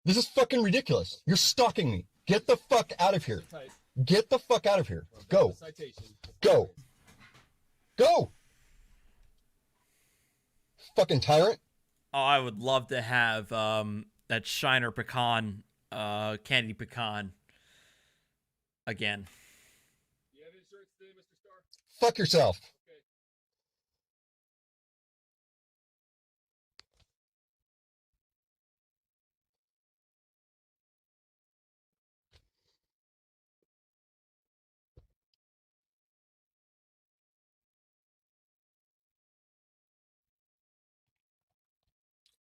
This is fucking ridiculous. You're stalking me. Get the fuck out of here. Get the fuck out of here. Go. Go. Go. Fucking tyrant. Oh, I would love to have that Shiner Pecan, Candy Pecan again. Do you have insurance today, Mr. Starr? Fuck yourself. Okay.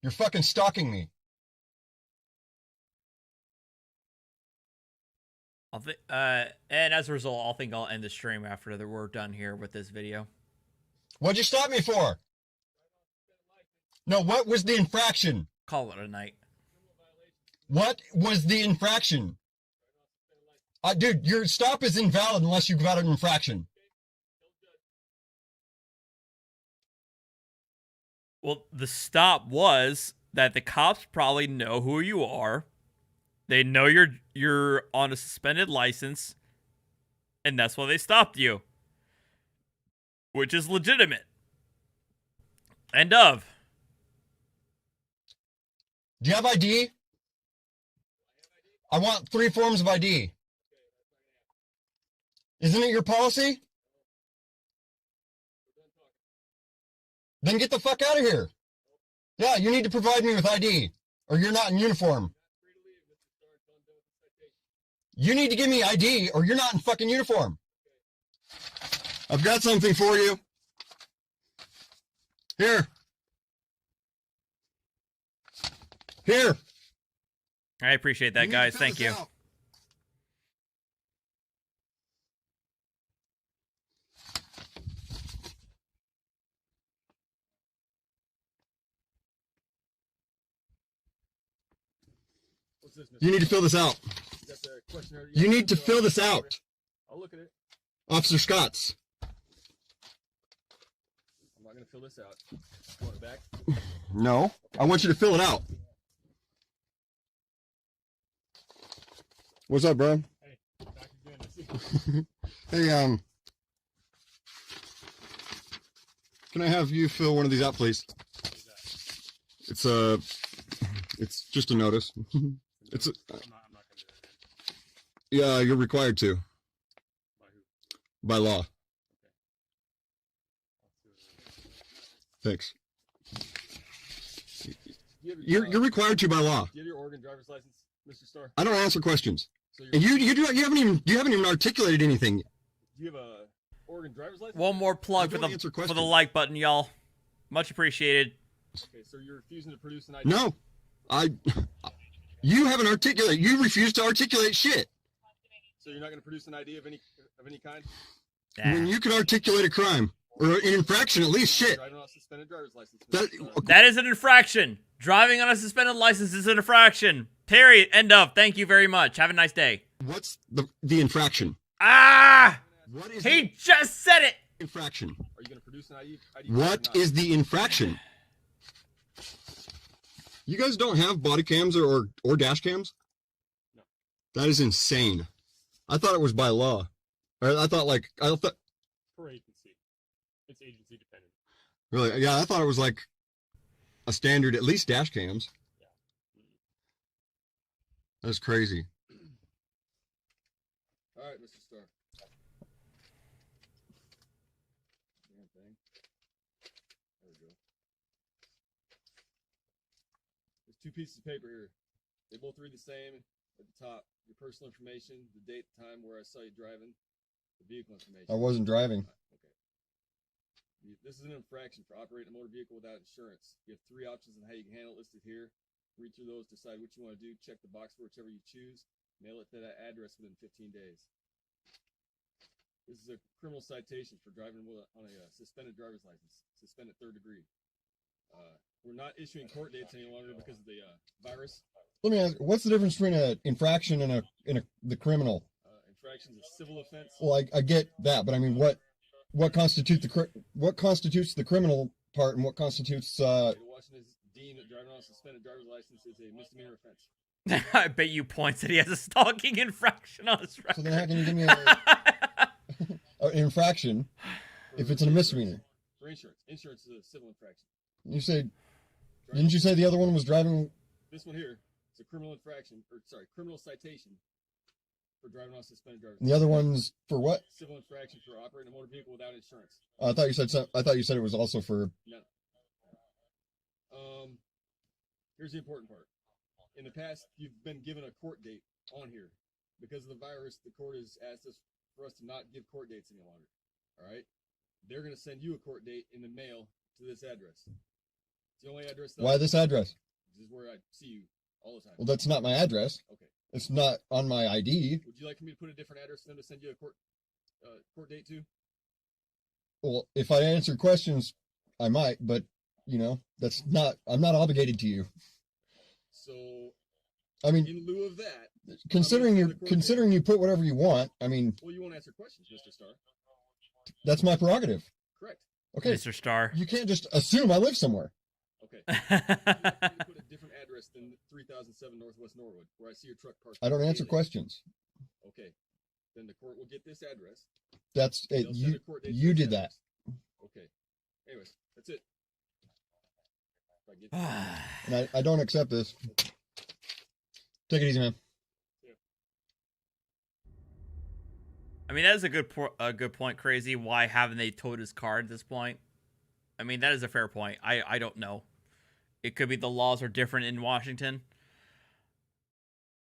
You're fucking stalking me. And as a result, I think I'll end the stream after we're done here with this video. What'd you stop me for? No, what was the infraction? Call it a night. What was the infraction? Dude, your stop is invalid unless you've got an infraction. Well, the stop was that the cops probably know who you are. They know you're on a suspended license, and that's why they stopped you, which is legitimate. End of. Do you have ID? I want 3 forms of ID. Isn't it your policy? Then get the fuck out of here. Yeah, you need to provide me with ID, or you're not in uniform. You need to give me ID, or you're not in fucking uniform. I've got something for you. Here. Here. I appreciate that, guys. Thank you. You need to fill this out. You need to fill this out. I'll look at it. Officer Scotts. I'm not going to fill this out. Want it back? No, I want you to fill it out. What's up, bro? Hey, back again. Hey, can I have you fill one of these out, please? It's just a notice. It's yeah, you're required to. By law. Thanks. You're required to by law. Do you have your Oregon driver's license, Mr. Starr? I don't answer questions. So And you haven't even articulated anything. Do you have a Oregon driver's license? One more plug for the like button, y'all. Much appreciated. Okay, so you're refusing to produce an ID? No, you haven't articulated. You refuse to articulate shit. So you're not going to produce an ID of any kind? When you can articulate a crime or an infraction, at least shit. Driving on a suspended driver's license. That is an infraction. Driving on a suspended license is an infraction. Period. End of. Thank you very much. Have a nice day. What's the infraction? Ah! He just said it. Infraction. Are you going to produce an ID? What is the infraction? You guys don't have body cams or dash cams? No. That is insane. I thought it was by law. Or I thought Per agency. It's agency dependent. Really? Yeah, I thought it was like a standard, at least dash cams. Yeah. That's crazy. All right, Mr. Starr. Damn thing. There we go. There's two pieces of paper here. They both read the same. At the top, your personal information, the date, time where I saw you driving, the vehicle information. I wasn't driving. Okay. This is an infraction for operating a motor vehicle without insurance. You have three options on how you can handle it listed here. Read through those, decide what you want to do, check the box for whichever you choose, mail it to that address within 15 days. This is a criminal citation for driving on a suspended driver's license, suspended third degree. We're not issuing court dates any longer because of the virus. Let me ask, what's the difference between an infraction and the criminal? Infraction is a civil offense. Well, I get that, but I mean, what constitutes the criminal part, and what constitutes? Washington is deemed that driving on a suspended driver's license is a misdemeanor offense. I bet you points that he has a stalking infraction on his record. So then, how can you give me an infraction if it's a misdemeanor? For insurance, insurance is a civil infraction. You say, didn't you say the other one was driving? This one here is a criminal infraction, criminal citation for driving on a suspended driver's The other one's for what? Civil infraction for operating a motor vehicle without insurance. I thought you said it was also for. No. Here's the important part. In the past, you've been given a court date on here. Because of the virus, the court has asked us for us to not give court dates any longer. All right? They're going to send you a court date in the mail to this address. It's the only address. Why this address? This is where I see you all the time. Well, that's not my address. Okay. It's not on my ID. Would you like me to put a different address for them to send you a court date to? Well, if I answer questions, I might, but I'm not obligated to you. So, I mean, in lieu of that, considering you put whatever you want, I mean. Well, you won't answer questions, Mr. Starr. That's my prerogative. Correct. Okay, Mr. Starr. You can't just assume I live somewhere. Okay. You put a different address than 3007 Northwest Norwood, where I see your truck parked. I don't answer questions. Okay. Then the court will get this address. That's it. You did that. Okay. Anyways, that's it. And I don't accept this. Take it easy, man. I mean, that is a good point, Crazy. Why haven't they towed his car at this point? I mean, that is a fair point. I don't know. It could be the laws are different in Washington.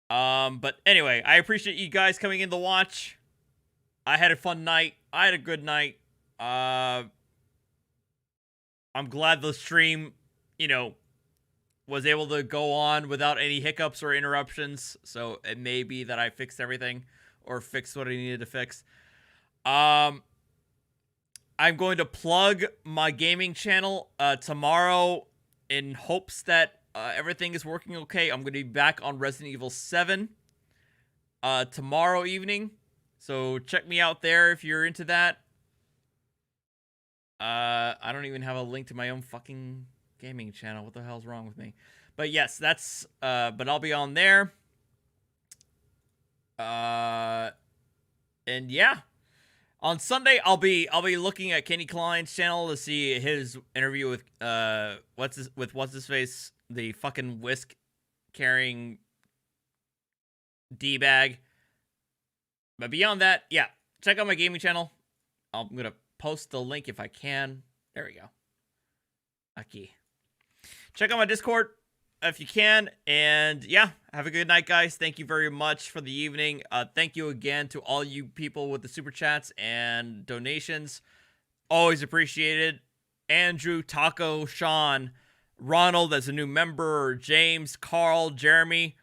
But anyway, I appreciate you guys coming in to watch. I had a fun night. I had a good night. I'm glad the stream, you know, was able to go on without any hiccups or interruptions. So it may be that I fixed everything or fixed what I needed to fix. I'm going to plug my gaming channel tomorrow in hopes that everything is working okay. I'm going to be back on Resident Evil 7 tomorrow evening. So check me out there if you're into that. I don't even have a link to my own fucking gaming channel. What the hell's wrong with me? But yes, that's but I'll be on there. And yeah. On Sunday I'll be looking at Kenny Klein's channel to see his interview with what's his face, the fucking whisk carrying D-bag. But beyond that, yeah, check out my gaming channel. I'm going to post the link if I can. There we go. Okay. Check out my Discord if you can. And yeah, have a good night, guys. Thank you very much for the evening. Thank you again to all you people with the super chats and donations. Always appreciated. Andrew, Taco, Sean, Ronald as a new member, James, Carl, Jeremy,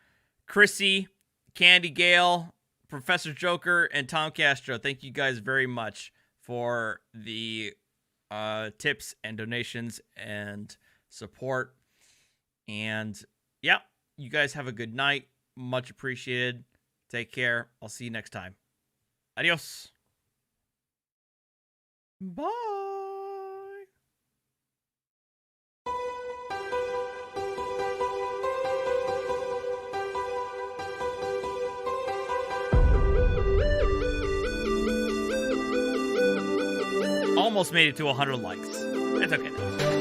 Chrissy, Candy Gale, Professor Joker, and Tom Castro. Thank you guys very much for the tips and donations and support. And yeah, you guys have a good night. Much appreciated. Take care. I'll see you next time. Adios. Bye. Almost made it to 100 likes. It's okay though.